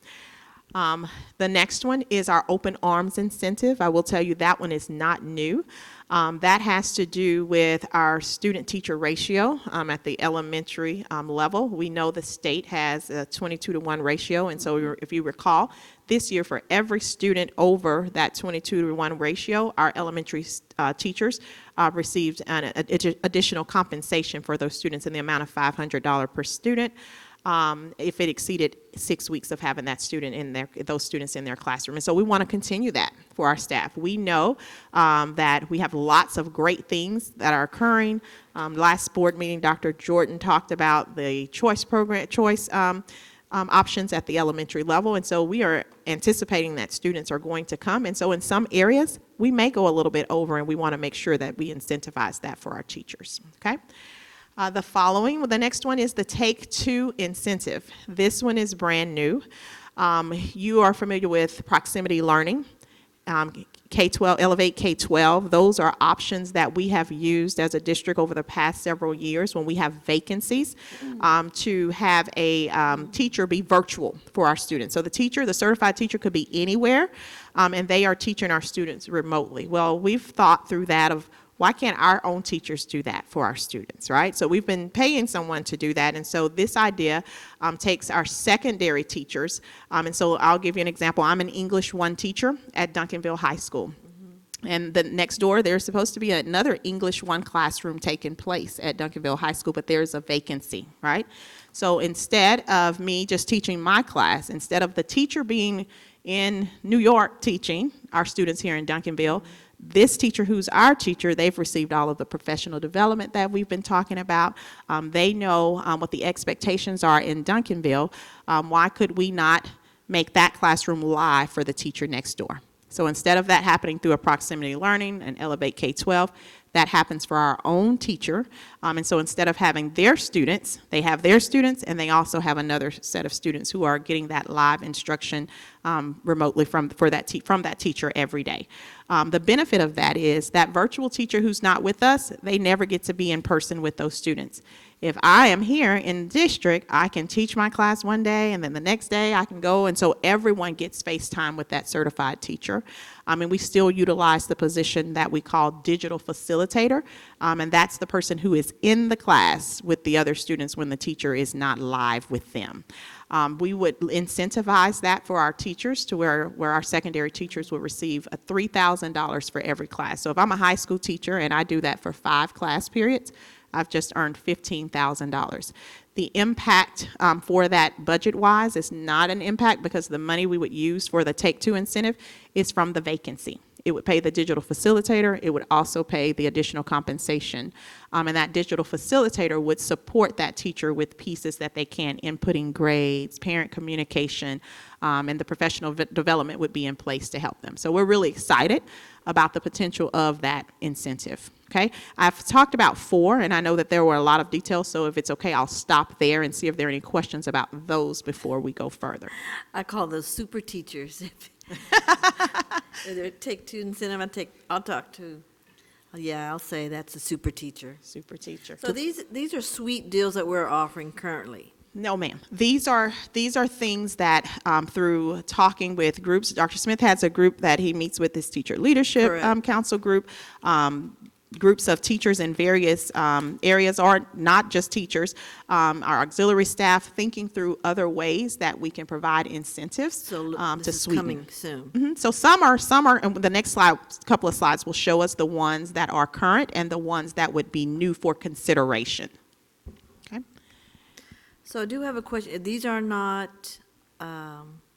The next one is our Open Arms Incentive. I will tell you that one is not new. That has to do with our student-teacher ratio at the elementary level. We know the state has a 22-to-1 ratio, and so if you recall, this year for every student over that 22-to-1 ratio, our elementary teachers received an additional compensation for those students in the amount of $500 per student. If it exceeded 6 weeks of having those students in their classroom. And so we want to continue that for our staff. We know that we have lots of great things that are occurring. Last board meeting, Dr. Jordan talked about the choice options at the elementary level. And so we are anticipating that students are going to come. And so in some areas, we may go a little bit over, and we want to make sure that we incentivize that for our teachers, okay? The next one is the Take Two incentive. This one is brand new. You are familiar with proximity learning, K-12, Elevate K-12. Those are options that we have used as a district over the past several years when we have vacancies to have a teacher be virtual for our students. So the certified teacher could be anywhere, and they are teaching our students remotely. Well, we've thought through that of why can't our own teachers do that for our students, right? So we've been paying someone to do that, and so this idea takes our secondary teachers, and so I'll give you an example. I'm an English 1 teacher at Duncanville High School. And the next door, there's supposed to be another English 1 classroom taking place at Duncanville High School, but there's a vacancy, right? So instead of me just teaching my class, instead of the teacher being in New York teaching our students here in Duncanville, this teacher who's our teacher, they've received all of the professional development that we've been talking about. They know what the expectations are in Duncanville. Why could we not make that classroom live for the teacher next door? So instead of that happening through a proximity learning and Elevate K-12, that happens for our own teacher. And so instead of having their students, they have their students, and they also have another set of students who are getting that live instruction remotely from that teacher every day. The benefit of that is that virtual teacher who's not with us, they never get to be in person with those students. If I am here in district, I can teach my class one day, and then the next day I can go, and so everyone gets face time with that certified teacher. And we still utilize the position that we call digital facilitator, and that's the person who is in the class with the other students when the teacher is not live with them. We would incentivize that for our teachers to where our secondary teachers would receive a $3,000 for every class. So if I'm a high school teacher and I do that for 5 class periods, I've just earned $15,000. The impact for that budget-wise is not an impact because the money we would use for the Take Two incentive is from the vacancy. It would pay the digital facilitator. It would also pay the additional compensation. And that digital facilitator would support that teacher with pieces that they can, inputting grades, parent communication, and the professional development would be in place to help them. So we're really excited about the potential of that incentive. Okay, I've talked about 4, and I know that there were a lot of details, so if it's okay, I'll stop there and see if there are any questions about those before we go further. I call those super teachers. They're Take Two incentive, I'll talk to, I'll say that's a super teacher. Super teacher. So these are sweet deals that we're offering currently. No, ma'am. These are things that through talking with groups, Dr. Smith has a group that he meets with, his teacher leadership council group, groups of teachers in various areas, or not just teachers, our auxiliary staff, thinking through other ways that we can provide incentives So to this is sweeten. coming soon. Mhm. So some are, and the next slide, couple of slides will show us the ones that are current and the ones that would be new for consideration. Okay. So I do have a question. These are not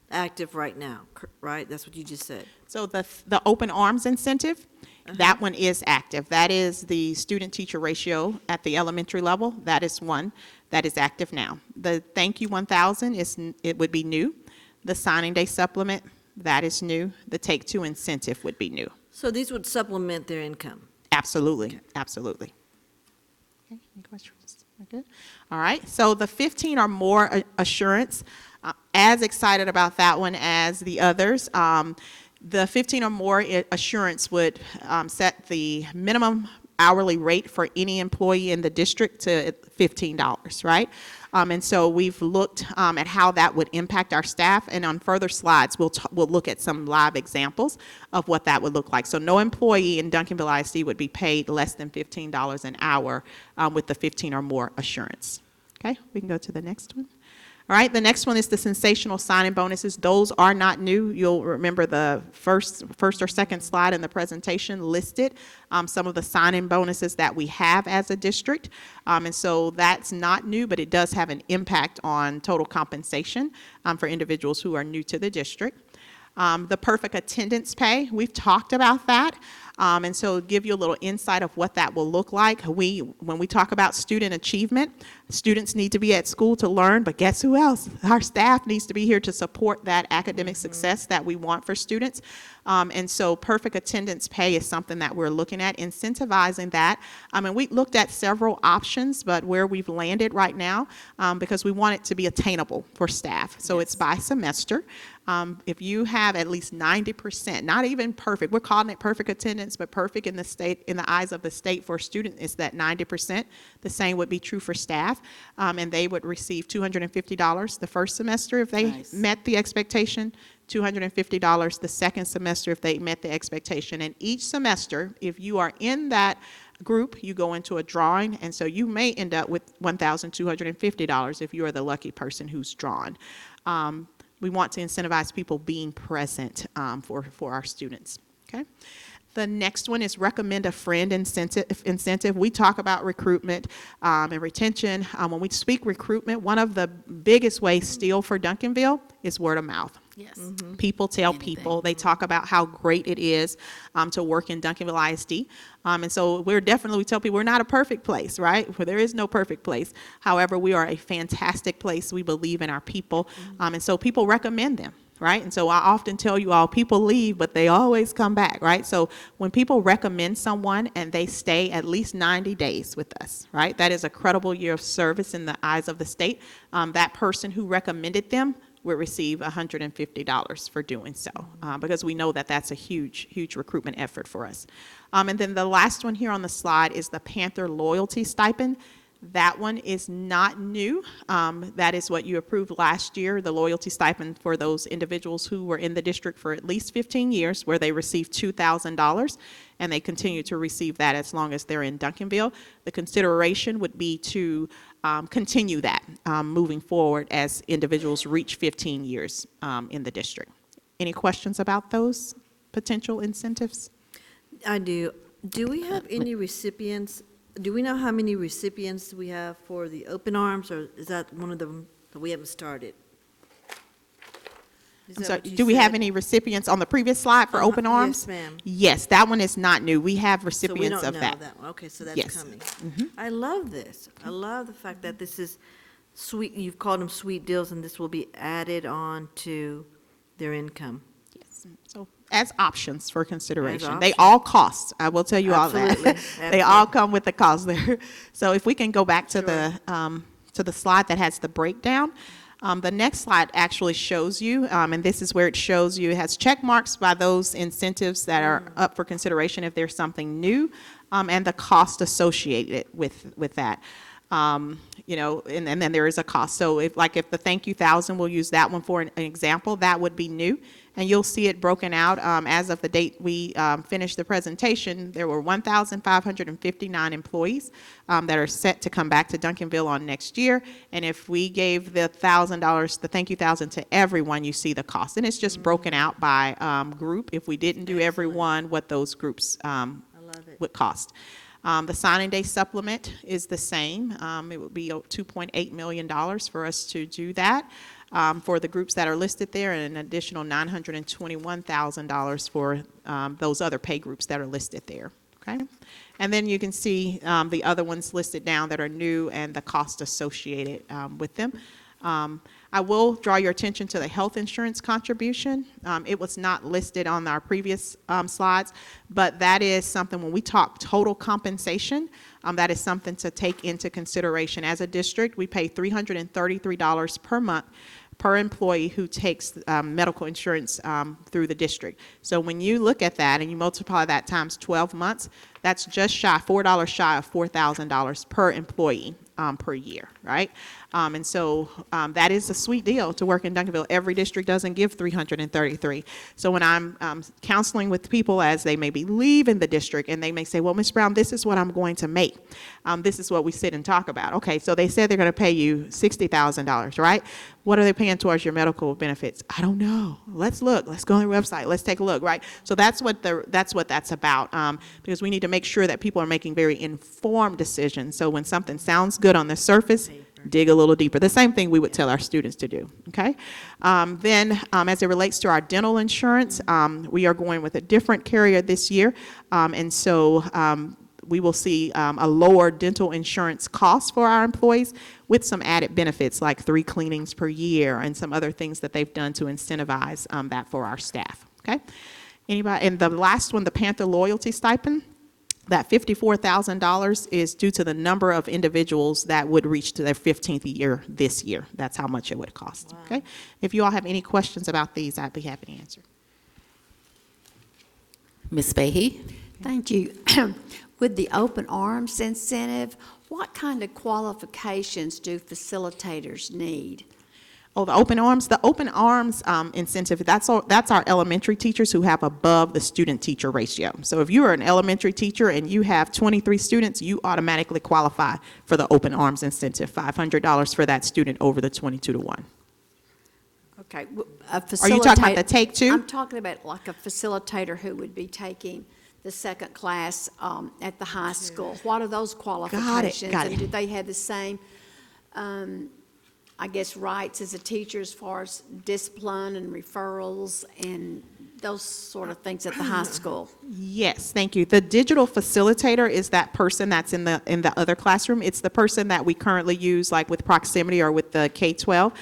active right now, right? That's what you just said. So the open arms incentive, that one is active. That is the student-teacher ratio at the elementary level. That is one that is active now. The Thank You 1,000 it would be new. The signing day supplement, that is new. The Take Two incentive would be new. So these would supplement their income? Absolutely, Okay. absolutely. Okay, any questions? We're good. All right, so the 15 or more assurance, as excited about that one as the others. The 15 or more assurance would set the minimum hourly rate for any employee in the district to $15, right? And so we've looked at how that would impact our staff, and on further slides, we'll look at some live examples of what that would look like. So no employee in Duncanville ISD would be paid less than $15 an hour with the 15 or more assurance. Okay, we can go to the next one. All right, the next one is the sensational sign-in bonuses. Those are not new. You'll remember the first or second slide in the presentation listed some of the sign-in bonuses that we have as a district. And so that's not new, but it does have an impact on total compensation for individuals who are new to the district. The perfect attendance pay, we've talked about that. And so give you a little insight of what that will look like. When we talk about student achievement, students need to be at school to learn, but guess who else? Our staff needs to be here to support that academic success that we want for students. And so perfect attendance pay is something that we're looking at, incentivizing that. And we looked at several options, but where we've landed right now, because we want it to be attainable for staff. So it's by semester. If you have at least 90%, not even perfect, we're calling it perfect attendance, but perfect in the state, in the eyes of the state for a student is that 90%. The same would be true for staff, and they would receive $250 the first semester if they met the expectation, $250 the second semester if they met the expectation. And each semester, if you are in that group, you go into a drawing, and so you may end up with $1,250 if you are the lucky person who's drawn. We want to incentivize people being present for our students, okay? The next one is recommend a friend incentive. We talk about recruitment and retention. When we speak recruitment, one of the biggest ways still for Duncanville is word of mouth. Yes. People tell people, they talk about how great it is to work in Duncanville ISD. And so we tell people we're not a perfect place, right? Where there is no perfect place. However, we are a fantastic place. We believe in our people. And so people recommend them. right? And so I often tell you all, people leave, but they always come back, right? So when people recommend someone and they stay at least 90 days with us, right? That is a credible year of service in the eyes of the state. That person who recommended them will receive $150 for doing so, because we know that that's a huge, huge recruitment effort for us. And then the last one here on the slide is the Panther Loyalty Stipend. That one is not new. That is what you approved last year, the loyalty stipend for those individuals who were in the district for at least 15 years, where they received $2,000, and they continue to receive that as long as they're in Duncanville. The consideration would be to continue that moving forward as individuals reach 15 years in the district. Any questions about those potential incentives? I do. Do we have any recipients? Do we know how many recipients we have for the open arms, or is that one of them that we haven't started? Is that So what you do we have said? any recipients on the previous slide for open arms? Yes, ma'am. Yes, that one is not new. We have So we recipients don't of know that. that one. Okay, so that's Yes. coming. I love this. I love the fact that this is sweet, you've called them sweet deals, and this will be added on to their income. Yes. So as options for consideration. They options. all cost. I will tell you all Absolutely. that. They all Absolutely. come with the cost there. So if we can go back to the slide that has the breakdown. The next slide actually shows you, and this is where it shows you, it has check marks by those incentives that are up for consideration if there's something new, and the cost associated with that. You know, and then there is a cost. So if the thank you 1,000, we'll use that one for an example, that would be new. And you'll see it broken out. As of the date we finished the presentation, there were 1,559 employees that are set to come back to Duncanville on next year. And if we gave the $1,000, the thank you 1,000 to everyone, you see the cost. And it's just broken out by group. If we didn't do everyone, what those groups love it. would cost. The signing day supplement is the same. It would be $2.8 million for us to do that for the groups that are listed there, and an additional $921,000 for those other pay groups that are listed there. Okay, and then you can see the other ones listed down that are new and the cost associated with them. I will draw your attention to the health insurance contribution. It was not listed on our previous slides, but that is something when we talk total compensation, that is something to take into consideration. As a district, we pay $333 per month per employee who takes medical insurance through the district. So when you look at that and you multiply that times 12 months, that's just shy, $4 shy of $4,000 per employee per year, right? And so that is a sweet deal to work in Duncanville. Every district doesn't give 333. So when I'm counseling with people as they may be leaving the district and they may say, well, Ms. Brown, this is what I'm going to make. This is what we sit and talk about. Okay, so they said they're going to pay you $60,000, right? What are they paying towards your medical benefits? I don't know. Let's look. Let's go on their website. Let's take a look, right? So that's what that's about, because we need to make sure that people are making very informed decisions. So when something sounds good on the surface, dig a little deeper. The same thing we would tell our students to do, okay? Then as it relates to our dental insurance, we are going with a different carrier this year, and so we will see a lower dental insurance cost for our employees with some added benefits like 3 cleanings per year and some other things that they've done to incentivize that for our staff, okay? Anybody? And the last one, the Panther Loyalty Stipend, that $54,000 is due to the number of individuals that would reach to their 15th year this year. That's how much it would cost, okay? If you all have any questions about these, I'd be happy to answer. Ms. Fahey? Thank you. With the open arms incentive, what kind of qualifications do facilitators need? Oh, the open arms incentive, that's our elementary teachers who have above the student-teacher ratio. So if you are an elementary teacher and you have 23 students, you automatically qualify for the open arms incentive, $500 for that student over the 22-to-1. Okay. Are you talking about the take two? I'm talking about like a facilitator who would be taking the second class at the high school. What are those qualifications? Got it. And do they have the same, I guess, rights as a teacher as far as discipline and referrals and those sort of things at the high school. Yes, thank you. The digital facilitator is that person that's in the other classroom. It's the person that we currently use, like with proximity or with the K-12.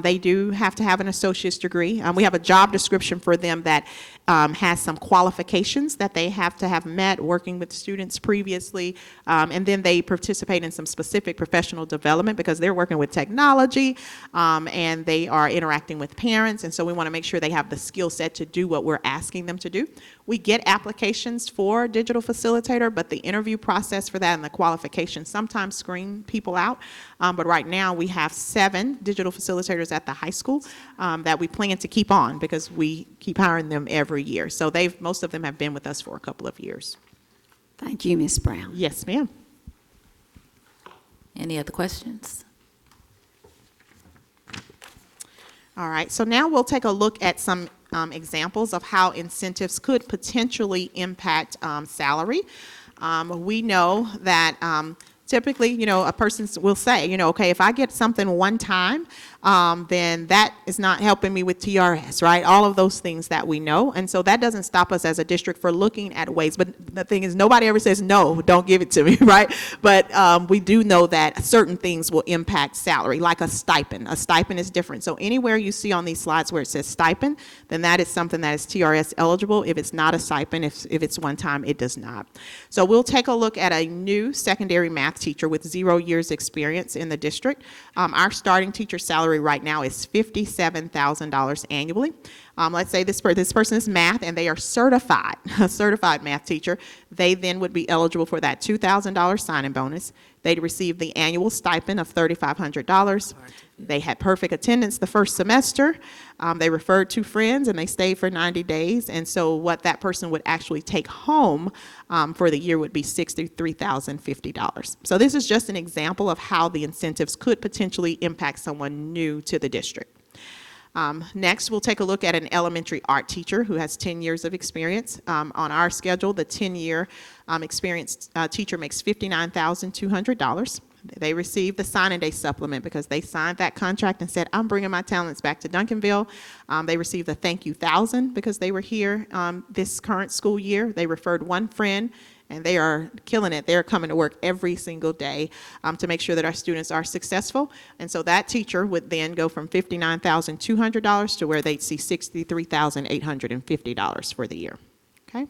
They do have to have an associate's degree. We have a job description for them that has some qualifications that they have to have met working with students previously, and then they participate in some specific professional development because they're working with technology, and they are interacting with parents, and so we want to make sure they have the skill set to do what we're asking them to do. We get applications for digital facilitator, but the interview process for that and the qualifications sometimes screen people out. But right now we have 7 digital facilitators at the high school that we plan to keep on because we keep hiring them every year. So most of them have been with us for a couple of years. Thank you, Ms. Brown. Yes, ma'am. Any other questions? All right, so now we'll take a look at some examples of how incentives could potentially impact salary. We know that typically, a person will say, okay, if I get something one time, then that is not helping me with TRS, right? All of those things that we know. And so that doesn't stop us as a district for looking at ways. But the thing is, nobody ever says, no, don't give it to me, right? But we do know that certain things will impact salary, like a stipend. A stipend is different. So anywhere you see on these slides where it says stipend, then that is something that is TRS eligible. If it's not a stipend, if it's one time, it does not. So we'll take a look at a new secondary math teacher with 0 years experience in the district. Our starting teacher salary right now is $57,000 annually. Let's say this person is math and they are certified, a certified math teacher. They then would be eligible for that $2,000 sign-in bonus. They'd receive the annual stipend of $3,500. They had perfect attendance the first semester. They referred 2 friends and they stayed for 90 days. And so what that person would actually take home for the year would be $63,050. So this is just an example of how the incentives could potentially impact someone new to the district. Next, we'll take a look at an elementary art teacher who has 10 years of experience. On our schedule, the 10-year experienced teacher makes $59,200. They receive the sign-in day supplement because they signed that contract and said, I'm bringing my talents back to Duncanville. They received the thank you $1,000 because they were here this current school year. They referred 1 friend, and they are killing it. They're coming to work every single day to make sure that our students are successful. And so that teacher would then go from $59,200 to where they'd see $63,850 for the year. Okay?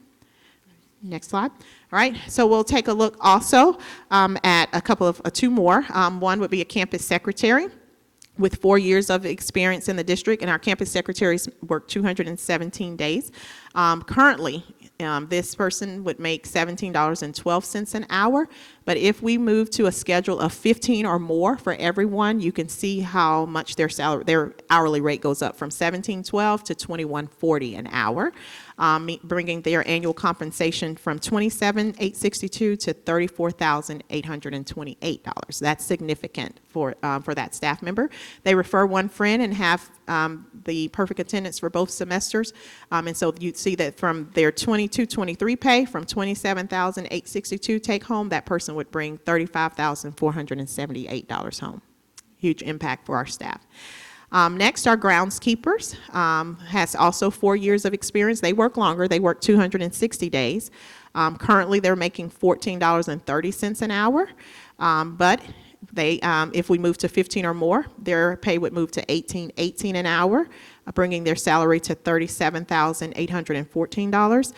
Next slide. All right, so we'll take a look also at a couple of 2 more. One would be a campus secretary with 4 years of experience in the district, and our campus secretaries work 217 days. Currently, this person would make $17.12 an hour, but if we move to a schedule of 15 or more for everyone, you can see how much their hourly rate goes up from $17.12 to $21.40 an hour, bringing their annual compensation from $27,862 to $34,828. That's significant for that staff member. They refer 1 friend and have the perfect attendance for both semesters, and so you'd see that from their 22-23 pay, from $27,862 take home, that person would bring $35,478 home. Huge impact for our staff. Next, our groundskeepers has also 4 years of experience. They work longer. They work 260 days. Currently, they're making $14.30 an hour, but if we move to 15 or more, their pay would move to $18.18 an hour, bringing their salary to $37,814.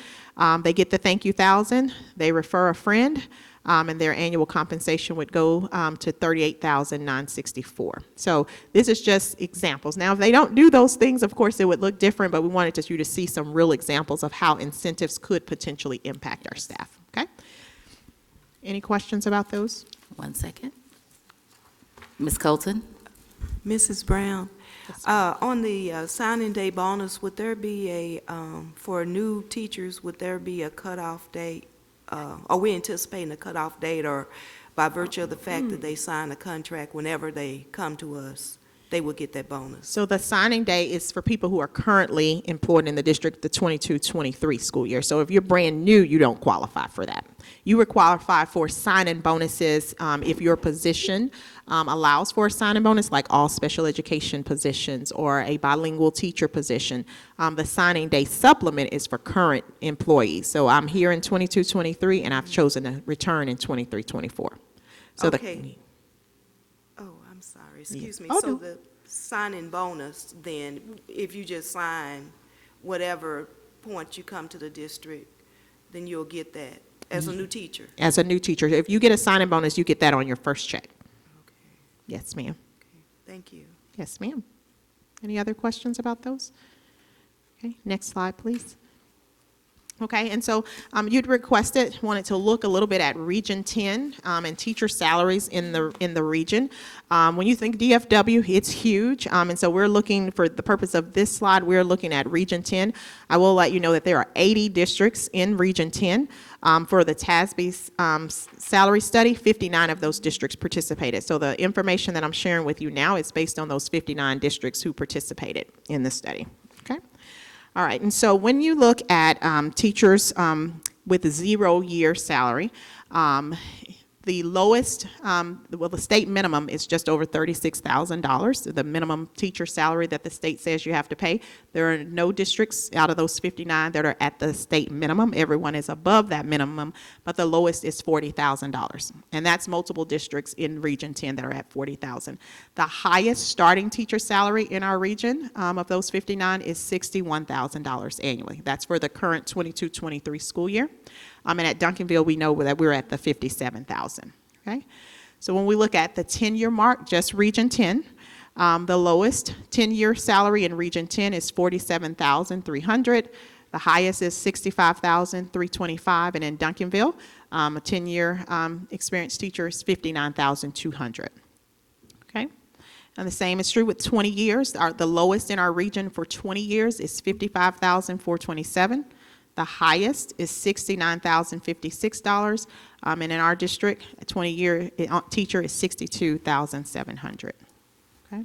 They get the thank you $1,000. They refer a friend, and their annual compensation would go to $38,964. So this is just examples. Now, if they don't do those things, of course, it would look different, but we wanted you to see some real examples of how incentives could potentially impact our staff, okay? Any questions about those? 1 second. Ms. Colton? Mrs. Brown, on the signing day bonus, would there be for new teachers, would there be a cutoff date? Are we anticipating a cutoff date, or by virtue of the fact that they sign a contract whenever they come to us? they will get that bonus? So the signing day is for people who are currently employed in the district the 22-23 school year. So if you're brand new, you don't qualify for that. You would qualify for sign-in bonuses if your position allows for a sign-in bonus, like all special education positions or a bilingual teacher position. The signing day supplement is for current employees. So I'm here in 22-23, and I've chosen to return in 23-24. So Okay. Oh, I'm sorry, excuse me. Oh, So no. the sign-in bonus, then, if you just sign whatever point you come to the district, then you'll get that as a new teacher? As a new teacher, if you get a sign-in bonus, you get that on your first check. Okay, Yes, ma'am. okay, thank you. Yes, ma'am. Any other questions about those? Okay, next slide, please. Okay, and so you'd wanted to look a little bit at Region 10 and teacher salaries in the region. When you think DFW, it's huge, and so we're looking, for the purpose of this slide, we're looking at Region 10. I will let you know that there are 80 districts in Region 10. For the TASB's salary study, 59 of those districts participated. So the information that I'm sharing with you now is based on those 59 districts who participated in the study. Okay? All right, and so when you look at teachers with a 0-year salary, the lowest, the state minimum is just over $36,000, the minimum teacher salary that the state says you have to pay. There are no districts out of those 59 that are at the state minimum. Everyone is above that minimum, but the lowest is $40,000. And that's multiple districts in Region 10 that are at $40,000. The highest starting teacher salary in our region of those 59 is $61,000 annually. That's for the current 22-23 school year. And at Duncanville, we know that we're at the $57,000, okay? So when we look at the 10-year mark, just Region 10, the lowest 10-year salary in Region 10 is $47,300. The highest is $65,325, and in Duncanville, a 10-year experienced teacher is $59,200, okay? And the same is true with 20 years. The lowest in our region for 20 years is $55,427. The highest is $69,056, and in our district, a 20-year teacher is $62,700. Okay?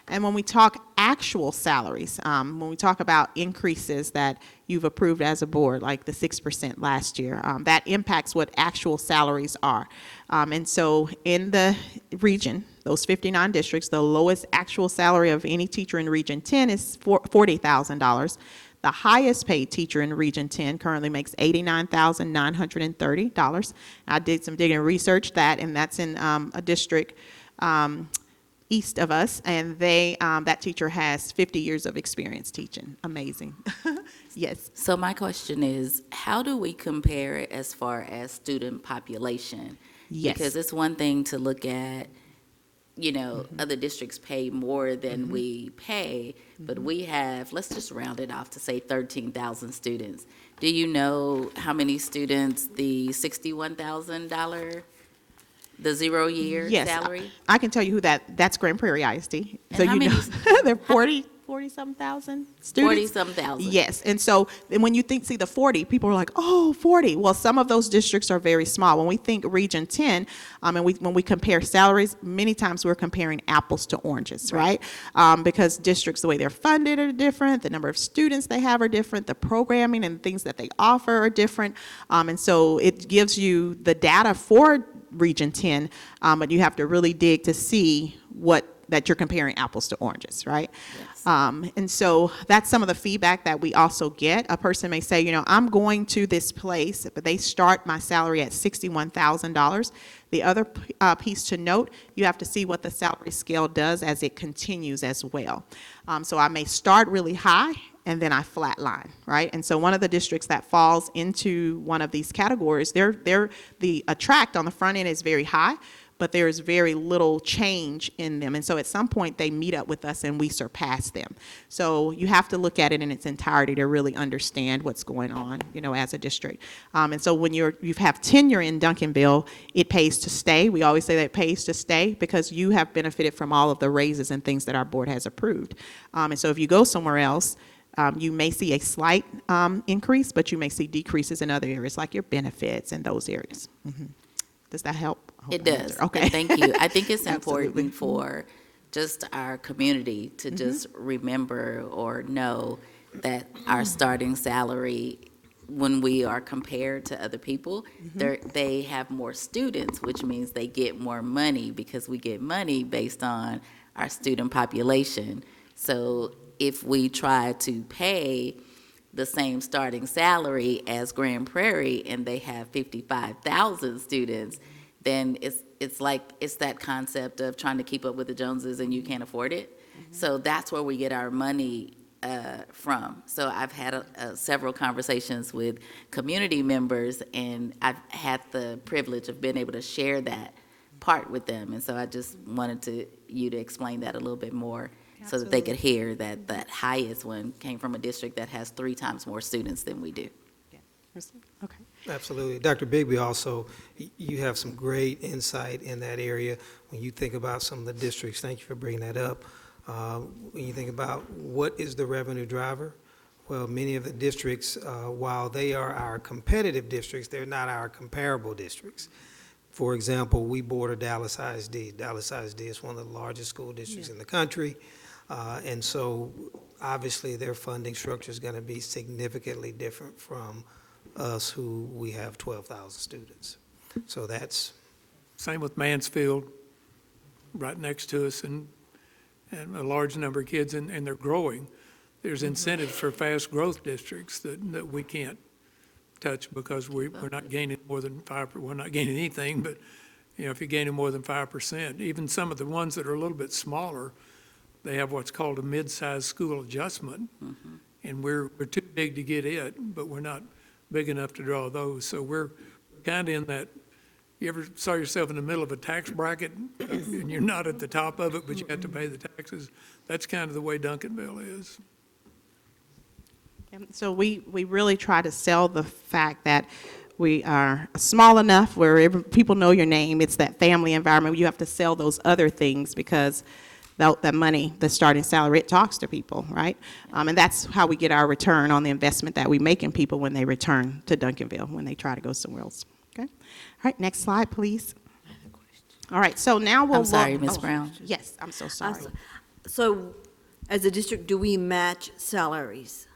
And when we talk actual salaries, when we talk about increases that you've approved as a board, like the 6% last year, that impacts what actual salaries are. And so in the region, those 59 districts, the lowest actual salary of any teacher in Region 10 is $40,000. The highest paid teacher in Region 10 currently makes $89,930. I did some digging and research that, and that's in a district east of us, and that teacher has 50 years of experience teaching. Amazing. Yes. So my question is, how do we compare as far as student population? Yes. Because it's one thing to look at, other districts pay more than we pay, but we have, let's just round it off to say 13,000 students. Do you know how many students the $61,000, the 0-year Yes, salary? I can tell you who that's Grand Prairie ISD. And So how you many- know, they're 40-some thousand students. 40-some thousand. Yes, and so and when you see the 40, people are like, oh, 40. Well, some of those districts are very small. When we think Region 10, and when we compare salaries, many times we're comparing apples to oranges, right? Because districts, the way they're funded are different, the number of students they have are different, the programming and things that they offer are different, and so it gives you the data for Region 10, but you have to really dig to see that you're comparing apples to oranges, right? Yes. And so that's some of the feedback that we also get. A person may say, I'm going to this place, but they start my salary at $61,000. The other piece to note, you have to see what the salary scale does as it continues as well. So I may start really high, and then I flatline, right? And so one of the districts that falls into one of these categories, the attract on the front end is very high, but there's very little change in them. And so at some point, they meet up with us and we surpass them. So you have to look at it in its entirety to really understand what's going on, as a district. And so when you have tenure in Duncanville, it pays to stay. We always say that it pays to stay because you have benefited from all of the raises and things that our board has approved. And so if you go somewhere else, you may see a slight increase, but you may see decreases in other areas like your benefits and those areas. Does that help? I hope It I does. answered. Okay. And thank you. I think it's Absolutely. important for just our community to just remember or know that our starting salary, when we are compared to other people, they have more students, which means they get more money because we get money based on our student population. So if we try to pay the same starting salary as Grand Prairie and they have 55,000 students, then it's that concept of trying to keep up with the Joneses and you can't afford it. So that's where we get our money from. So I've had several conversations with community members, and I've had the privilege of being able to share that part with them. And so I just wanted you to explain that a little bit more so that they could hear that that highest one came from a district that has 3 times more students than we do. Okay. Absolutely. Dr. Bigby, also, you have some great insight in that area when you think about some of the districts. Thank you for bringing that up. When you think about what is the revenue driver, well, many of the districts, while they are our competitive districts, they're not our comparable districts. For example, we border Dallas ISD. Dallas ISD is one of the largest school districts in the country, and so obviously their funding structure is going to be significantly different from us, who we have 12,000 students. So that's Same with Mansfield, right next to us, and a large number of kids, and they're growing. There's incentives for fast growth districts that we can't touch because we're not gaining more than 5%. We're not gaining anything, but if you're gaining more than 5%, even some of the ones that are a little bit smaller, they have what's called a mid-sized school adjustment, and we're too big to get it, but we're not big enough to draw those. So we're kind of in that. You ever saw yourself in the middle of a tax bracket and you're not at the top of it, but you have to pay the taxes? That's kind of the way Duncanville is. So we really try to sell the fact that we are small enough where people know your name. It's that family environment. You have to sell those other things because that money, the starting salary, it talks to people, right? And that's how we get our return on the investment that we make in people when they return to Duncanville, when they try to go somewhere else. Okay. All right, next slide, please. All right, so now we'll I'm sorry, look. Ms. Brown. Yes, I'm so sorry. So, as a district, do we match salaries?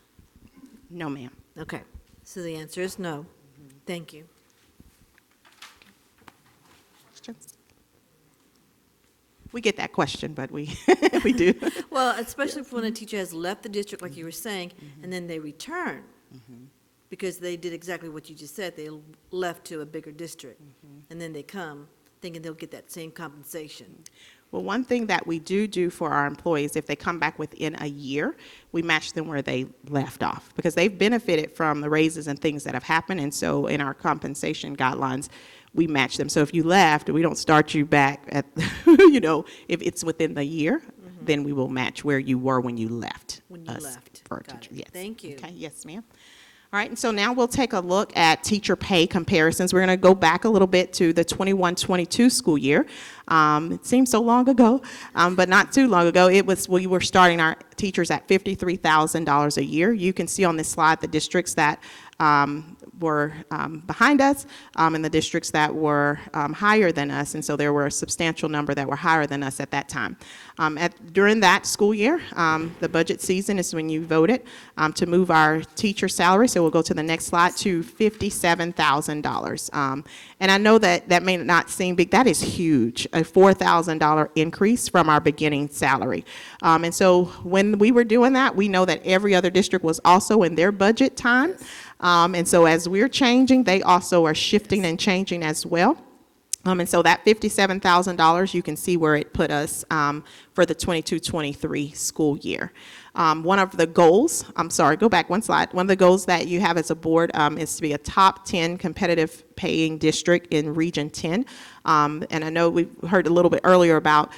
No, ma'am. Okay, so the answer is no. Thank you. Questions? We get that question, but we we do. Well, especially when a teacher has left the district, like you were saying, and then they return, because they did exactly what you just said, they left to a bigger district, and then they come thinking they'll get that same compensation. Well, one thing that we do for our employees, if they come back within a year, we match them where they left off, because they've benefited from the raises and things that have happened, and so in our compensation guidelines, we match them. So if you left, we don't start you back at, if it's within the year, then we will match where you were when you left. When you left. For a Got teacher, it. yes. Thank you. Okay, yes, ma'am. All right, and so now we'll take a look at teacher pay comparisons. We're going to go back a little bit to the 21-22 school year. It seems so long ago, but not too long ago. We were starting our teachers at $53,000 a year. You can see on this slide the districts that were behind us and the districts that were higher than us, and so there were a substantial number that were higher than us at that time. During that school year, the budget season is when you voted to move our teacher salary, so we'll go to the next slide, to $57,000. And I know that may not seem big. That is huge, a $4,000 increase from our beginning salary. And so when we were doing that, we know that every other district was also in their budget time. And so as we're changing, they also are shifting and changing as well. And so that $57,000, you can see where it put us for the 22-23 school year. One of the goals, go back one slide. One of the goals that you have as a board is to be a top 10 competitive paying district in Region 10. And I know we heard a little bit earlier about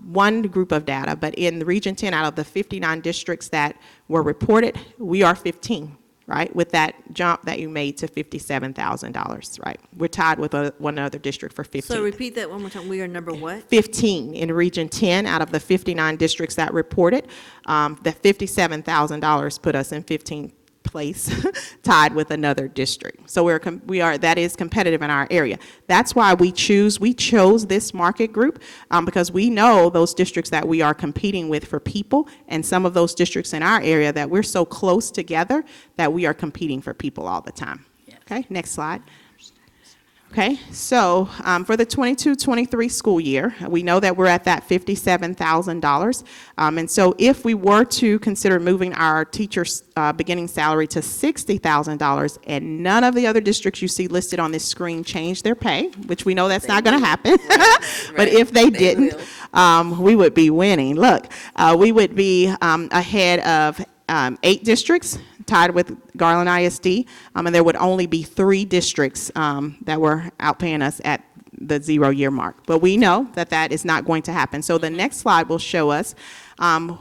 one group of data, but in Region 10, out of the 59 districts that were reported, we are 15. Right, with that jump that you made to $57,000, right? We're tied with one other district for 15. So repeat that one more time. We are number what? 15 in Region 10 out of the 59 districts that reported. That $57,000 put us in 15th place tied with another district. So that is competitive in our area. That's why we chose this market group, because we know those districts that we are competing with for people, and some of those districts in our area that we're so close together that we are competing for people all the time. Okay, next slide. Okay, so for the 22-23 school year, we know that we're at that $57,000. And so if we were to consider moving our teacher's beginning salary to $60,000, and none of the other districts you see listed on this screen change their pay, which we know that's not going to happen, but if they didn't, we would be winning. Look, we would be ahead of 8 districts tied with Garland ISD, and there would only be 3 districts that were outpaying us at the 0-year mark. But we know that that is not going to happen. So the next slide will show us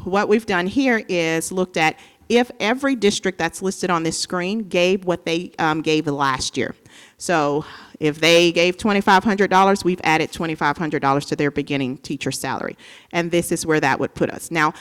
what we've done here is looked at if every district that's listed on this screen gave what they gave last year. So if they gave $2,500, we've added $2,500 to their beginning teacher salary. And this is where that would put us. Now,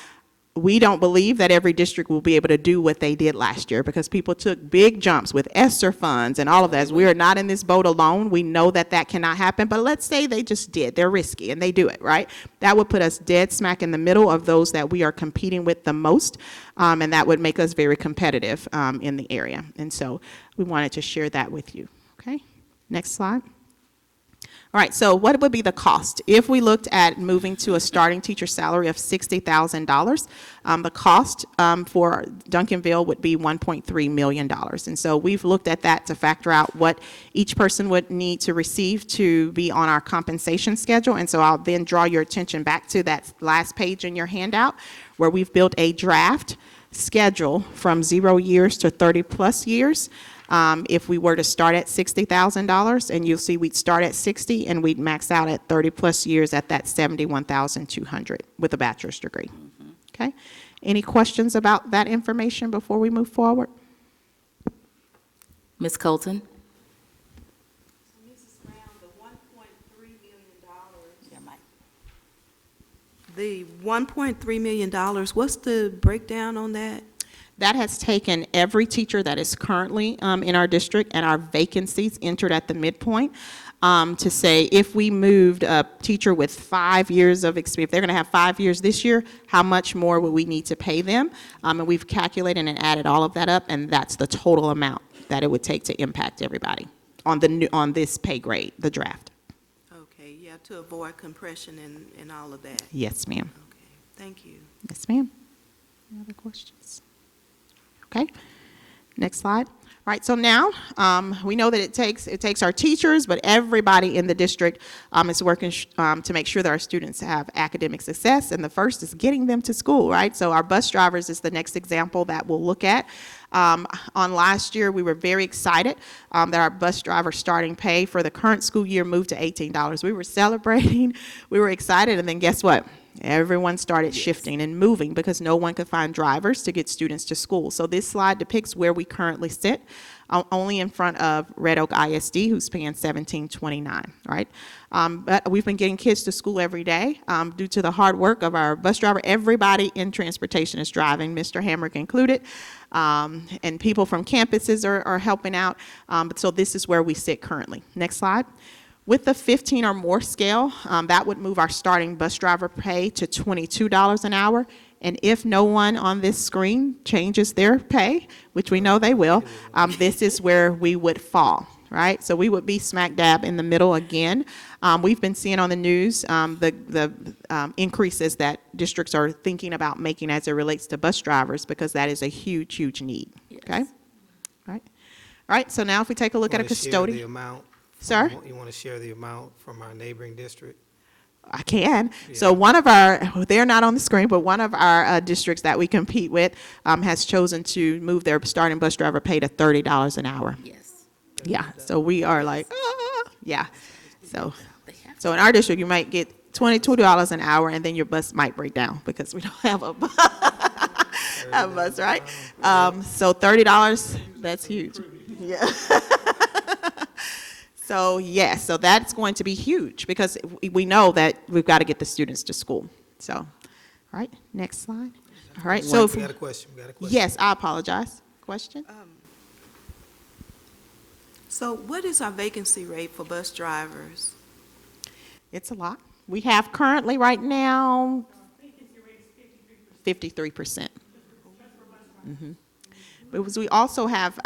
we don't believe that every district will be able to do what they did last year, because people took big jumps with ESSER funds and all of that. As we are not in this boat alone. We know that that cannot happen, but let's say they just did. They're risky and they do it, right? That would put us dead smack in the middle of those that we are competing with the most, and that would make us very competitive in the area. And so we wanted to share that with you. Okay, next slide. All right, so what would be the cost? If we looked at moving to a starting teacher salary of $60,000, the cost for Duncanville would be $1.3 million. And so we've looked at that to factor out what each person would need to receive to be on our compensation schedule. And so I'll then draw your attention back to that last page in your handout, where we've built a draft schedule from 0 years to 30+ years. If we were to start at $60,000, and you'll see we'd start at 60 and we'd max out at 30+ years at that $71,200 with a bachelor's degree. Okay? Any questions about that information before we move forward? Ms. Colton? Mrs. Brown, the $1.3 million. The $1.3 million, what's the breakdown on that? That has taken every teacher that is currently in our district and our vacancies entered at the midpoint to say if we moved a teacher with 5 years of experience, if they're going to have 5 years this year, how much more would we need to pay them? And we've calculated and added all of that up, and that's the total amount that it would take to impact everybody on this pay grade, the draft. Okay, yeah, to avoid compression and all of that. Yes, ma'am. Okay, thank you. Yes, ma'am. Any other questions? Okay, next slide. All right, so now we know that it takes our teachers, but everybody in the district is working to make sure that our students have academic success, and the first is getting them to school, right? So our bus drivers is the next example that we'll look at. On last year, we were very excited that our bus driver starting pay for the current school year moved to $18. We were celebrating, we were excited, and then guess what? Everyone started shifting and moving because no one could find drivers to get students to school. So this slide depicts where we currently sit, only in front of Red Oak ISD, who's paying $17.29, right? But we've been getting kids to school every day due to the hard work of our bus driver. Everybody in transportation is driving, Mr. Hamrick included, and people from campuses are helping out. So this is where we sit currently. Next slide. With the 15 or more scale, that would move our starting bus driver pay to $22 an hour. And if no one on this screen changes their pay, which we know they will, this is where we would fall, right? So we would be smack dab in the middle again. We've been seeing on the news the increases that districts are thinking about making as it relates to bus drivers, because that is a huge, huge need, okay? All right, so now if we take a look at a custodian. The amount. Sir? You want to share the amount from our neighboring district? I can. Yeah. So they're not on the screen, but one of our districts that we compete with has chosen to move their starting bus driver pay to $30 an hour. Yes. Yeah, so we are like, yeah. So in our district, you might get $22 an hour, and then your bus might break down because we don't have a bus, right? So $30, that's huge. Yeah. So yes, so that's going to be huge because we know that we've got to get the students to school. So, all right, next slide. All right, so We got a question. yes, I apologize. question? So what is our vacancy rate for bus drivers? It's a lot. We have currently, right now, 53%. Because we also have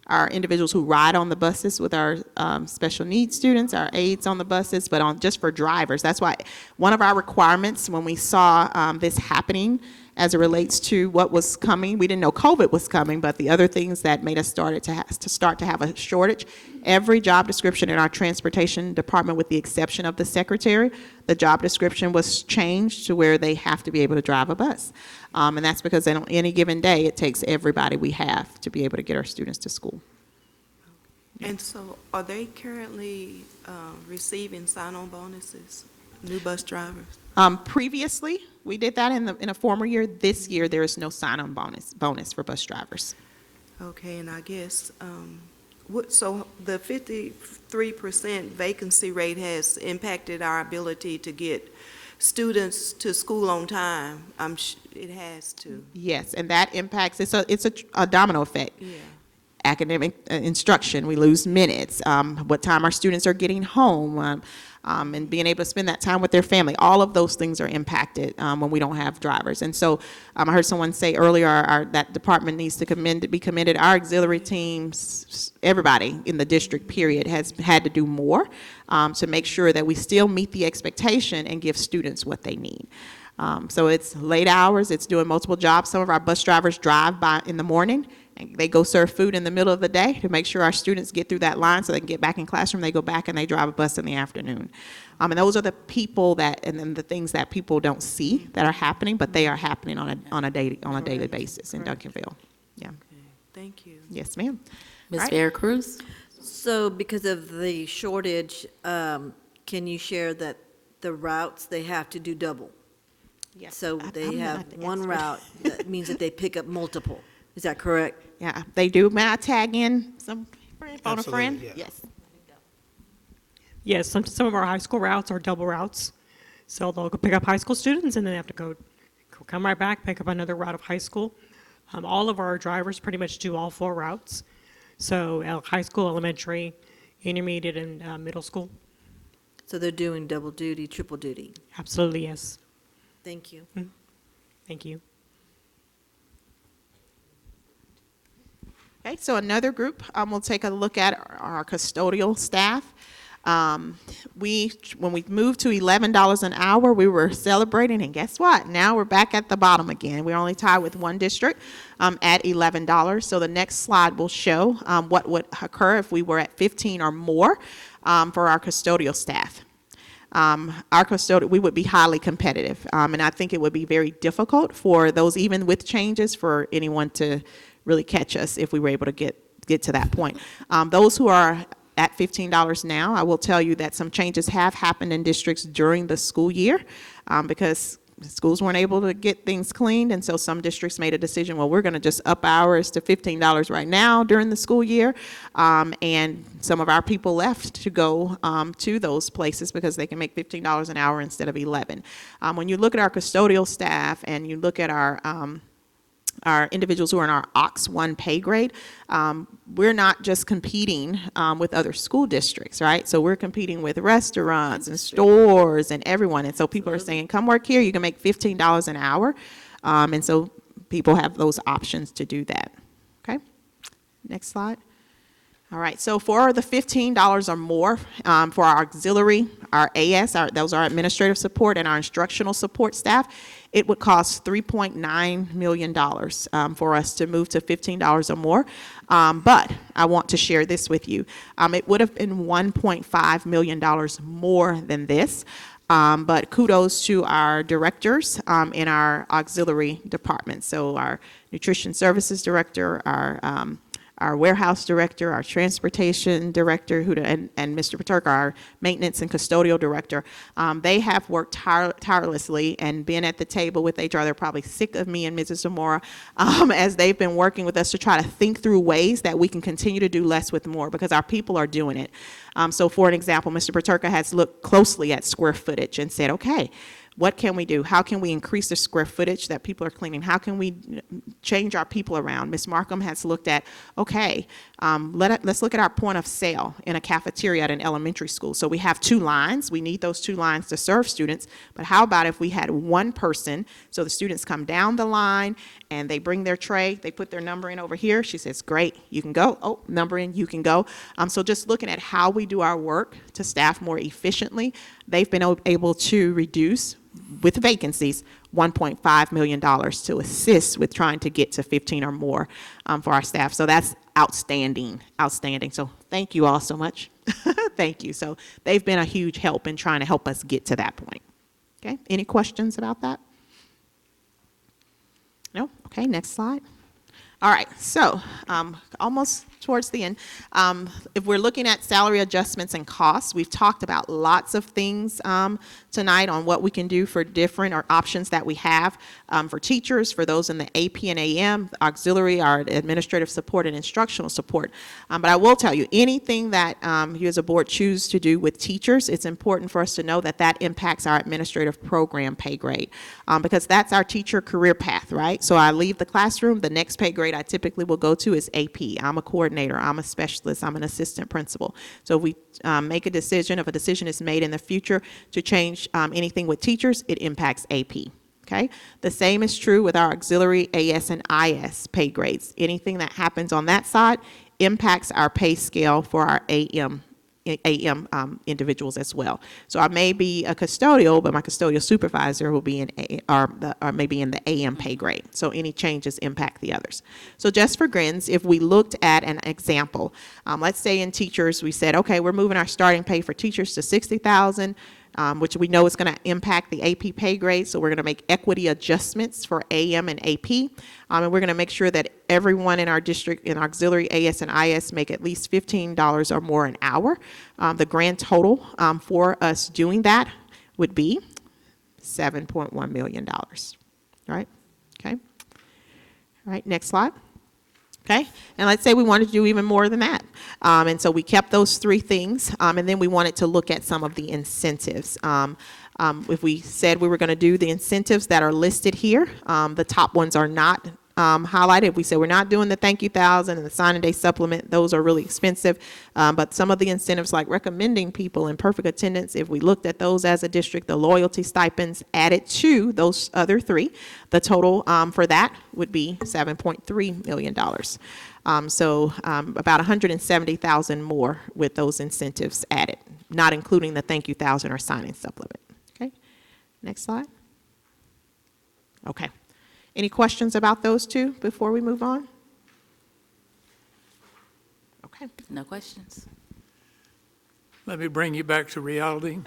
our individuals who ride on the buses with our special needs students, our aides on the buses, but on just for drivers. That's why one of our requirements when we saw this happening as it relates to what was coming, we didn't know COVID was coming, but the other things that made us start to have a shortage, every job description in our transportation department, with the exception of the secretary, the job description was changed to where they have to be able to drive a bus. And that's because on any given day, it takes everybody we have to be able to get our students to school. And so are they currently receiving sign-on bonuses, new bus drivers? Previously, we did that in a former year. This year, there is no sign-on bonus for bus drivers. Okay, and I guess, so the 53% vacancy rate has impacted our ability to get students to school on time. It has to. Yes, and that impacts, it's a domino effect. Yeah. Academic instruction, we lose minutes, what time our students are getting home, and being able to spend that time with their family. All of those things are impacted when we don't have drivers. And so I heard someone say earlier that department needs to be commended. Our auxiliary teams, everybody in the district, period, has had to do more to make sure that we still meet the expectation and give students what they need. So it's late hours, it's doing multiple jobs. Some of our bus drivers drive by in the morning, and they go serve food in the middle of the day to make sure our students get through that line so they can get back in classroom. They go back and they drive a bus in the afternoon. And those are the people and then the things that people don't see that are happening, but they are happening on a daily basis in Duncanville. Yeah. Okay, thank you. Yes, ma'am. Ms. Right. Vera Cruz? So because of the shortage, can you share that the routes, they have to do double? Yes. So I'm they not have the one expert. route, that means that they pick up multiple. Is that correct? Yeah, they do. May I tag in some friend, phone a friend? Absolutely, yeah. Yes. Yes, some of our high school routes are double routes. So they'll go pick up high school students and then they have to come right back, pick up another route of high school. All of our drivers pretty much do all 4 routes. So high school, elementary, intermediate, and middle school. So they're doing double duty, triple duty. Absolutely, yes. Thank you. Thank you. Okay, so another group, we'll take a look at our custodial staff. When we moved to $11 an hour, we were celebrating, and guess what? Now we're back at the bottom again. We're only tied with one district at $11. So the next slide will show what would occur if we were at 15 or more for our custodial staff. We would be highly competitive, and I think it would be very difficult for those, even with changes, for anyone to really catch us if we were able to get to that point. Those who are at $15 now, I will tell you that some changes have happened in districts during the school year because schools weren't able to get things cleaned, and so some districts made a decision, well, we're going to just up ours to $15 right now during the school year, and some of our people left to go to those places because they can make $15 an hour instead of $11. When you look at our custodial staff and you look at our individuals who are in our OX 1 pay grade, we're not just competing with other school districts, right? So we're competing with restaurants and stores and everyone. And so people are saying, come work here, you can make $15 an hour. And so people have those options to do that. Okay, next slide. All right, so for the $15 or more for our auxiliary, our AS, those are administrative support, and our instructional support staff, it would cost $3.9 million for us to move to $15 or more. But I want to share this with you. It would have been $1.5 million more than this. But kudos to our directors in our auxiliary department. So our nutrition services director, our warehouse director, our transportation director, and Mr. Paterka, our maintenance and custodial director. They have worked tirelessly and been at the table with HR. They're probably sick of me and Mrs. Zamora as they've been working with us to try to think through ways that we can continue to do less with more because our people are doing it. So for an example, Mr. Paterka has looked closely at square footage and said, okay, What can we do? How can we increase the square footage that people are cleaning? How can we change our people around? Ms. Markham has looked at, okay, let's look at our point of sale in a cafeteria at an elementary school. So we have 2 lines. We need those 2 lines to serve students. But how about if we had 1 person, so the students come down the line and they bring their tray, they put their number in over here. She says, great, you can go. Oh, number in, you can go. So just looking at how we do our work to staff more efficiently, they've been able to reduce, with vacancies, $1.5 million to assist with trying to get to 15 or more for our staff. So that's outstanding, outstanding. So thank you all so much. Thank you. So they've been a huge help in trying to help us get to that point. Okay, any questions about that? No? Okay, next slide. All right, so almost towards the end. If we're looking at salary adjustments and costs, we've talked about lots of things tonight on what we can do for different or options that we have for teachers, for those in the AP and AM, auxiliary, our administrative support and instructional support. But I will tell you, anything that you as a board choose to do with teachers, it's important for us to know that that impacts our administrative program pay grade, because that's our teacher career path, right? So I leave the classroom, the next pay grade I typically will go to is AP. I'm a coordinator, I'm a specialist, I'm an assistant principal. So if we make a decision, if a decision is made in the future to change anything with teachers, it impacts AP. Okay? The same is true with our auxiliary AS and IS pay grades. Anything that happens on that side impacts our pay scale for our AM individuals as well. So I may be a custodial, but my custodial supervisor will be or maybe in the AM pay grade. So any changes impact the others. So just for grins, if we looked at an example, let's say in teachers, we said, okay, we're moving our starting pay for teachers to $60,000. Which we know is going to impact the AP pay grade, so we're going to make equity adjustments for AM and AP, and we're going to make sure that everyone in our district in auxiliary AS and IS make at least $15 or more an hour. The grand total for us doing that would be $7.1 million. All right? Okay. All right, next slide. Okay, and let's say we wanted to do even more than that. And so we kept those 3 things, and then we wanted to look at some of the incentives. If we said we were going to do the incentives that are listed here, the top ones are not highlighted. If we say we're not doing the thank you 1,000 and the signing day supplement, those are really expensive. But some of the incentives like recommending people in perfect attendance, if we looked at those as a district, the loyalty stipends added to those other 3, the total for that would be $7.3 million. So about $170,000 more with those incentives added, not including the thank you 1,000 or signing supplement. Okay, next slide. Okay. Any questions about those 2 before we move on? Okay. No questions. Let me bring you back to reality.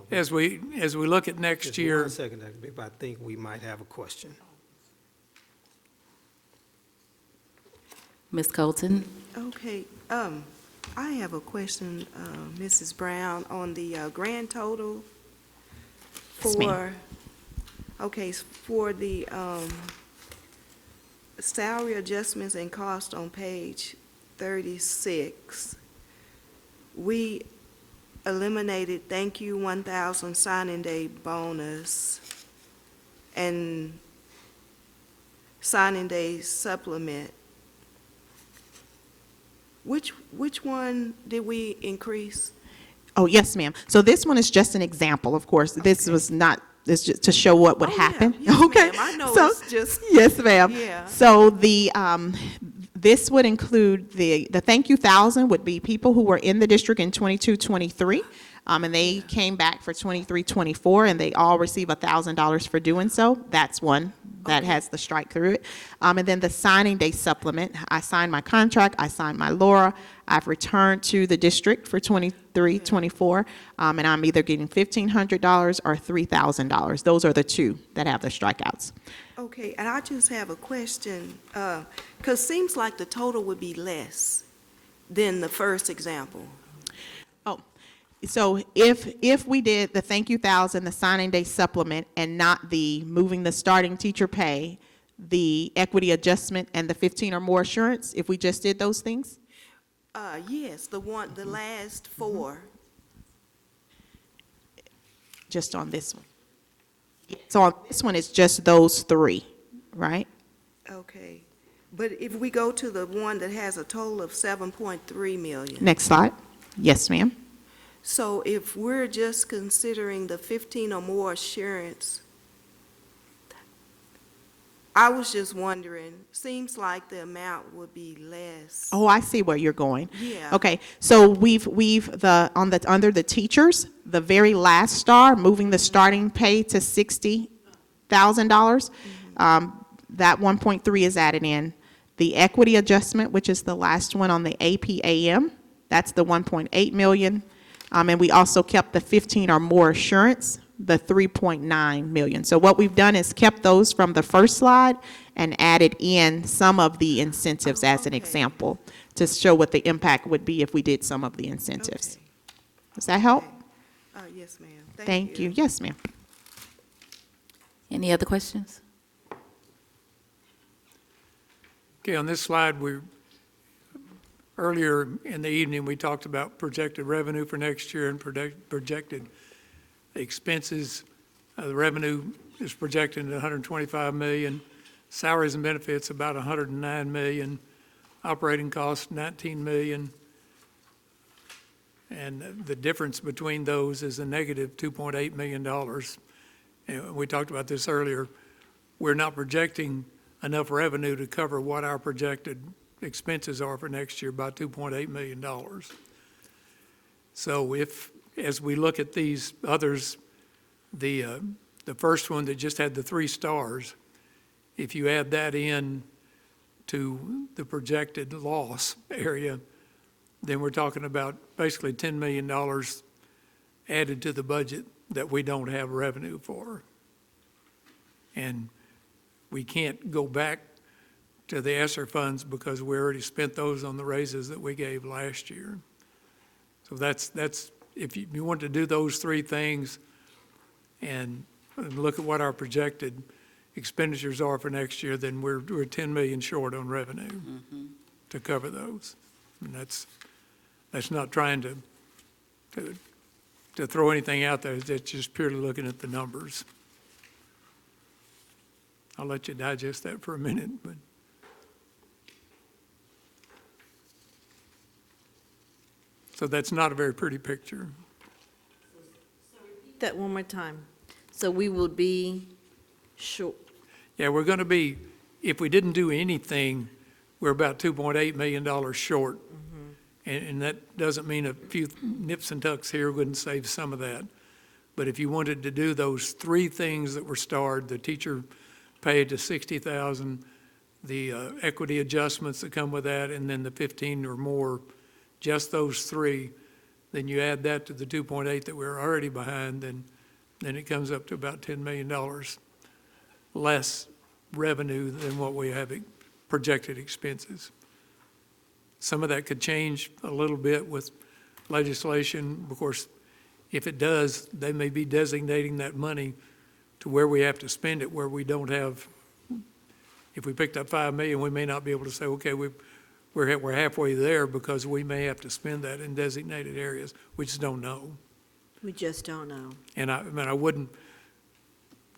As we look at next Just year. 1 second, Dr. Bigby, I think we might have a question. Ms. Colton? Okay, I have a question, Mrs. Brown, on the grand total Yes, ma'am. for the salary adjustments and cost on page 36. We eliminated thank you 1,000 signing day bonus and signing day supplement. Which one did we increase? Oh, yes, ma'am. So this one is just an example, of course. This was not, it's just to show what would happen. Yes, Okay. ma'am. I know So- it's just, Yes, ma'am. Yeah. So the, this would include the thank you 1,000 would be people who were in the district in 22-23, and they came back for 23-24, and they all receive $1,000 for doing so. That's one that has the strike through it. And then the signing day supplement, I signed my contract, I signed my LORA, I've returned to the district for 23-24, and I'm either getting $1,500 or $3,000. Those are the 2 that have the strikeouts. okay, and I just have a question, because seems like the total would be less than the first example. Oh, so if we did the thank you 1,000, the signing day supplement, and not the moving the starting teacher pay, the equity adjustment, and the 15 or more assurance, if we just did those things? Yes, the last four. Just on this one. So on this one, it's just those three, right? Okay. But if we go to the one that has a total of 7.3 million. Next slide. Yes, ma'am. So if we're just considering the 15 or more assurance, I was just wondering, seems like the amount would be less. Oh, I see where you're going. Yeah. Okay, so under the teachers, the very last star, moving the starting pay to $60,000, that 1.3 is added in. The equity adjustment, which is the last one on the APAM, that's the 1.8 million. And we also kept the 15 or more assurance, the 3.9 million. So what we've done is kept those from the first slide and added in some of the incentives as an Okay. example to show what the impact would be if we did some of the incentives. Okay. Does that help? Yes, ma'am. Thank you. Yes, ma'am. Any other questions? Okay, on this slide, earlier in the evening, we talked about projected revenue for next year and projected expenses. The revenue is projected at 125 million. Salaries and benefits about 109 million. Operating costs 19 million. And the difference between those is a negative $2.8 million. And we talked about this earlier. We're not projecting enough revenue to cover what our projected expenses are for next year by $2.8 million. So as we look at these others, the first one that just had the 3 stars, if you add that in to the projected loss area, then we're talking about basically $10 million added to the budget that we don't have revenue for. And we can't go back to the ESSER funds because we already spent those on the raises that we gave last year. So that's if you want to do those 3 things and look at what our projected expenditures are for next year, then we're 10 million short on revenue to cover those. And that's not trying to throw anything out there. It's just purely looking at the numbers. I'll let you digest that for a minute, but. So that's not a very pretty picture. That one more time. So we will be short. Yeah, we're going to be, if we didn't do anything, we're about $2.8 million short. And that doesn't mean a few nips and tucks here wouldn't save some of that. But if you wanted to do those 3 things that were starred, the teacher pay to $60,000, the equity adjustments that come with that, and then the 15 or more, just those 3, then you add that to the 2.8 that we're already behind, then it comes up to about $10 million less revenue than what we have projected expenses. Some of that could change a little bit with legislation. Of course, if it does, they may be designating that money to where we have to spend it, where we don't have, if we picked up 5 million, we may not be able to say, okay, we're halfway there because we may have to spend that in designated areas. We just don't know. We just don't know. And I wouldn't,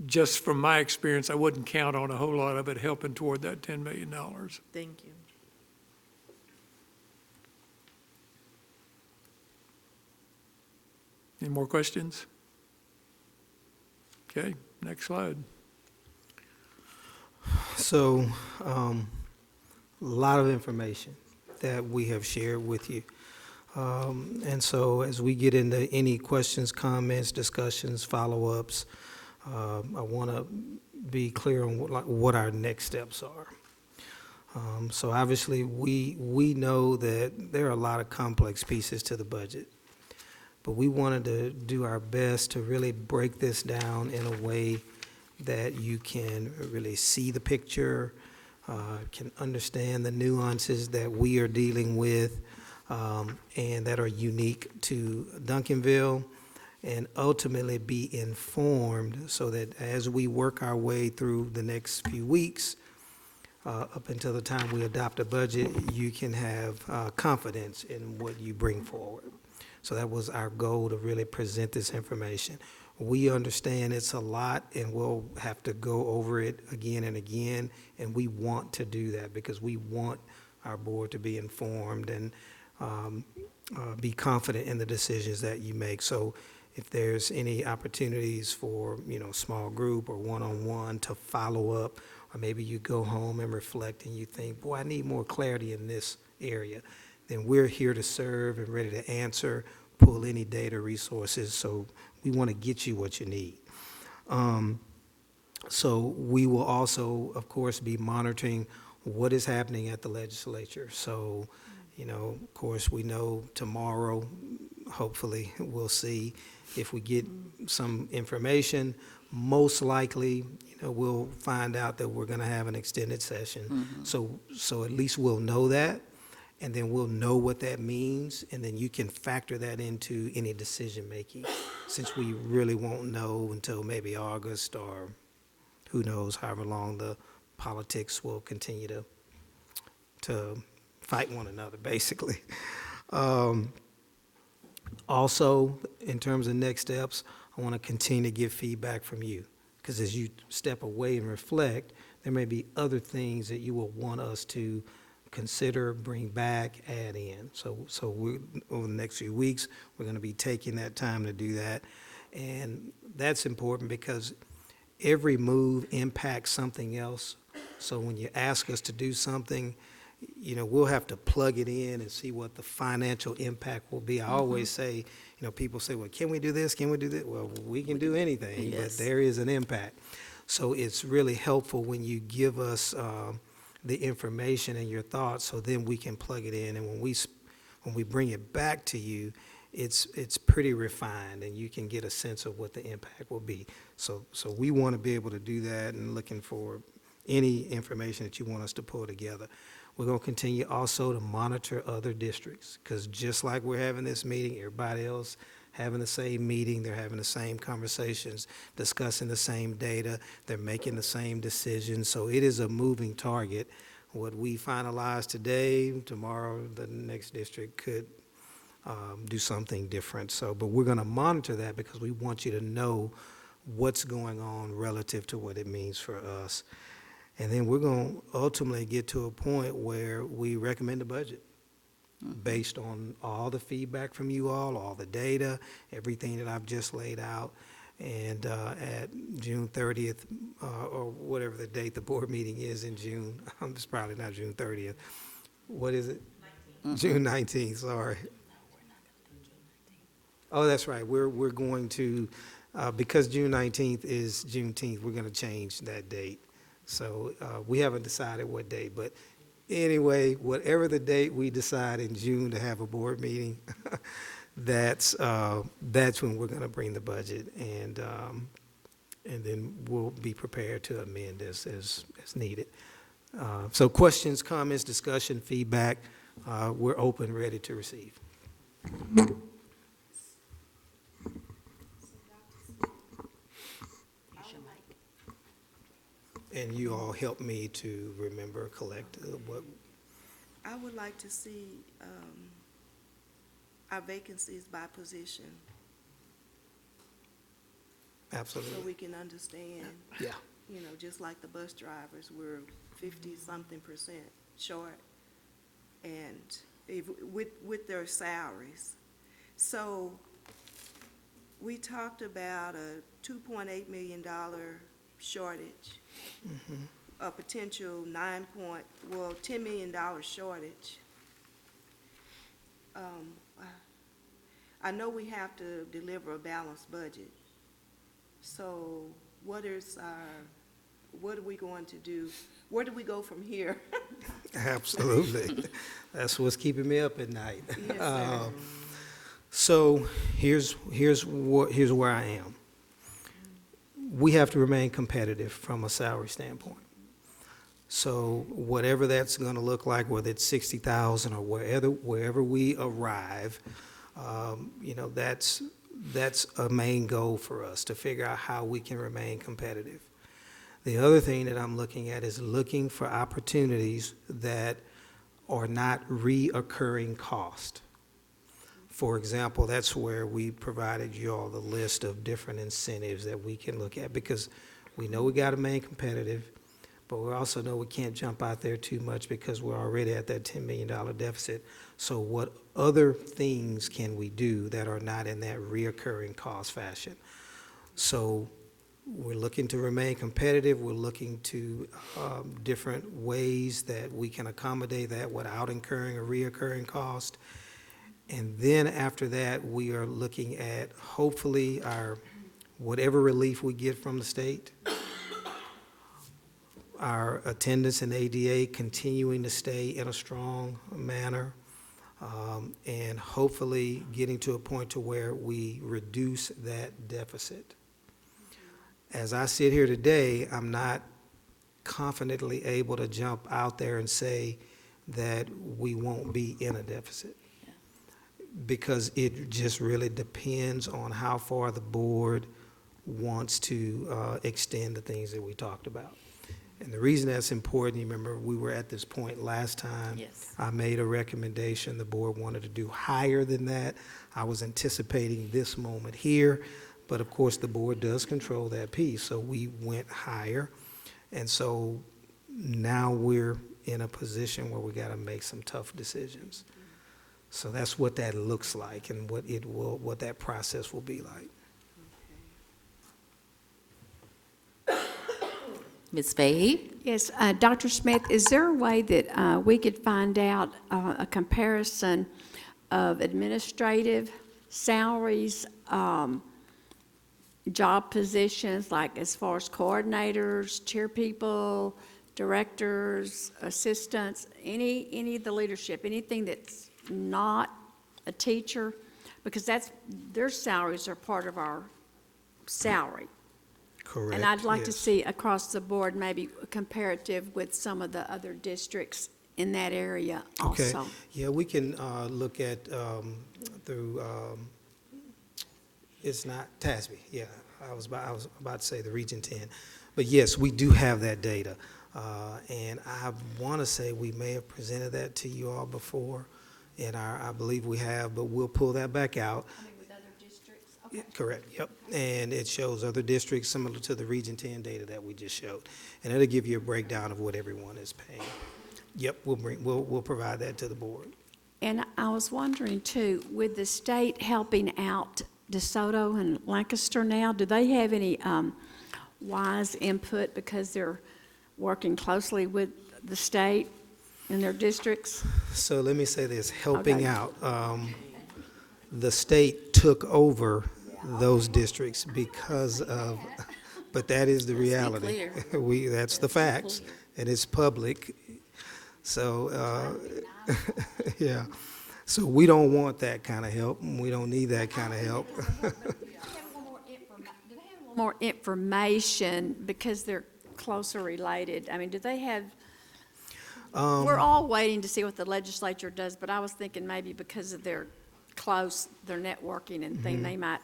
just from my experience, I wouldn't count on a whole lot of it helping toward that $10 million. Thank you. Any more questions? Okay, next slide. So, a lot of information that we have shared with you. And so as we get into any questions, comments, discussions, follow-ups, I want to be clear on what our next steps are. So obviously, we know that there are a lot of complex pieces to the budget, but we wanted to do our best to really break this down in a way that you can really see the picture, can understand the nuances that we are dealing with, and that are unique to Duncanville, and ultimately be informed so that as we work our way through the next few weeks, up until the time we adopt a budget, you can have confidence in what you bring forward. So that was our goal, to really present this information. We understand it's a lot, and we'll have to go over it again and again, and we want to do that because we want our board to be informed and be confident in the decisions that you make. So if there's any opportunities for, small group or one-on-one to follow up, or maybe you go home and reflect and you think, boy, I need more clarity in this area, then we're here to serve and ready to answer, pull any data resources. So we want to get you what you need. So we will also, of course, be monitoring what is happening at the legislature. So, of course, we know tomorrow, hopefully, we'll see if we get some information. Most likely, we'll find out that we're going to have an extended session. So at least we'll know that, and then we'll know what that means, and then you can factor that into any decision-making, since we really won't know until maybe August, or who knows, however long the politics will continue to fight one another, basically. Also, in terms of next steps, I want to continue to get feedback from you, because as you step away and reflect, there may be other things that you will want us to consider, bring back, add in. So we, over the next few weeks, we're going to be taking that time to do that. And that's important because every move impacts something else. So when you ask us to do something, we'll have to plug it in and see what the financial impact will be. I always say, people say, well, can we do this? Can we do that? Well, we can do anything, Yes. but there is an impact. So it's really helpful when you give us the information and your thoughts, so then we can plug it in. And when we bring it back to you, it's pretty refined, and you can get a sense of what the impact will be. So we want to be able to do that, and looking for any information that you want us to pull together. We're going to continue also to monitor other districts, because just like we're having this meeting, everybody else having the same meeting, they're having the same conversations, discussing the same data, they're making the same decisions. So it is a moving target. What we finalize today, tomorrow, the next district could do something different. But we're going to monitor that because we want you to know what's going on relative to what it means for us. And then we're going to ultimately get to a point where we recommend a budget based on all the feedback from you all the data, everything that I've just laid out. And at June 30th, or whatever the date the board meeting is in June, it's probably not June 30th. What is it? 19th. June 19th, sorry. Oh, that's right. We're going to, because June 19th is Juneteenth, we're going to change that date. So we haven't decided what date, but anyway, whatever the date we decide in June to have a board meeting, that's when we're going to bring the budget, and then we'll be prepared to amend as needed. So questions, comments, discussion, feedback, we're open, ready to receive. And you all help me to remember, collect what. I would like to see our vacancies by position, so Absolutely. we can understand. Yeah. Just like the bus drivers, we're 50-something% short, and with their salaries. So we talked about a $2.8 million shortage, a potential $10 million shortage. I know we have to deliver a balanced budget. So what are we going to do? Where do we go from here? Absolutely. That's what's keeping me up at night. Yes, sir. So here's where I am. We have to remain competitive from a salary standpoint. So whatever that's going to look like, whether it's 60,000 or wherever we arrive, that's a main goal for us, to figure out how we can remain competitive. The other thing that I'm looking at is looking for opportunities that are not reoccurring cost. For example, that's where we provided you all the list of different incentives that we can look at, because we know we got to remain competitive, but we also know we can't jump out there too much because we're already at that $10 million deficit. So what other things can we do that are not in that reoccurring cost fashion? So we're looking to remain competitive. We're looking to different ways that we can accommodate that without incurring a reoccurring cost. And then after that, we are looking at hopefully our, whatever relief we get from the state, our attendance in ADA continuing to stay in a strong manner, and hopefully getting to a point to where we reduce that deficit. As I sit here today, I'm not confidently able to jump out there and say that we won't be in a deficit, because it just really depends on how far the board wants to extend the things that we talked about. And the reason that's important, you remember, we were at this point last time. Yes. I made a recommendation. The board wanted to do higher than that. I was anticipating this moment here, but of course, the board does control that piece, so we went higher. And so now we're in a position where we got to make some tough decisions. So that's what that looks like and what that process will be like. Ms. Fahey? Yes, Dr. Smith, is there a way that we could find out a comparison of administrative salaries, job positions, like as far as coordinators, chair people, directors, assistants, any of the leadership, anything that's not a teacher? Because their salaries are part of our salary. Correct. And I'd like to yes. see across the board, maybe comparative with some of the other districts in that area Okay. also. Yeah, we can look at through, it's not TASB, yeah. I was about to say the Region 10. But yes, we do have that data. And I want to say we may have presented that to you all before in I believe we have, but we'll pull that back out. With other districts? Yeah, correct, yep. And it shows other districts similar to the Region 10 data that we just showed. And it'll give you a breakdown of what everyone is paying. Yep, we'll provide that to the board. And I was wondering too, with the state helping out DeSoto and Lancaster now, do they have any wise input because they're working closely with the state in their districts? So let me say this, helping Okay. out. The state took over those districts because of, but that is the reality. That's the facts, and it's public. So, yeah. So we don't want that kind of help, and we don't need that kind of help. Do they have more information because they're closer related? I mean, do they have, we're all waiting to see what the legislature does, but I was thinking maybe because of their close, their networking and thing, they might,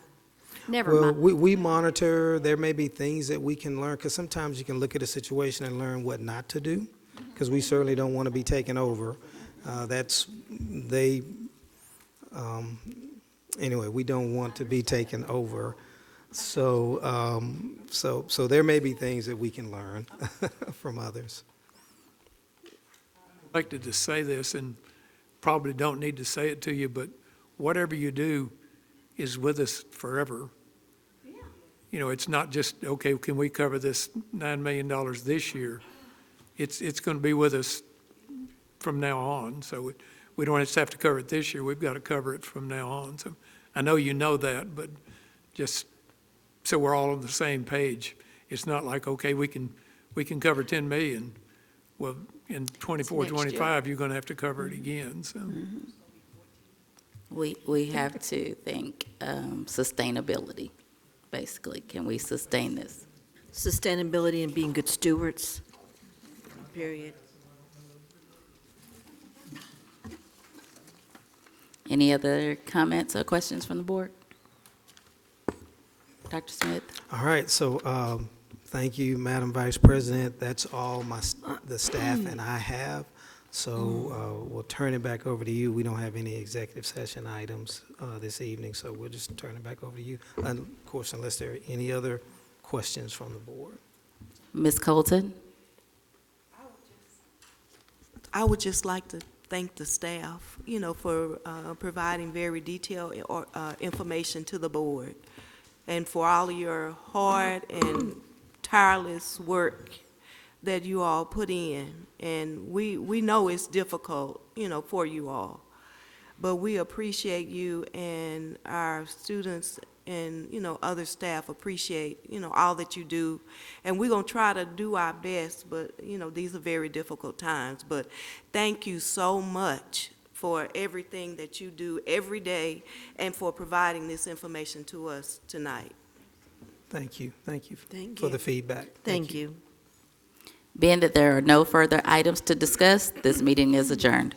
never Well, mind. we monitor. There may be things that we can learn, because sometimes you can look at a situation and learn what not to do, because we certainly don't want to be taken over. Anyway, we don't want to be taken over. So, so there may be things that we can learn from others. I'd like to just say this, and probably don't need to say it to you, but whatever you do is with us forever. You know, it's not just, okay, can we cover this $9 million this year? It's going to be with us from now on. So we don't just have to cover it this year. We've got to cover it from now on. So I know you know that, but just so we're all on the same page. It's not like, okay, we can cover 10 million. Well, in 24, Next year. 25, you're going to have to cover it again, so. We have to think sustainability, basically. Can we sustain this? Sustainability and being good stewards, period. Any other comments or questions from the board? Dr. Smith? All right, so Thank you, Madam Vice President. That's all the staff and I have. So we'll turn it back over to you. We don't have any executive session items this evening, so we'll just turn it back over to you. And of course, unless there are any other questions from the board. Ms. Colton? I would just like to thank the staff, for providing very detailed information to the board, and for all of your hard and tireless work that you all put in. And we know it's difficult, for you all. But we appreciate you, and our students and, other staff appreciate, all that you do. And we're going to try to do our best, but, these are very difficult times. But thank you so much for everything that you do every day and for providing this information to us tonight. Thank you. Thank you Thank for you. the feedback. Thank you. Being that there are no further items to discuss, this meeting is adjourned.